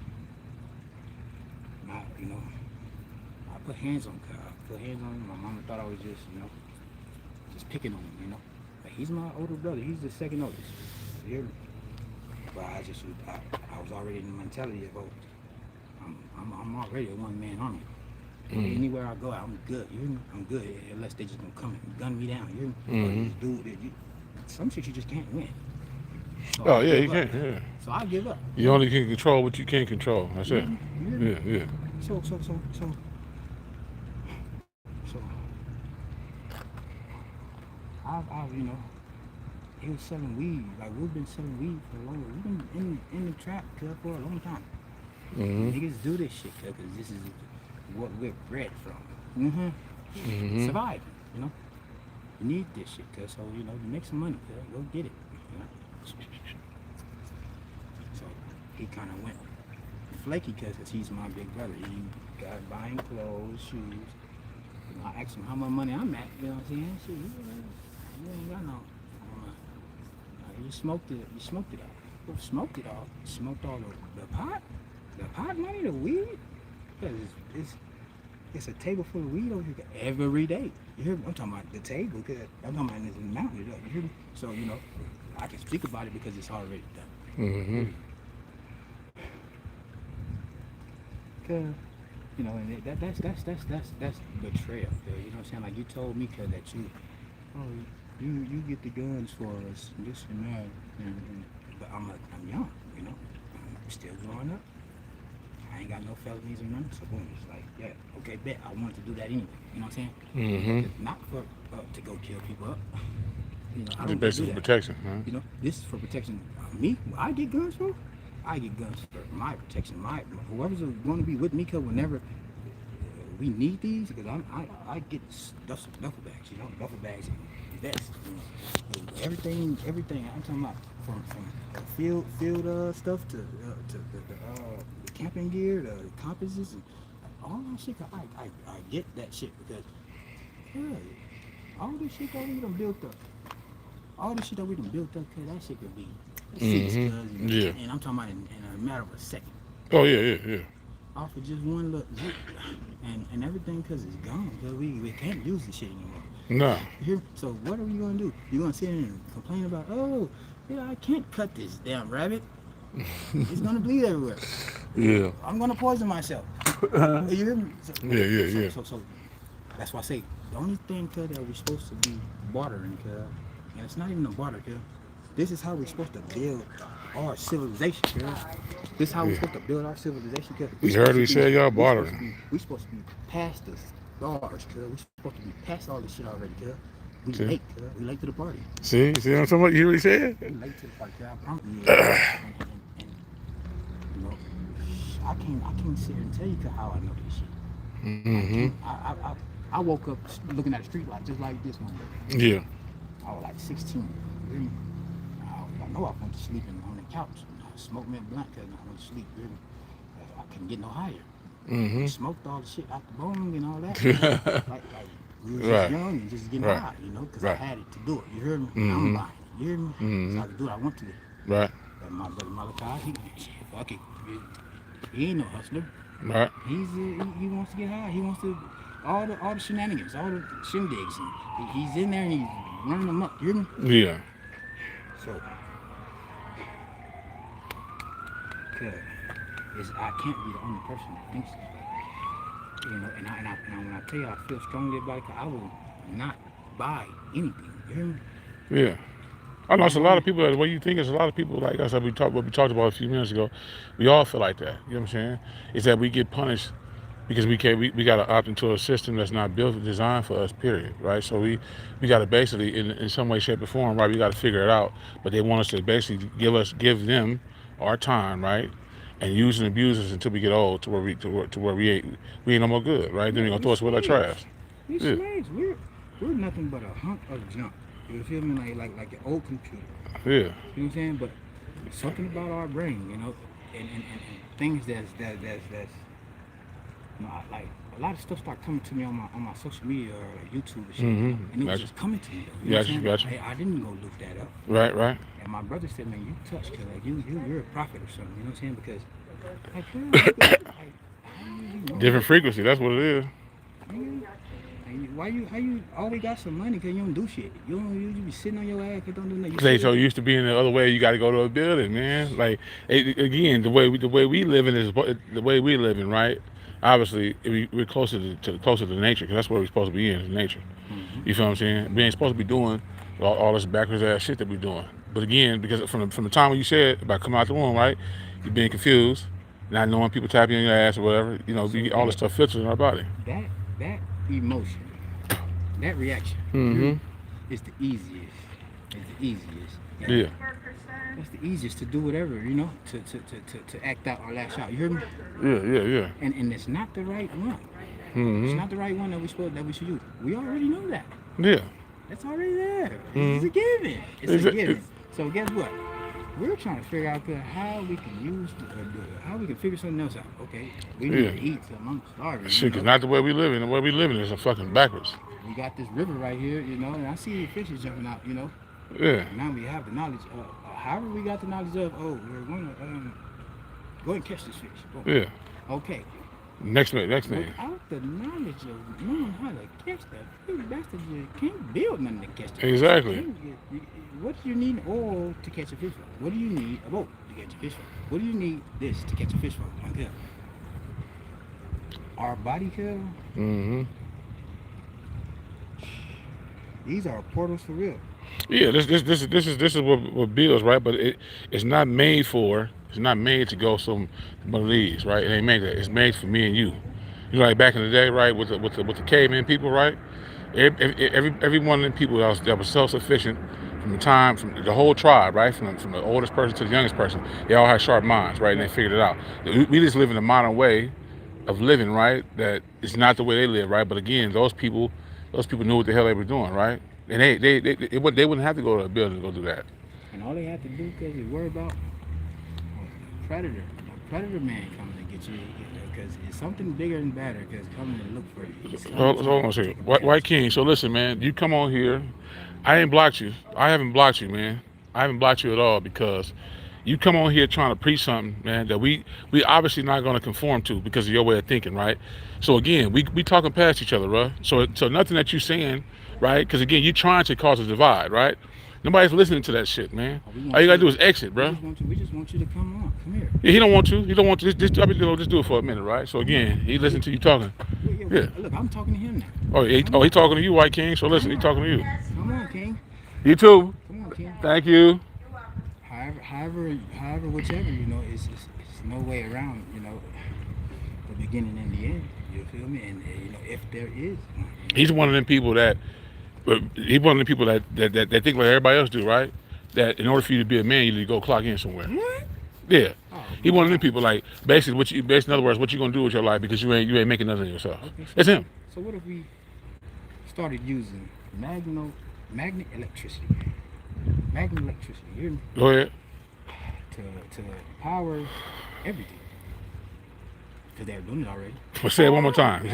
I put hands on kid. I put hands on him. My mama thought I was just picking on him, But he's my older brother. He's the second oldest. You hear me? But I was already in the mentality of, I'm already a one-man army. Anywhere I go, I'm good. You hear me? I'm good unless they just gonna come and gun me down. You hear me? Or just do it. Some shit you just can't win. So Oh I yeah, give you up. can't. Yeah. So I give up. You only can control what you can't control. That's You it. hear me? You hear me? Yeah. Yeah. So I've he was selling weed. Like we've been selling weed for a long. We've been in the trap for a long time. Mhm. Niggas do this shit because this is what we're bred from. Mhm. Surviving, You need this shit, cuz so you make some money, cuz go get it. So he kind of went flaky because he's my big brother. He got buying clothes, shoes. You know, I asked him how much money I'm at. You know what I'm saying? Shit, you ain't got no. You smoked it. You smoked it all. Well, smoked it all. Smoked all the pot. The pot money, the weed. Because it's a table full of weed over here every day. You hear me? I'm talking about the table. Cause I'm talking about this mountain. You hear me? So you know, I can speak about it because it's already done. Mm-hmm. Cause you know, and that's betrayal. Cause, you know what I'm saying? Like you told me, cause that you get the guns for us, and this and that, but I'm young, you know, I'm still growing up. I ain't got no felonies or nothing, so boom, it's like, yeah, okay, bet, I wanted to do that anyway, you know what I'm saying? Mm-hmm. Not for to go kill people up, you know, I It's don't basically do that. protection, huh? You know, this is for protection of me. I get guns for? I get guns for my protection, whoever's going to be with me, cause whenever we need these, because I get duffel bags, you know, duffel bags and vests, you know, everything. I'm talking about from field stuff to the camping gear, the compasses, and all that shit. I get that shit because all this shit that we done built up, cause that shit could be fixed, cuz, Yeah. and I'm talking about in a matter of a second. Oh yeah. Off of just one look, and everything, cause it's gone. Cause we can't use the shit anymore. No. You hear? So what are we gonna do? You gonna sit here and complain about? Oh, yeah, I can't cut this damn rabbit. It's gonna bleed everywhere. Yeah. I'm gonna poison myself. You hear me? So, Yeah. So that's why I say the only thing, cuz, that we're supposed to be bartering, cuz, and it's not even a barter, cuz. This is how we're supposed to build our civilization, cuz. This is how we're supposed to build our civilization, cuz. You heard me say y'all bartering. We're supposed to be past the stars, cuz. We're supposed to be past all this shit already, cuz. We See? late, cuz. We late to the party. See what I'm talking about? You hear what he said? We late to the party, cuz. I promise you. And, you know, I can't sit here and tell you, cuz, how I know this shit. Mm-hmm. I woke up looking at a street light just like this one day. Yeah. I was like 16. Really? I know I went to sleep on the couch. I smoked me a blunt because I went to sleep. Really? I couldn't get no higher. Mm-hmm. Smoked all the shit out the bone and all that. You know? like we was just young and just getting high, you know, because I had it to do it. You heard me? I'm buying it. You hear me? So I could do what I want to do. Right. And my brother Malachi, fuck it. He ain't no hustler. Right. He wants to get high. He wants to all the shenanigans, all the shindigs, and he's in there and he's running them up. You hear me? Yeah. So, I can't be the only person that thinks this way. You know, and when I tell you I feel strongly about it, 'cause I will not buy anything. You hear me? Yeah. I know it's a lot of people, the way you think, it's a lot of people like us, like what we talked about a few minutes ago. We all feel like that. You know what I'm saying? It's that we get punished because we got to opt into a system that's not built, designed for us, period, right? So we got to basically, in some way, shape, or form, right, we got to figure it out. But they want us to basically give them our time, right? And use and abuse us until we get old, to where we ain't no more good, right? Then they're gonna throw us with our trash. We slaves. We're nothing but a hunk of junk. You feel me? Like an old computer. Yeah. You know what I'm saying? But something about our brain, you know, and things that's you know, like a lot of stuff started coming to me on my social media or like YouTube and shit, and it was just coming to me. You know what I'm saying? I didn't go look that up. Right. And my brother said, "Man, you touched, cause like you're a prophet or something." You know what I'm saying? Because like, Different frequency. That's what it is. How you always got some money? Cause you don't do shit. You be sitting on your ass. You don't do nothing. They so used to being the other way. You got to go to a building, man. Like again, the way we living is the way we living, right? Obviously, we're closer to nature, because that's where we're supposed to be in, is nature. You feel what I'm saying? We ain't supposed to be doing all this backwards ass shit that we're doing. But again, because from the time when you said about coming out the womb, right? You're being confused, not knowing people tapping on your ass or whatever. You know, all this stuff filters in our body. That emotion, that reaction, is the easiest. Yeah. That's the easiest to do whatever, you know, to act out or lash out. You hear me? Yeah. And it's not the right one. It's not the right one that we should use. We already know that. Yeah. It's already there. It's a given. It's a given. So guess what? we're trying to figure out how we can how we can figure something else out. Okay, we need to eat something. I'm starving. Shit, cause not the way we live in. The way we live in is a fucking backwards. We got this river right here, and I see the fishes jumping out, Yeah. Now we have the knowledge. However, we got the knowledge of, we're going to go and catch this fish. Boom. Yeah. Okay. Next thing. Without the knowledge of knowing how to catch that fish, bastard, you can't build nothing to catch the fish. Exactly. What do you need oil to catch a fish from? What do you need a boat to catch a fish from? What do you need this to catch a fish from? One cup. Our body cup. Mm-hmm. These are portals for real. Yeah, this is what builds, right? But it's not made to go some one of these, right? It ain't made that. It's made for me and you. You know, like back in the day, right, with the caveman people, right? Every one of them people that was self-sufficient from the whole tribe, right? From the oldest person to the youngest person, they all had sharp minds, right? And they figured it out. We just live in a modern way of living, right? That it's not the way they live, right? But again, those people knew what the hell they were doing, right? And they wouldn't have to go to a building to go do that. And all they had to do, because they worry about the predator. The predator man coming to get you, because it's something bigger and better, because coming to look for you. Hold on a second. White King, so listen, man, you come on here. I ain't blocked you. I haven't blocked you, man. I haven't blocked you at all because you come on here trying to preach something, man, that we obviously not going to conform to because of your way of thinking, right? So again, we talking past each other, bro. So nothing that you saying, right? Because again, you trying to cause a divide, right? Nobody's listening to that shit, man. All you gotta do is exit, bro. We just want you to come on. Come here. Yeah, he don't want to. He don't want to. Just do it for a minute, right? So again, he listened to you talking. Yeah. Look, I'm talking to him now. Oh, he talking to you, White King. So listen, he talking to you. Come on, King. You too. Come on, King. Thank you. However, whichever, it's no way around, the beginning and the end. You feel me? And if there is, He's one of them people that think like everybody else do, right? That in order for you to be a man, you need to go clock in somewhere. What? Yeah. He one of them people like basically in other words, what you gonna do with your life because you ain't making nothing of yourself. Okay, it's him. So what if we started using magnet electricity? Magnet electricity, you hear me? Go ahead. To power everything. Because they're doing it already. Well, say it one more time.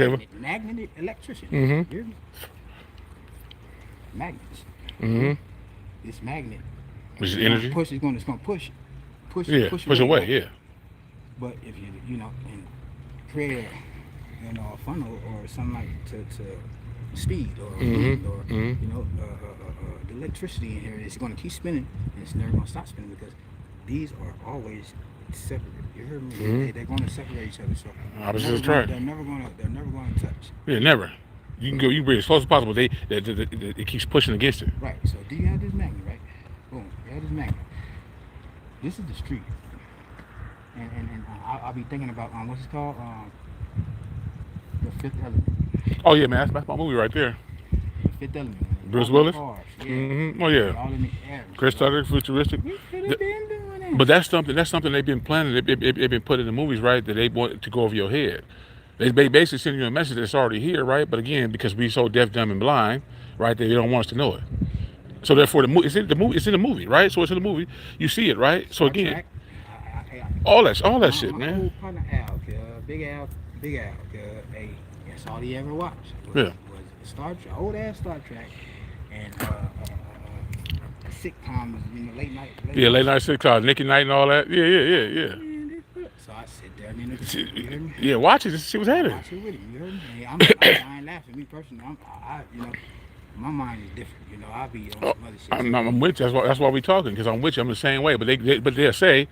Magnet electricity. Mm-hmm. You hear me? Magnets. Mm-hmm. This magnet. Which is energy. It's going to push away. Yeah. But if you and create a funnel or something like to speed or wind or the electricity in here is going to keep spinning and it's never going to stop spinning because these are always separate. You heard me? They're going to separate each other. So they're never going to touch. Yeah, never. You can bring it as close as possible. It keeps pushing against it. Right. So do you have this magnet, right? Boom. You have this magnet. This is the street. And I'll be thinking about what's it called? The Fifth Element. Oh yeah, man, that's my movie right there. The Fifth Element. Bruce Willis. Cars. Yeah. Mm-hmm. Oh yeah. All in the air. Chris Tucker, futuristic. We could have been doing that. But that's something they've been planning. They've been put in the movies, right? That they want to go over your head. They basically sending you a message that's already here, right? But again, because we so deaf, dumb, and blind, right? They don't want us to know it. So therefore, it's in the movie, right? So it's in the movie. You see it, right? So again, all that shit, man. Big Al, hey, that's all he ever watched. Was old ass Star Trek, and sitcoms, late night. Late night sitcoms, Nicky Night and all that. Yeah. So I sit there and watch it. See what's happening. Watch it with him. You heard me? I ain't laughing. Me personally, my mind is different. I'll be on some other shit. I'm with you. That's why we talking because I'm with you. I'm the same way. But they'll say,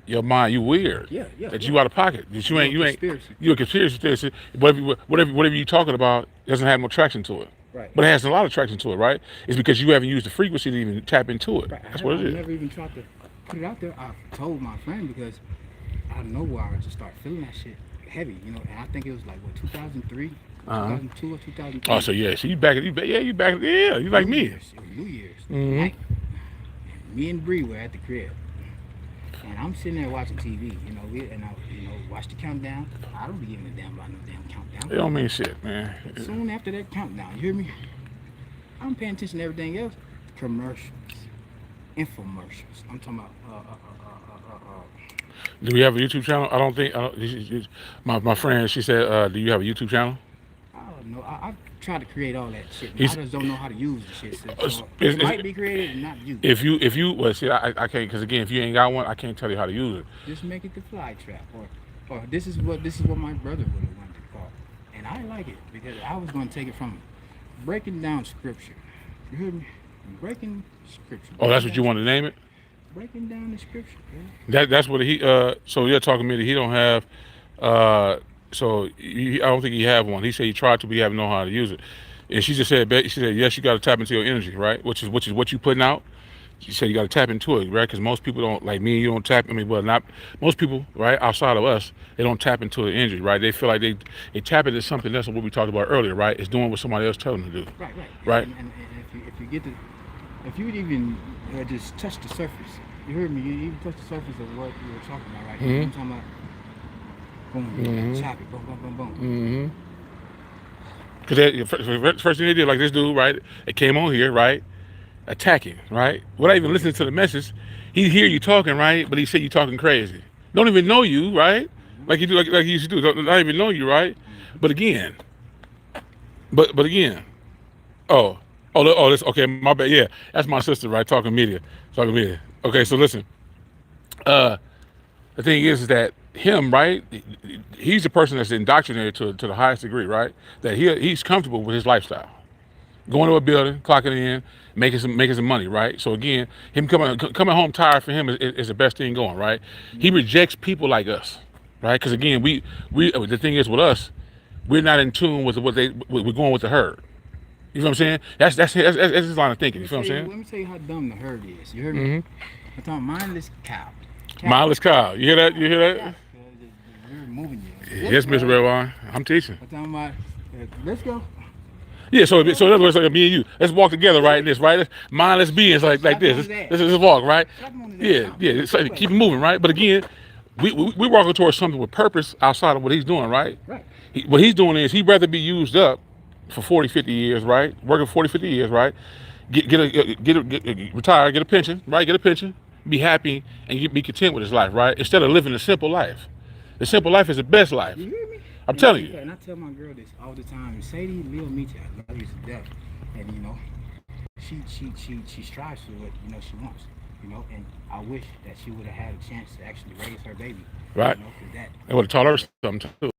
your mind, you weird. Yeah. That you out of pocket. That you ain't. You're a conspiracy theorist. Whatever you talking about doesn't have no traction to it. Right. But it has a lot of traction to it, right? It's because you haven't used the frequency to even tap into it. Right. That's what it is. I never even tried to put it out there. I told my friend because out of nowhere I just started feeling that shit heavy, and I think it was like 2003, 2002 or 2003. Oh, so yeah, so you back, you like me. It was New Year's Mm-hmm. night. And me and Bree were at the crib, and I'm sitting there watching TV, and I watch the countdown. I don't be giving a damn about no damn countdown. It don't mean shit, man. But soon after that countdown, you hear me? I'm paying attention to everything else. Commercials. infomercials. I'm talking about Do we have a YouTube channel? I don't think. My friend, she said, "Do you have a YouTube channel?" I don't know. I tried to create all that shit. He's- I just don't know how to use the shit. So It's- it it's- might be created and not you. if you well, see, I can't because again, if you ain't got one, I can't tell you how to use it. Just make it the fly trap, or this is what my brother would have wanted to call, and I like it because I was going to take it from breaking down scripture. You heard me? Breaking scripture. Oh, that's what you want to name it? Breaking down the scripture. That's what he. So you're talking to me that he don't have. I don't think he have one. He said he tried to, but he haven't know how to use it. And she just said, she said, yes, you got to tap into your energy, right? Which is what you putting out. She said you got to tap into it, right? Because most people don't, like me and you don't tap. I mean, well, not most people, right? Outside of us, they don't tap into the energy, right? They feel like they tap into something. That's what we talked about earlier, right? It's doing what somebody else telling them to do. Right. And if you get to, if you would even just touch the surface, you heard me. You even touch the surface of what you were talking about, right? Mhm. I'm talking about boom, Mhm. chop it, boom, boom, boom, boom. Because first thing they did, like this dude, right? They came on here, right? Attacking, right? Without even listening to the message, he hear you talking, right? But he said you talking crazy. Don't even know you, right? Like you do, like he used to do. Don't even know you, right? But again, but again, this okay. My bad. Yeah, that's my sister, right? Talking media. Okay, so listen. The thing is that him, right? He's the person that's indoctrinated to the highest degree, right? That he's comfortable with his lifestyle, going to a building, clocking in, making some money, right? So again, him coming home tired for him is the best thing going, right? He rejects people like us, right? Because again, we the thing is with us, we're not in tune with we're going with the herd. You know what I'm saying? That's his line of thinking. You feel what I'm saying? Let me tell you how dumb the herd is. You heard me? Mm-hmm. I'm talking mindless cow. Mindless cow. You hear that? You hear that? You're moving you. Yes, Mr. Redwine. I'm teaching. I'm talking about. Let's go. Yeah, so in other words, like me and you, let's walk together, right? This, right? Mindless beings like this. Let's walk, right? Yeah. It's like, keep it moving, right? But again, we walking towards something with purpose outside of what he's doing, right? Right. What he's doing is he'd rather be used up for 40, 50 years, right? Working 40, 50 years, right? Get retire, get a pension, right? Get a pension, be happy, and be content with his life, right? Instead of living a simple life. The simple life is the best life. You hear me? I'm telling you. And I tell my girl this all the time. Sadie, Lil Meech, I love you to death. And you know, she strives for what she wants. And I wish that she would have had a chance to actually raise her baby. Right. That I would have taught her something too.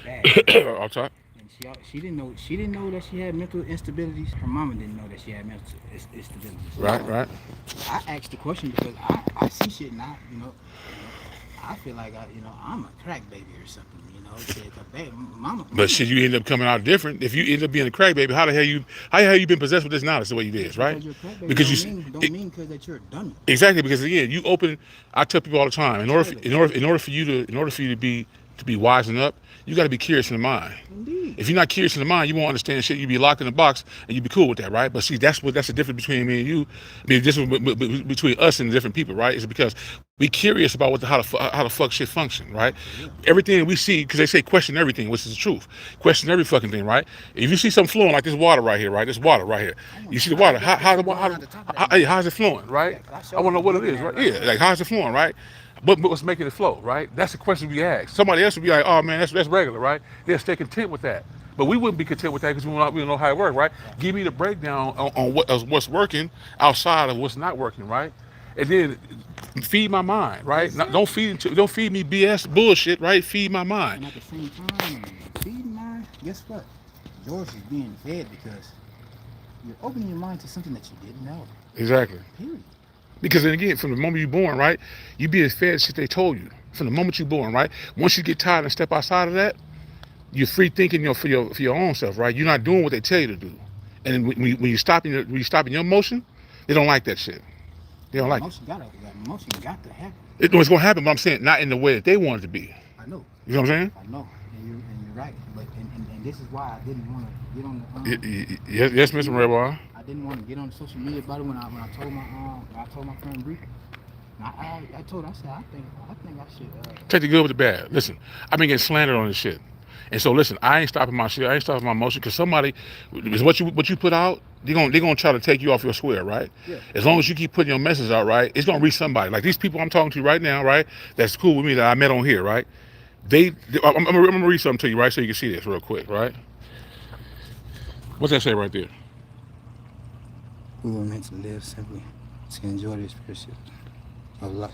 bad. I'll talk. And she didn't know that she had mental instabilities. Her mama didn't know that she had mental instabilities. Right. I asked the question because I see shit now. I feel like I'm a crack baby or something. Mama. But shit, you end up coming out different. If you end up being a crack baby, how the hell you been possessed with this knowledge the way you did, right? Because don't mean that you're a dummy. Exactly, because again, you open. I tell people all the time, in order for you to be wising up, you got to be curious in the mind. Indeed. If you're not curious in the mind, you won't understand shit. You be locked in a box, and you be cool with that, right? But see, that's the difference between me and you. I mean, this is between us and different people, right? Is because we curious about how the fuck shit function, right? Yeah. Everything we see, because they say question everything, which is the truth. Question every fucking thing, right? If you see something flowing like this water right here, right? This water right here. You see the water? How's it flowing, right? I want to know what it is, right? Yeah, like how's it flowing, right? But what's making it flow, right? That's the question we ask. Somebody else would be like, oh man, that's regular, right? They'll stay content with that. But we wouldn't be content with that because we don't know how it works, right? Give me the breakdown on what's working outside of what's not working, right? And then feed my mind, right? Don't feed me BS bullshit, right? Feed my mind. And at the same time, feeding mine, guess what? Yours is being fed because you're opening your mind to something that you didn't know. Exactly. Period. Because then again, from the moment you're born, right, you being fed shit they told you. From the moment you're born, right? Once you get tired and step outside of that, you're free thinking for your own self, right? You're not doing what they tell you to do. And when you stop in your motion, they don't like that shit. They don't like it. Emotion got to happen. It's going to happen, but I'm saying not in the way that they want it to be. I know. You know what I'm saying? I know. And you're right. But and this is why I didn't want to get on the yes, Mr. Redwine. I didn't want to get on social media about it when I told my friend Bree. I told her, I said I think I should take the good with the bad. Listen, I've been getting slandered on this shit. And so listen, I ain't stopping my shit. I ain't stopping my motion because somebody, is what you put out, they're gonna try to take you off your square, right? Yeah. As long as you keep putting your message out, right, it's gonna reach somebody. Like these people I'm talking to right now, right? That's cool with me that I met on here, right? I'm gonna read something to you, right, so you can see this real quick, right? What's that say right there? We were meant to live simply, to enjoy the experience of life.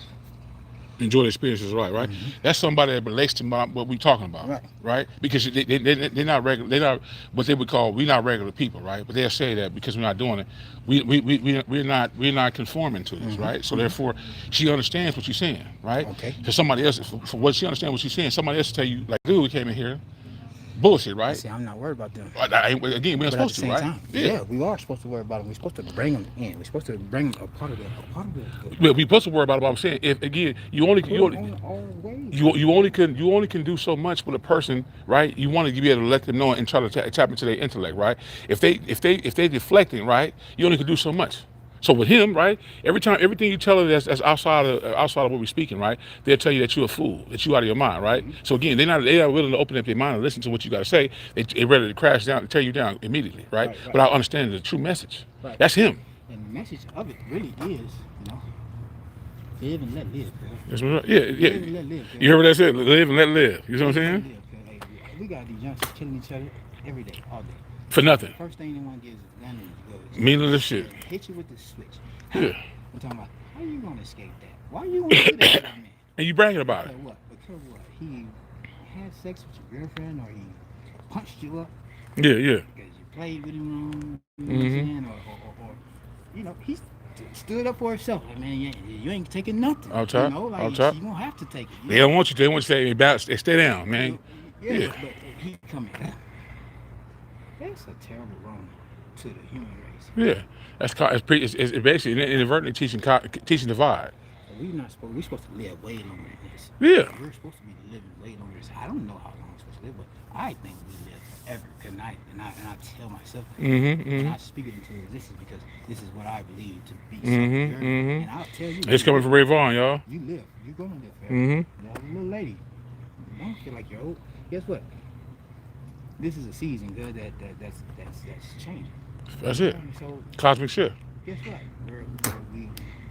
Enjoy the experiences, right? Mm-hmm. That's somebody that relates to what we talking about, right? Because they're not regular. They're not what they would call. We're not regular people, right? But they'll say that because we're not doing it. We're not conforming to this, right? So therefore, she understands what you're saying, right? Okay. Because somebody else, for what she understands what she's saying, somebody else tell you like, dude, we came in here, bullshit, right? See, I'm not worried about them. Again, we're But supposed to, right? time, yeah, we are supposed to worry about them. We're supposed to bring them in. We're supposed to bring a part of that. We're supposed to worry about what I'm saying. If again, you only can do so much with a person, right? You want to be able to let them know and try to tap into their intellect, right? If they deflecting, right, you only can do so much. So with him, right, everything you tell her that's outside of what we're speaking, right, they'll tell you that you're a fool, that you out of your mind, right? Mm-hmm. So again, they're not willing to open up their mind and listen to what you got to say. They're ready to crash down and tear you down immediately, right? Without understanding the true message. Right. That's him. And the message of it really is, live and let live, girl. That's what, yeah. Live and let live, girl. You heard what that said? Live and let live. You know what I'm saying? Hey, we got these youngsters killing each other every day, all day. For nothing. First thing they want to get is a gun and go. Meaningless shit. Hit you with the switch. Yeah. I'm talking about, how you going to escape that? Why you want to do that to that man? And you bragging about it. Because what? He had sex with your girlfriend, or he punched you up? Yeah. Because you played with him wrong, you know what I'm saying? Or he stood up for himself. Like, man, you ain't taking nothing. I'll talk. You I'll talk. You don't have to take it. They don't want you to. They want you to stay down, man. Yeah. But he coming. That's a terrible wrong to the human race. Yeah. It's basically inadvertently teaching divide. We're supposed to live way longer than this. Yeah. We're supposed to be living way longer than this. I don't know how long we're supposed to live, but I think we live forever. And I tell myself that. And I speak it into existence because this is what I believe to be so. And I'll tell you. It's coming from Ray Vaughn, y'all. You live. You're gonna live forever. That little lady. Don't feel like you're old. Guess what? This is a season, good. That's changing. That's it. So cosmic shift. Guess what?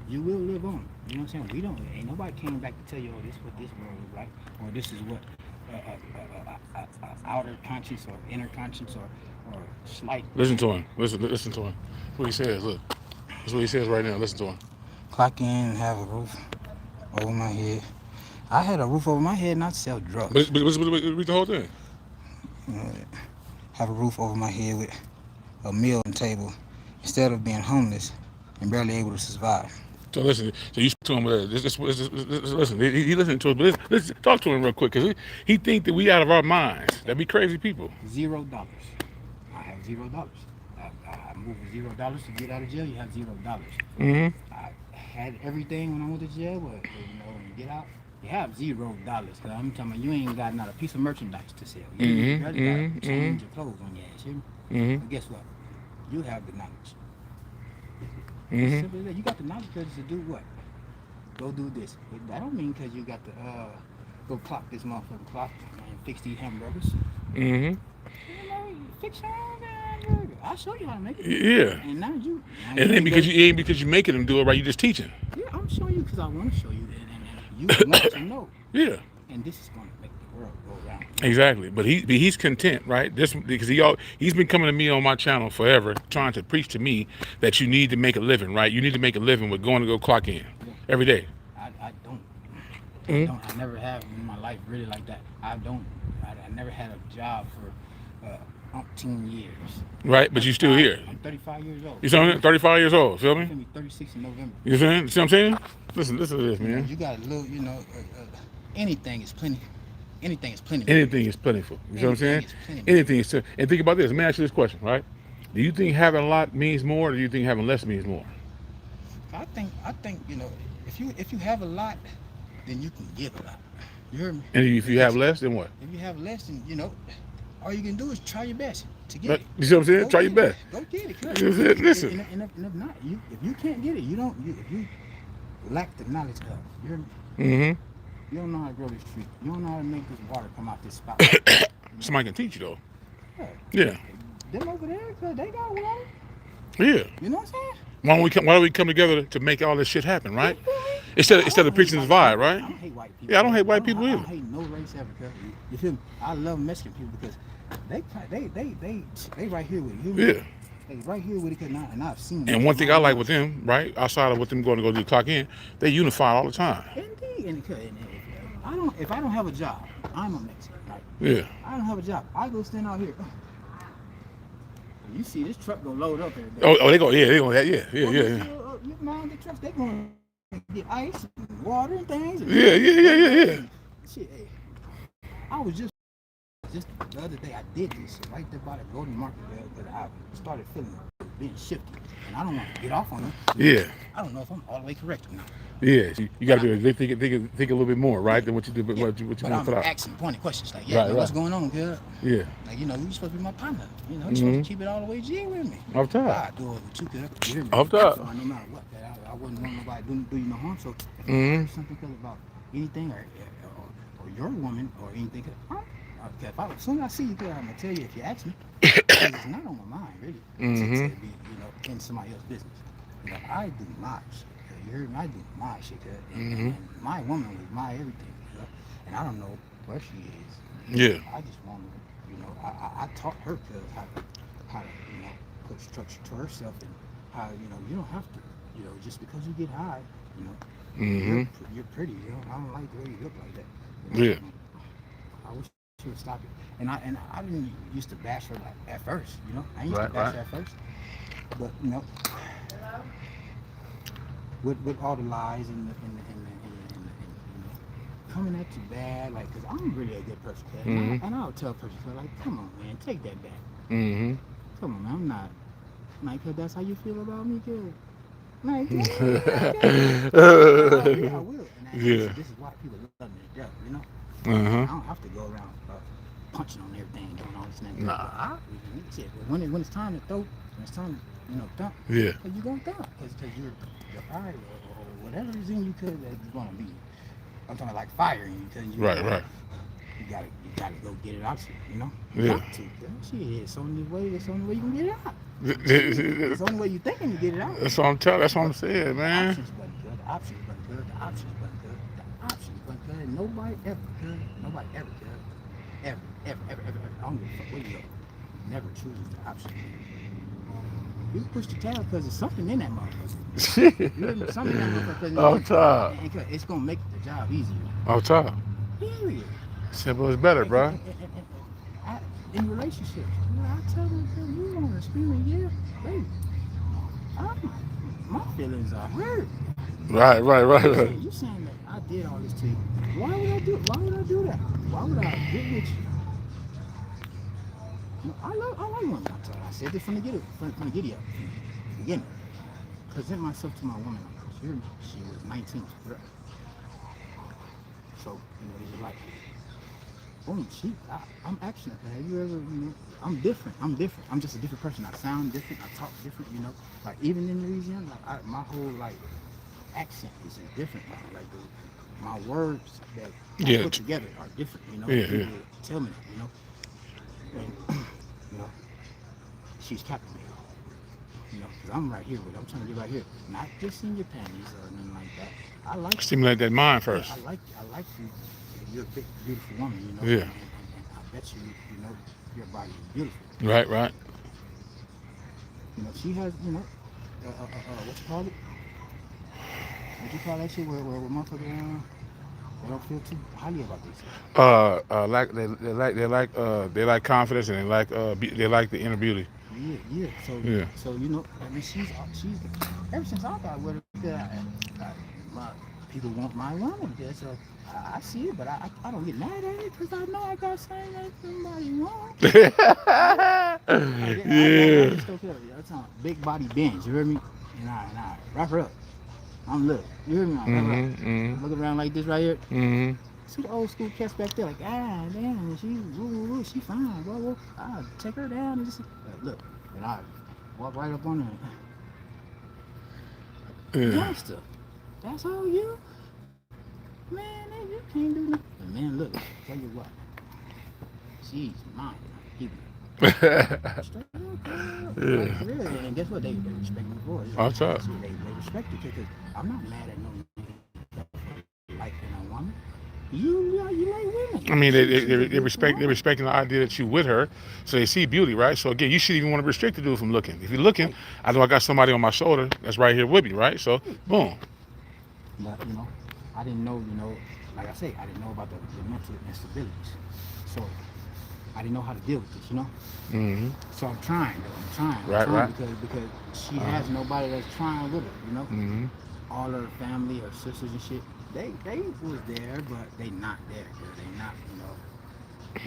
You will live on. You know what I'm saying? Ain't nobody came back to tell you, this is what this world is like, or this is what outer conscience or inner conscience or slight. Listen to him. Listen to him. What he says. Look. That's what he says right now. Listen to him. Clock in and have a roof over my head. I had a roof over my head, not sell drugs. But read the whole thing. Have a roof over my head with a meal and table instead of being homeless and barely able to survive. So listen, you speak to him with listen. He listening to us, but listen, talk to him real quick because he think that we out of our minds. That be crazy people. $0. I have $0. I moved with $0 to get out of jail. You have $0. I had everything when I went to jail, but when you get out, you have $0. Cause I'm talking about you ain't got not a piece of merchandise to sell. You got to change your clothes on your ass. But guess what? You have the knowledge. Simple as that. You got the knowledge to do what? Go do this. But that don't mean because you got to go clock this motherfucking clock and fix these hamburgers. Fix your own hamburger. I'll show you how to make it. Yeah. And now you. And then because you're making them do it right, you just teaching. Yeah, I'm showing you because I want to show you, and you want to know. Yeah. And this is going to make the world go round. Exactly, but he's content, right? Because he's been coming to me on my channel forever, trying to preach to me that you need to make a living, right? You need to make a living with going to go clock in every day. I don't. I never have in my life really like that. I never had a job for 18 years. Right, but you still here. I'm 35 years old. You see what I'm saying? 35 years old. Feel me? I'm gonna be 36 in November. You see what I'm saying? Listen to this, man. You got a little, anything is plenty. Anything is plenty. Anything is plentiful. You know what I'm saying? Anything is. And think about this. Let me ask you this question, right? Do you think having a lot means more, or do you think having less means more? I think if you have a lot, then you can give a lot. You heard me? And if you have less, then what? If you have less, then all you can do is try your best to get it. You see what I'm saying? Try your best. Go get it. Listen. And if not, if you can't get it, if you lack the knowledge of, you hear me? You don't know how to grow this tree. You don't know how to make this water come out this spout. Somebody can teach you though. Yeah. Yeah. Them over there, cause they got water. Yeah. You know what I'm saying? Why don't we come together to make all this shit happen, right? You feel me? Instead of preaching this vibe, right? I don't hate white people. Yeah, I don't hate white people I either. don't hate no race ever. Cause you feel me? I love Mexican people because they right here with you. Yeah. They right here with it, and I've seen. And one thing I like with them, right, outside of what them going to go do the clock in, they unify all the time. Indeed, and if I don't have a job, I'm a Mexican, right? Yeah. I don't have a job. I go stand out here. You see this truck gonna load up every day. They go, yeah. You mind the trucks? They gonna get ice, and water, and things. Yeah. Shit, hey, I was just the other day. I did this shit right there by the Golden Market because I started feeling being shifty, and I don't want to get off on them. Yeah. I don't know if I'm all the way correct or not. Yeah. You got to think a little bit more, right, than what you do, what you But want to I'm put out. asking pointed questions like, Right, what's right. going on, girl? Yeah. Like, you supposed to be my partner. You're supposed to keep it all the way G with me. Off top. I do it with you, girl. You hear me? Off top. So no matter what, I wouldn't want nobody do you no harm. So if Mhm. there's something about anything or your woman or anything, as soon as I see you, girl, I'm gonna tell you if you ask me. Because it's not on my mind, really, to be, in somebody else's business. I do my shit. You heard me? I do my shit, girl. And my woman was my everything, and I don't know where she is. Yeah. I just want to, I taught her how to, put structure to herself and how, you don't have to, just because you get high, you're pretty, I don't like the way you look like that. Yeah. I wish she would stop it. And I didn't used to bash her like at first, I used Right, to bash right. her at first. But, with all the lies and coming at you bad, like, because I'm really a good person, kid. And I'll tell a person, like, come on, man, take that back. Mm-hmm. Come on, man, I'm not, like, cause that's how you feel about me, kid. Like, yeah, I will. And this is why people love me to death, I don't have to go around punching on everything, doing all this and that. Nah. Shit, when it's time to throw, when it's time to, dump, Yeah. cause you're gonna dump, cause your fire or whatever is in you, cause it's gonna be. I'm talking like fire in you, cause you. Right. You gotta go get it out, You Yeah. got to, shit, it's the only way you can get it out. It's That's the only way you thinking to get it out. what I'm telling. That's what I'm saying, The man. options wasn't good. The options wasn't good. The options wasn't good. The options wasn't good. Nobody ever could. Nobody ever could. Ever. I don't give a fuck where you go. Never chooses the option. You push the tab because there's something in that motherfucker. You hear me? Something in that motherfucker. Off top. And it's gonna make the job easier. Off top. Period. Simple is better, bro. In relationships, I tell them, you want to scream, yeah, baby. My feelings are hurt. Right. You saying that I did all this to you? Why would I do that? Why would I get with you? I like women. I said this from the get up, from the giddy up, beginning. Present myself to my woman. She was 19. So it's like, boom, I'm actionable. Have you ever, I'm different. I'm just a different person. I sound different. I talk different. Like even in Louisiana, like my whole like accent is different. Like my words that I put together are different. People tell me that. And, she's captivated. Because I'm right here with it. I'm trying to get right here. Not just in your panties or nothing like that. I like Stimulate that mind first. I like you. You're a big, beautiful woman, Yeah. And I bet you, your body is beautiful. Right. She has, what you call it? What you call that shit where motherfuckers they don't feel too highly about themselves. They like confidence and they like the inner beauty. Yeah. Yeah. So I mean, she's ever since I got with her, my people want my woman. So I see it, but I don't get mad at it because I know I got something that somebody wants. I just don't care. That's on big body binge. You hear me? And I wrap her up. I'm little. You hear me? I wrap her up. Look around like this right here. See the old school cats back there, like, damn, she fine, bro. I'll take her down and just look. And I walk right up on her. Youngster, that's all you? Man, you can't do nothing. And man, look, tell you what. she's mine. Keep it. Yeah. Straight up, like, for real. And guess what? They respect me for it. Oh, it's up. They respect it because I'm not mad at no nigga like a woman. You like women. I mean, She's a they beautiful woman. respecting the idea that you with her, so they see beauty, right? So again, you shouldn't even want to restrict the dude from looking. If you're looking, Right. I know I got somebody on my shoulder that's right here with me, right? So boom. But I didn't know, like I say, I didn't know about the mental instabilities. So I didn't know how to deal with this. Mm-hmm. So I'm trying, though. I'm Right, trying right. because she has nobody that's trying with her. Mm-hmm. All her family, her sisters and shit, they was there, but they not there. They not,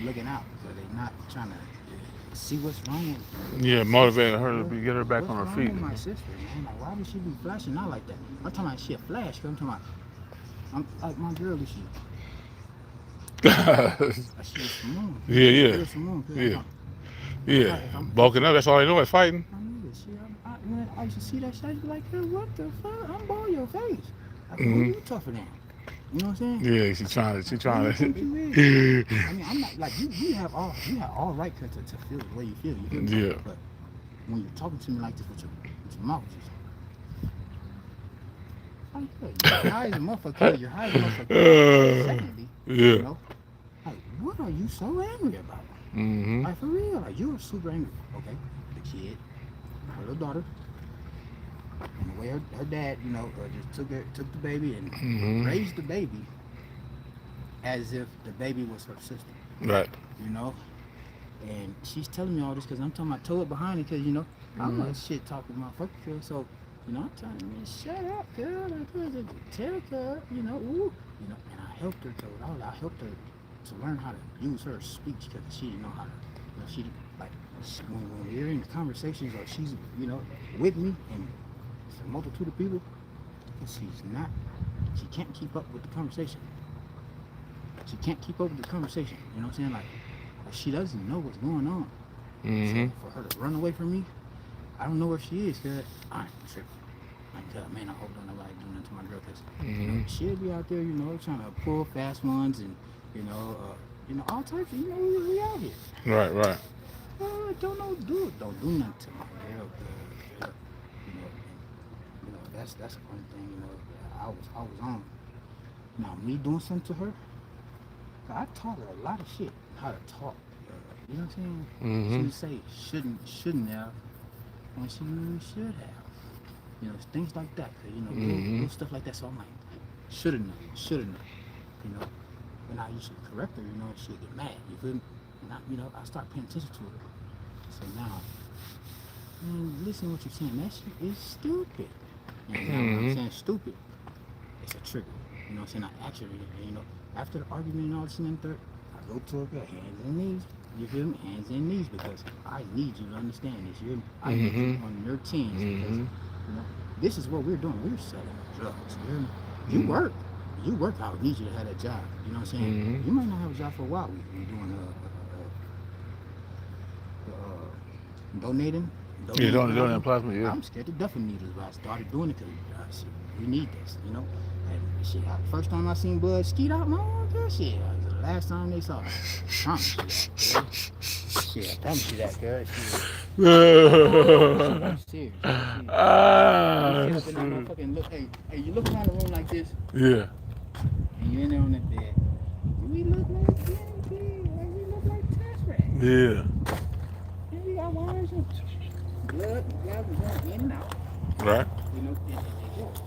looking out. So they not trying to see what's wrong with Yeah, my motivate sister, her to bro. get her back What's on her wrong feet. with my sister, man? Like, why would she be flashing out like that? I'm talking about shit flash. I'm talking about, I'm like my girl is she. She was smooth. Yeah. Smooth, Yeah. If Yeah. I'm Bulking up, that's all they know is fighting. I knew this shit. Man, I used to see that shit. I'd be like, hey, what the fuck? I'm ball your face. Like, who you tougher than? You know what I'm saying? Yeah, she trying Who you to. think you is? I mean, I'm not like you have all right to feel the way you feel. You feel me? Yeah. But when you're talking to me like this with your mouth, you're high as a motherfucker. You're high as a motherfucker. Secondly, Yeah. like, what are you so angry about? Mm-hmm. Like, for real, like, you're super angry. Okay, the kid, her little daughter, and the way her dad, just took the baby and raised the baby as if the baby was her sister, Right. And she's telling me all this because I'm talking about toe it behind it because, I'm a shit talking motherfucker, girl. So, I'm telling me, shut up, girl. Tell her, ooh. And I helped her to it all. I helped her to learn how to use her speech because she didn't know how to, she, like, when we're in conversations or she's, with me and it's a multitude of people, she can't keep up with the conversation. She can't keep up with the conversation. You know what I'm saying? Like she doesn't know what's going on. Mm-hmm. So for her to run away from me, I don't know where she is, cause I ain't tripping. Like, man, I hope don't nobody do nothing to my girl, cause she'll be out there, trying to pull fast ones and all types of, we out here. Right. Don't do nothing to my girl, girl. That's a funny thing, I was on. Now me doing something to her, I taught her a lot of shit, how to talk. You know what I'm saying? Mm-hmm. She would say shouldn't have, when she really should have. Things like that. Little stuff like that. So I'm like, should've known. When I used to correct her, she'd get mad. You feel me? And I start paying attention to her. So now, man, listen to what you're saying. That shit is stupid. And now when I'm saying stupid, it's a trigger. You know what I'm saying? I actually, after the argument and all this and third, I go to her, hands and knees. You feel me? Hands and knees, because I need you to understand this. I need you on your teams because this is what we're doing. We're selling drugs. You work. You work. I would need you to have that job. You know what I'm saying? You might not have a job for a while. We're doing donating. Yeah, donating plasma. Yeah. I'm scared to death of needles, but I started doing it because we need this. And shit, first time I seen blood skeet out my arm, girl, shit, the last time they saw it. I promise you that, girl. Shit, I promise you that, girl. I'm serious. You sit up in that motherfucking look, hey, you look around the room like this, Yeah. and you're in there on that bed. We look like we look like trash rags. Yeah. And we got wires and blood going in and out. Right.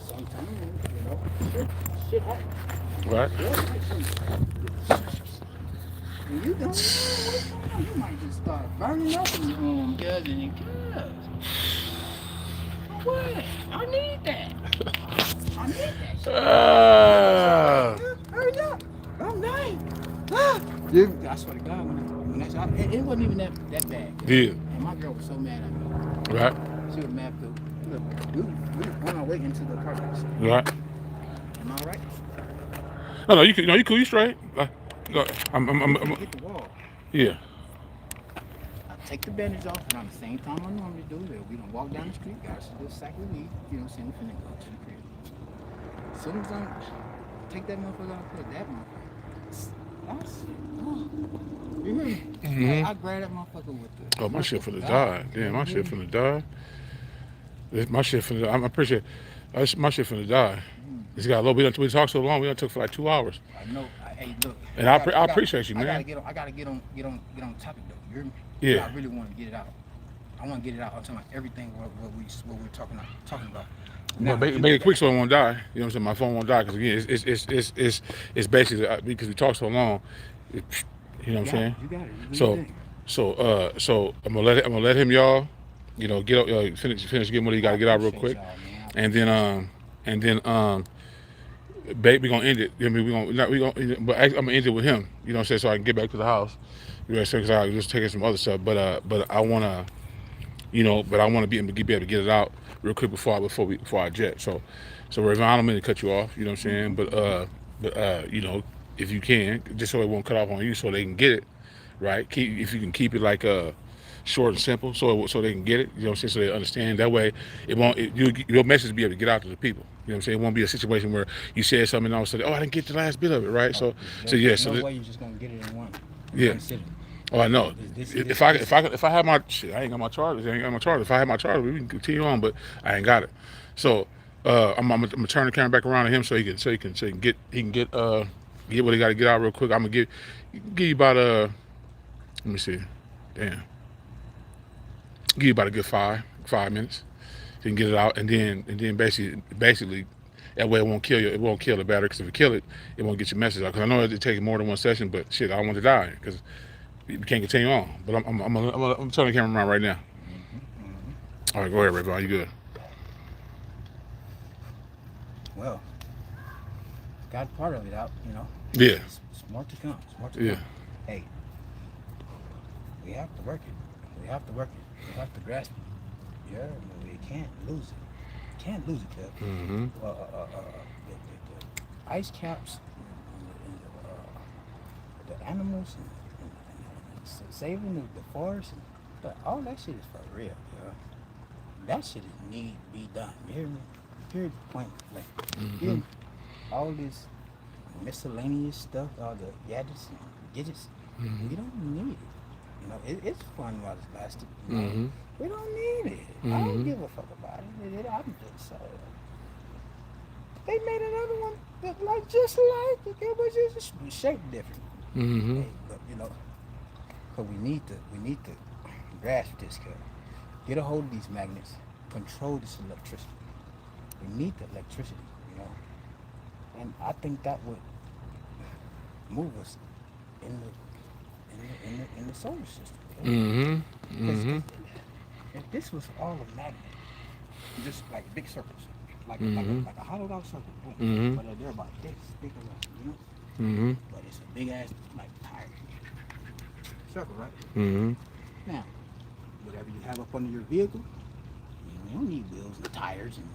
Sometimes, shit happens. Right. And you don't know what's going on. You might just start burning up in your room, cuz, and what? I need that. I need that shit. Hurry up. I'm dying. Dude, I swear to God, when that's out, it wasn't even that bad. Yeah. And my girl was so mad at me. Right. She was mad too. Look, we were on our way into the apartment. Right. Am I right? No, you cool. You straight. No, I'm hit the wall. Yeah. I take the bandage off around the same time I normally do. We don't walk down the street, guys. Just sack of weed. You know what I'm saying? We finna go to the crib. As soon as I take that motherfucker out, put that motherfucker. That's, you hear me? Mhm. I grabbed that motherfucker with the. Oh, my shit finna die. Damn, my shit finna die. My shit finna. I appreciate. My shit finna die. It's got a little bit. We talked so long. We done took for like 2 hours. I know. Hey, look. And I appreciate you, I gotta man. get on. I gotta get on topic though. You hear me? Yeah. I really want to get it out. I want to get it out. I'm talking about everything what we're talking about. Now, But make it quick so it won't die. You know what I'm saying? My phone won't die because again, it's basically because we talked so long. It, you know what I'm saying? You got it. You So, think. so I'm gonna let him y'all, you know, get up, finish getting what he got to get out real quick, Y'all, man. and then babe, we gonna end it. I mean, but I'm gonna end it with him. You know what I'm saying? So I can get back to the house. You know what I'm saying? 'Cause I just taking some other stuff, but I wanna, you know, but I wanna be able to get it out real quick before I jet. So Raven, I don't mean to cut you off. You know what I'm saying? But you know, if you can, just so it won't cut off on you, so they can get it. Right? If you can keep it like short and simple, so they can get it. You know what I'm saying? So they understand. That way, your message will be able to get out to the people. You know what I'm saying? It won't be a situation where you said something and all of a sudden, oh, I didn't get the last bit of it, right? So yeah. There's no way you're just gonna get it in one. Yeah. One sitting. Oh, I know. This- If I had my shit, I ain't got my charger. I ain't got my charger. If I had my charger, we can continue on, but I ain't got it. So I'm gonna turn the camera back around to him so he can get what he got to get out real quick. I'm gonna give you about let me see. Damn. Give you about a good 5 minutes. So you can get it out, and then basically, that way it won't kill you. It won't kill the battery. Because if it kill it, it won't get your message out. Because I know it takes more than one session, but shit, I don't want to die because we can't continue on. But I'm gonna turn the camera around right now. All right, go ahead, Ray. You good? Well, got part of it out, you know. Yeah. It's more to come. It's more to Yeah. come. Hey, we have to work it. We have to work it. We have to grasp it. Yeah, we can't lose it. Can't lose it, Kev. Mm-hmm. The ice caps and the animals and saving the forest and all that shit is for real, yo. That shit need to be done. You hear me? Period. Point blank. You hear me? All this miscellaneous stuff, all the gadgets and gadgets, we don't need it. You know, it's fun while it's lasting. You know? We don't need it. I don't give a fuck about it. I'm just they made another one that like just like it. It was just shaped different. Hey, but you know, but we need to grasp this, cuz. Get a hold of these magnets. Control this electricity. We need the electricity, you know. And I think that would move us in the solar system. Because if this was all a magnet, just like big circles, like a hollowed out circle, boom. But they're about this big around, you know. But it's a big ass like tire circle, right? Now, whatever you have up under your vehicle, you don't need wheels and tires and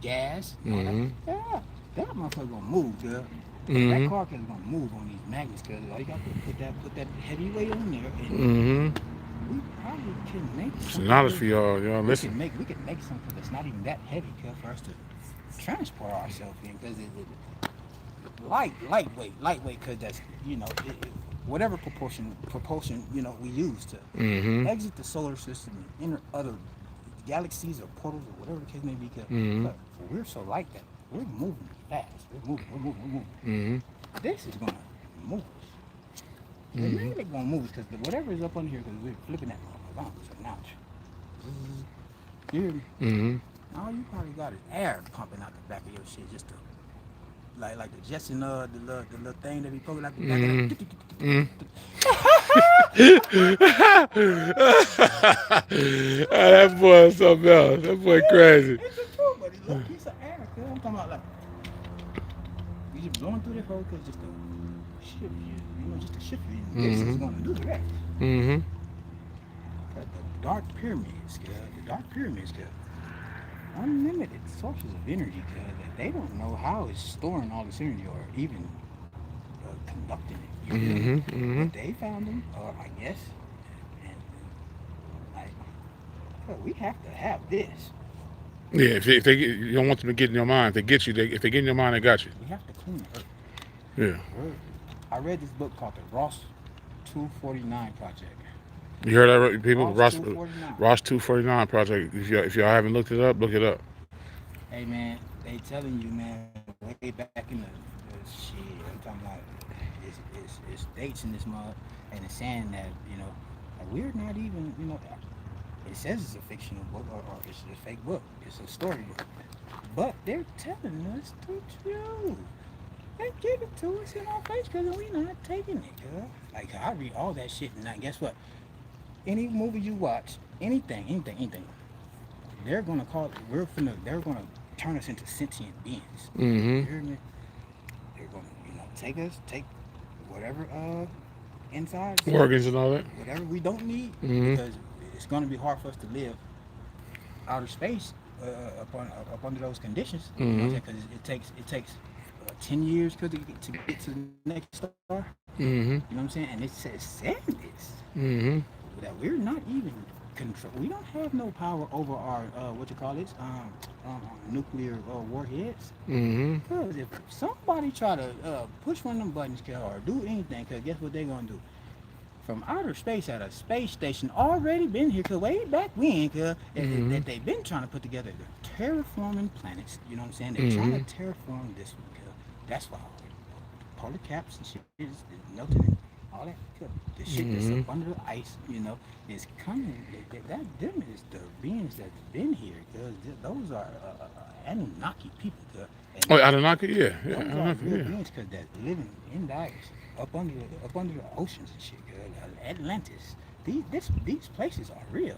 gas. And all that. Yeah, that motherfucker gonna move, girl. That car is gonna move on these magnets, cause all you got to put that heavy weight on there, and we probably can make. It's knowledge for y'all listen. We can make something that's not even that heavy, cause for us to transport ourselves in, cause lightweight, cause that's whatever propulsion we use to exit the solar system and enter other galaxies or portals or whatever the case may be. But we're so light that we're moving fast. We're moving. This is gonna move us. The magnet gonna move us because whatever is up under here, because we're flipping that motherfucker on. So now, you hear me? All you probably got is air pumping out the back of your shit, just to like the Jetson, the little thing that we poking out the back of That boy is something else. That boy crazy. It's the truth, but it's a little piece of air. Cause I'm talking about like you just blowing through that hole because just to shift you, just to shift you. This is gonna do the rest. The dark pyramids, unlimited sources of energy, that they don't know how it's storing all this energy or even conducting it. But they found them, or I guess, and like, we have to have this. Yeah, if they get, you don't want them to get in your mind. If they get you, if they get in your mind, they got you. We have to clean the earth. Yeah. I read this book called the Ross 249 Project. You heard that, right, people? Ross 249. Ross 249 project. If y'all haven't looked it up, look it up. Hey man, they telling you, man, way back in the shit. I'm talking about it's dates in this mug, and it's saying that we're not even it says it's a fictional book or it's a fake book. It's a storybook, but they're telling us the truth. They give it to us in our face because we're not taking it, girl. Like I read all that shit, and guess what? Any movie you watch, anything, they're gonna they're gonna turn us into sentient beings. Mm-hmm. You hear me? They're gonna, take whatever inside Organs and all that. whatever we don't need, Mm-hmm. because it's gonna be hard for us to live outer space up under those conditions. You know what I'm saying? Because it takes 10 years to get to the next star. Mm-hmm. You know what I'm saying? And it says this. Mm-hmm. That we're not even we don't have no power over our nuclear warheads. Mm-hmm. Because if somebody try to push one of them buttons or do anything, because guess what they're gonna do? From outer space at a space station already been here, because way back when, that they've been trying to put together the terraforming planets. You know what I'm saying? They're trying to terraform this one, because that's why the polar caps and shit is melting and all that. The shit that's up under the ice, is coming. Them is the beings that's been here, because those are Anunnaki people. Oh, Anunnaki, yeah, Those are Anunnaki, real yeah. beings, because that's living in the ice, up under the oceans and shit. Atlantis. These places are real.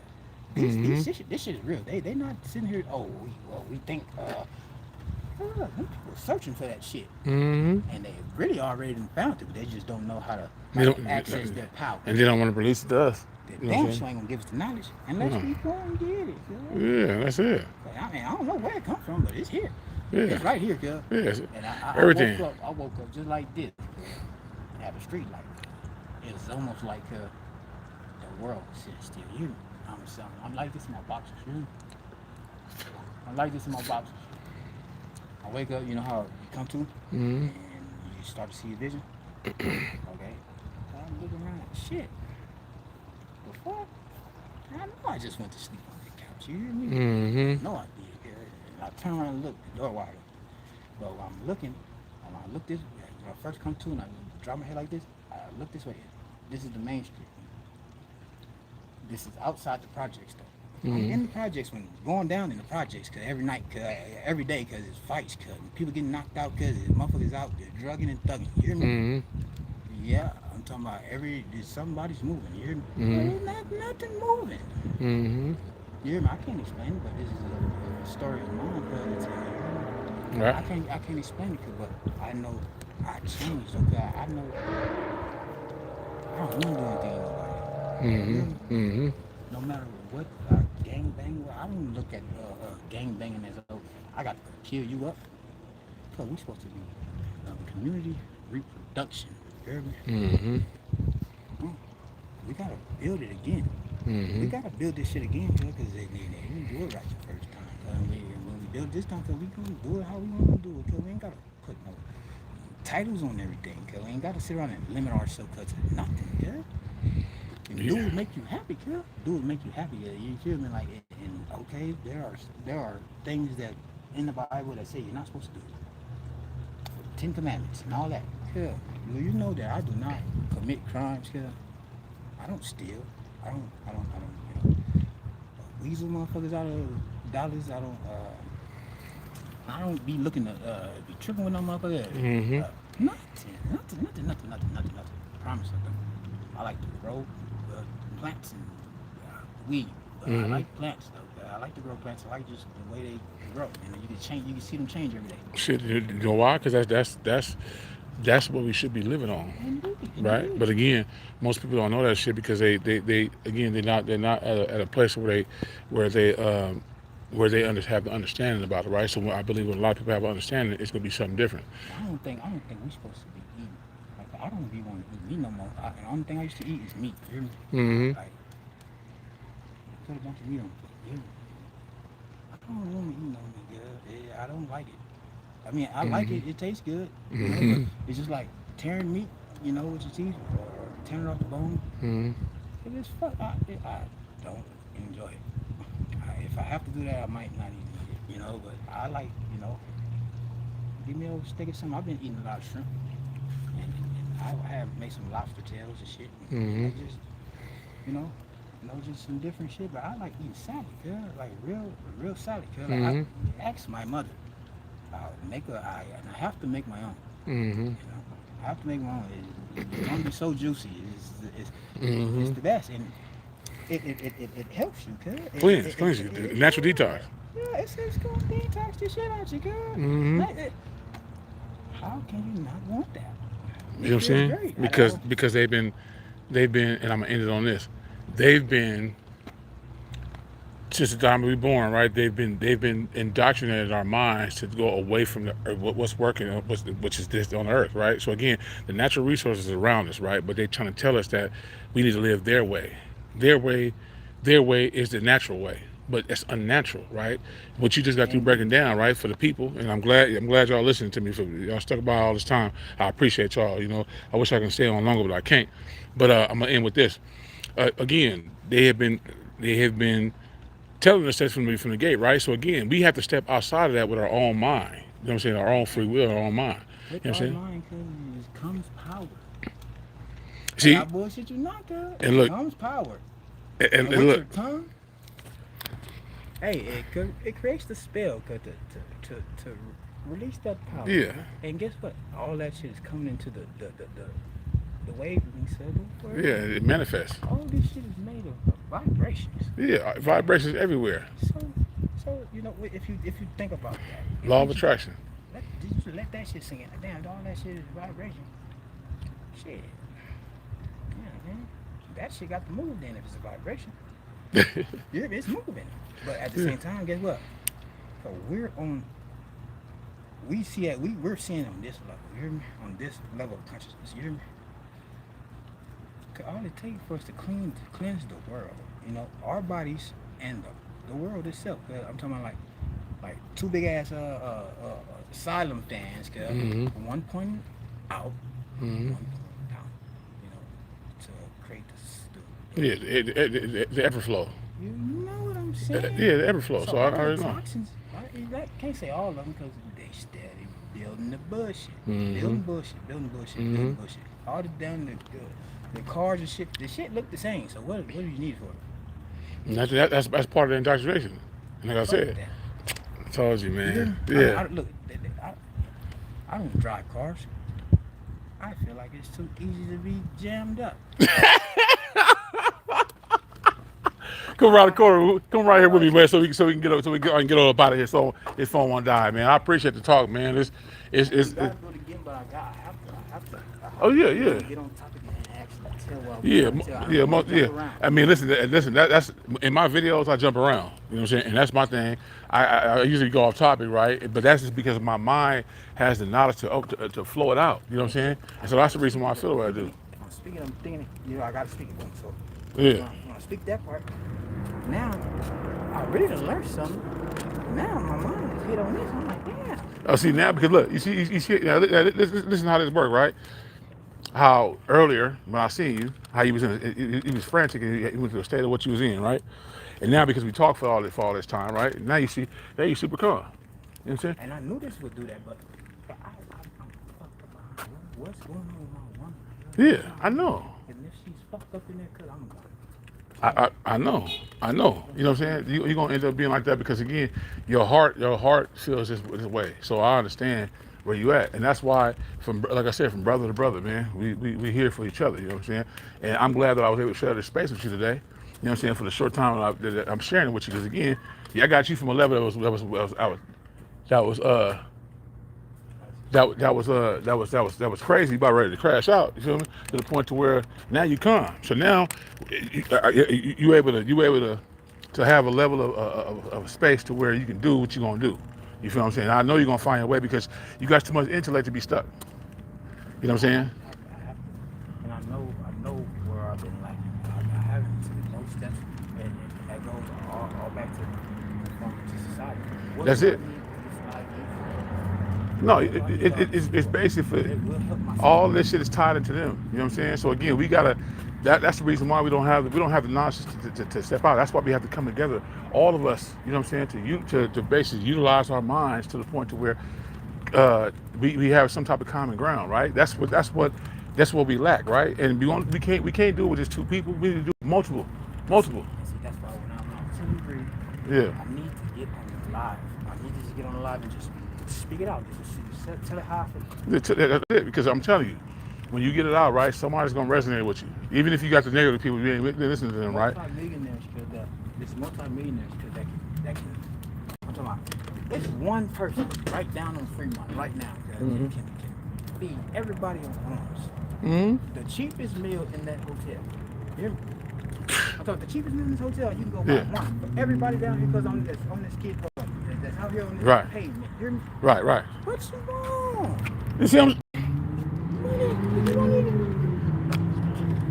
This shit is real. They not sitting here. Oh, we think. Them people searching for that shit, Mm-hmm. and they really already found it, but they just don't know how to access their power. And they don't want to release it to us. The damn sure ain't gonna give us the knowledge unless we go and get it. Yeah, that's it. But, I don't know where it come from, but it's here. Yeah. It's right here, cuz. Yes. And I Everything. I woke up just like this. At a street light. It was almost like the world was sitting still. I'm like this in my boxers. I'm like this in my boxers. I wake up, you know how you come to, and you start to see a vision. Okay. So I'm looking around like shit. The fuck? I know I just went to sleep on the couch. You hear me? Mm-hmm. No, I did. And I turn around and look, the door wide open. But when I'm looking, when I look this way, when I first come to and I drop my head like this, I look this way. This is the main street. This is outside the projects though. I'm in the projects when going down in the projects, cause every night, every day, cause it's fights, cause people getting knocked out, cause motherfuckers out there drugging and thugging. You hear me? Mm-hmm. Yeah, I'm talking about somebody's moving. You hear me? There's nothing moving. Mm-hmm. You hear me? I can't explain it, but this is a story of mine, cause Right. I can't explain it, but I know I changed. Okay, I know I don't want to do anything to nobody. Mm-hmm. Mm-hmm. No matter what gang bang, I don't look at gang banging as though I got to kill you up. Cause we supposed to be community reproduction. You hear me? Mm-hmm. We gotta build it again. Mm-hmm. We gotta build this shit again, cause they didn't do it right the first time. When we build this time, cause we gonna do it how we wanna do it. Cause we ain't gotta put no titles on everything. Cause we ain't gotta sit around and limit ourselves to nothing. Yeah. Do what make you happy, kid. Do what make you happy. Yeah, you feel me? Like, and okay, there are things that in the Bible that say you're not supposed to do. 10 Commandments and all that. Yeah, you know that I do not commit crimes. Yeah, I don't steal. I don't weasel motherfuckers out of dollars. I don't be looking to be tripping with no motherfucker. Nothing. Promise I don't. I like to grow plants and weed. I like plants though. I like to grow plants. I like just the way they grow. You can change. You can see them change every day. Shit, you know why? Because that's what we should be living on, right? But again, most people don't know that shit because they again they're not at a place where they have the understanding about it, right? So I believe when a lot of people have an understanding, it's gonna be something different. I don't think we're supposed to be eating. Like I don't be wanting to eat meat no more. The only thing I used to eat is meat. You hear me? Mm-hmm. Like put a bunch of meat on it. You hear me? I don't want to eat no meat, girl. I don't like it. I mean, I like it. It tastes good. You know, but it's just like tearing meat. you know, with your teeth, or tearing off the bone. Mm-hmm. It is fuck. I don't enjoy it. If I have to do that, I might not even eat it, you know. But I like, you know, give me a steak or something. I've been eating a lot of shrimp, and I have made some lobster tails and shit. Mm-hmm. I just, you know, just some different shit. But I like eating salad, girl. Like real salad, girl. Like Mm-hmm. I ask my mother, and I have to make my own. Mm-hmm. You know, I have to make my own. It's gonna be so juicy. It's Mm-hmm. the best, and it helps you, girl. Cleanse you. Natural detox. Yeah, it's gonna detox the shit out you, girl. Mm-hmm. How can you not want that? You know what I'm saying? Great. Because they've been, and I'm gonna end it on this. They've been since the time we were born, right? They've been indoctrinated our minds to go away from what's working, which is this on Earth, right? So again, the natural resources around us, right? But they're trying to tell us that we need to live their way. Their way is the natural way, but it's unnatural, right? What you just got through breaking down, right, for the people, and I'm glad y'all listening to me. For y'all stuck by all this time, I appreciate y'all. You know, I wish I can stay on longer, but I can't. But I'm gonna end with this. Again, they have been telling us that from the gate, right? So again, we have to step outside of that with our own mind. You know what I'm saying? Our own free will, our own mind. You know what I'm saying? Mind comes power. See, I bullshit you not, girl. And look, comes power. and with look, your tongue, hey, it creates the spell, to release that power. yeah. And guess what? All that shit is coming into the wavelength circle. Yeah, it manifests. All this shit is made of vibrations. Yeah, vibrations everywhere. So you know, if you think about that, Law of attraction. Did you let that shit sink in? Damn, all that shit is vibration. Shit. Yeah, man. That shit got to move then if it's a vibration. Yeah, it's moving. But at the same time, guess what? So we're seeing on this level. You hear me? On this level of consciousness. You hear me? All it takes for us to cleanse the world, you know, our bodies and the world itself. I'm talking about like two big ass asylum fans, one pointing out, one pointing down, you know, to create Yeah, the everflow. You know what I'm saying? Yeah, the everflow. So I already know. Toxins, I can't say all of them because they steady building the bullshit, Mm-hmm. building bullshit. All the damn the cars and shit. The shit look the same. So what do you need for it? And that's part of the indoctrination. And like I said, I told you, man. Yeah. I don't drive cars. I feel like it's too easy to be jammed up. Come around the corner. Come right here with me, man, so we can get up out of here. So his phone won't die, man. I appreciate the talk, man. It's You gotta do it again, but I have to. Oh yeah. Get on topic and actually tell what Yeah. I mean, listen. That's in my videos. I jump around. You know what I'm saying? And that's my thing. I usually go off topic, right? But that's just because my mind has the knowledge to flow it out. You know what I'm saying? And so that's the reason why I feel the way I do. If I'm speaking, I'm thinking. You know, I gotta speak it. So Yeah. when I speak that part, now I really done learned something. Now my mind is hit on this. I'm like, damn. Oh, see now because look, you see. Now, listen how this works, right? How earlier when I seen you, how you was he was frantic and he went to a state of what you was in, right? And now because we talked for all this time, right? Now you see, now you super calm. You know what I'm saying? And I knew this would do that, but I'm fucked up on what's going on with my woman. Yeah, I know. And if she's fucked up in there, cause I'm gone. I know. You know what I'm saying? You're gonna end up being like that because again, your heart feels this way. So I understand where you at, and that's why, like I said, from brother to brother, man, we here for each other. You know what I'm saying? And I'm glad that I was able to share this space with you today. You know what I'm saying? For the short time that I'm sharing it with you, because again, I got you from a level that was crazy, about ready to crash out. You feel me? To the point to where now you calm. So now you able to have a level of space to where you can do what you're gonna do. You feel what I'm saying? I know you're gonna find your way because you got too much intellect to be stuck. You know what I'm saying? I have to, and I know where I've been lacking. I haven't taken those steps, and that goes all back to conforming to society. That's it. No, it's basically It will help my all this shit is tied into them. You know what I'm saying? So again, we gotta. That's the reason why we don't have the knowledge to step out. That's why we have to come together, all of us. You know what I'm saying? To basically utilize our minds to the point to where we have some type of common ground, right? That's what we lack, right? And we can't do it with just two people. We need to do multiple. And see, that's why when I'm on 2 Yeah. I need to get on the live. I need to just get on the live and just speak it out. Just tell it how I feel. That's it. Because I'm telling you, when you get it out, right, somebody's gonna resonate with you. Even if you got the negative people, you ain't listening to them, right? Multi-millionaires that can. I'm talking about. It's one person right down on Fremont right now that can feed everybody on farms. Mm-hmm. The cheapest meal in that hotel. You hear me? I'm talking the cheapest meal in this hotel. You can go buy one. But everybody down here goes on this kid program that's out here on this pavement. You hear me? Right. What's wrong? You see, You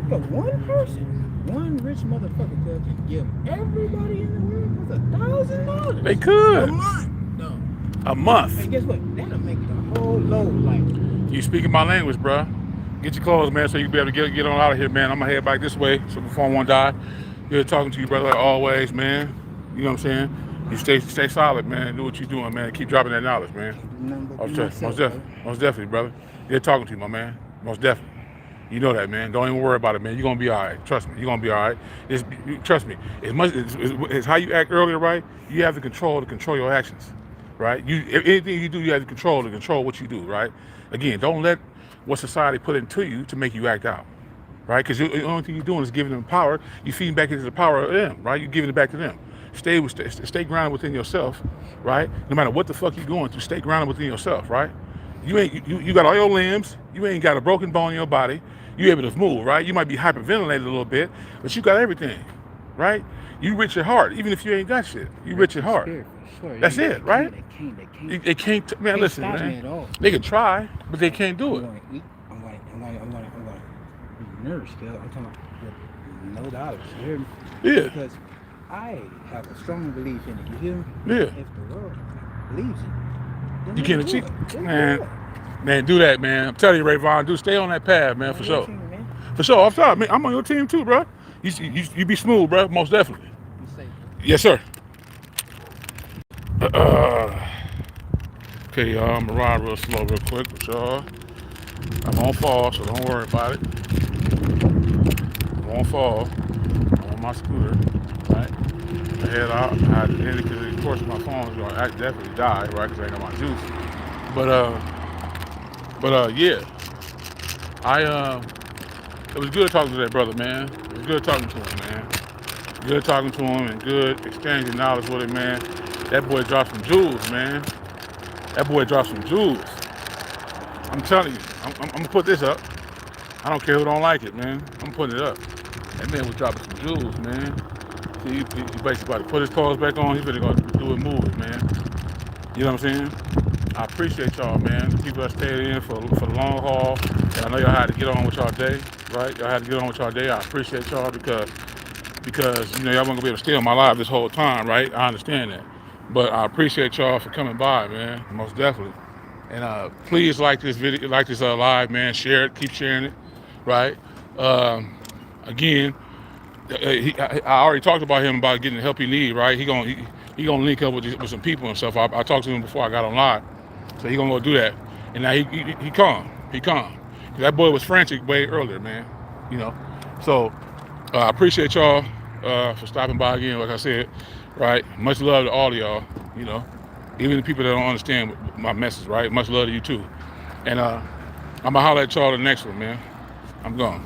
got one person, one rich motherfucker that can give everybody in the world was $1,000. they could. A month. No. A month. Hey, guess what? That'll make the whole load like. You speaking my language, bro. Get your clothes, man, so you can be able to get on out of here, man. I'm gonna head back this way, so before I won't die. Good talking to you, brother, like always, man. You know what I'm saying? You stay solid, man. Do what you're doing, man. Keep dropping that knowledge, man. Most definitely, brother. Good talking to you, my man. Most definitely. You know that, man. Don't even worry about it, man. You're gonna be all right. Trust me, you're gonna be all right. Trust me. As how you act earlier, right? You have the control to control your actions, right? Anything you do, you have the control to control what you do, right? Again, don't let what society put into you to make you act out, right? Because the only thing you're doing is giving them power. You're feeding back into the power of them, right? You're giving it back to them. Stay grounded within yourself, right? No matter what the fuck you're going through, stay grounded within yourself, right? You got all your limbs. You ain't got a broken bone in your body. You able to move, right? You might be hyperventilated a little bit, but you got everything, right? You rich at heart, even if you ain't got shit. You rich at heart. Sure. That's it, right? They can't. Man, listen, stop me man. at all. They can try, but they can't do it. I'm going to eat. I'm going to be nourished. I'm talking about no dollars. You hear me? Yeah. Because I have a strong belief in it. You hear me? Yeah. If the world believes it, then You they can't do achieve, it. They do man. it. Man, do that, man. I'm telling you, Ray Vaughn, stay on that path, man, for I'm sure. with you, man. For sure. I'm sorry, man. I'm on your team too, bro. You be smooth, bro. Most definitely. You safe. Yes, sir. Okay, y'all. I'm gonna ride real slow, real quick with y'all. I won't fall, so don't worry about it. I won't fall. I'm on my scooter, right? I head out. I had to hit it because, of course, my phone is gonna definitely die, right? Because I ain't got my juice. But yeah. It was good talking to that brother, man. It was good talking to him, man. Good talking to him and good exchanging knowledge with him, man. That boy dropped some jewels, man. That boy dropped some jewels. I'm telling you, I'm gonna put this up. I don't care who don't like it, man. I'm putting it up. That man was dropping some jewels, man. See, he basically about to put his clothes back on. He's really gonna do it, move it, man. You know what I'm saying? I appreciate y'all, man. The people that stayed in for the long haul. And I know y'all had to get on with y'all day, right? Y'all had to get on with y'all day. I appreciate y'all because you know y'all weren't gonna be able to stay on my live this whole time, right? I understand that, but I appreciate y'all for coming by, man. Most definitely. And please like this video, like this live, man. Share it, keep sharing it, right? Again, I already talked about him about getting the help he need, right? He gonna link up with some people and stuff. I talked to him before I got on live, so he gonna go do that. And now he calm. Cause that boy was frantic way earlier, man. You know, so I appreciate y'all for stopping by again. Like I said, right? Much love to all of y'all. You know, even the people that don't understand my message, right? Much love to you too. And I'm gonna holler at y'all the next one, man. I'm gone.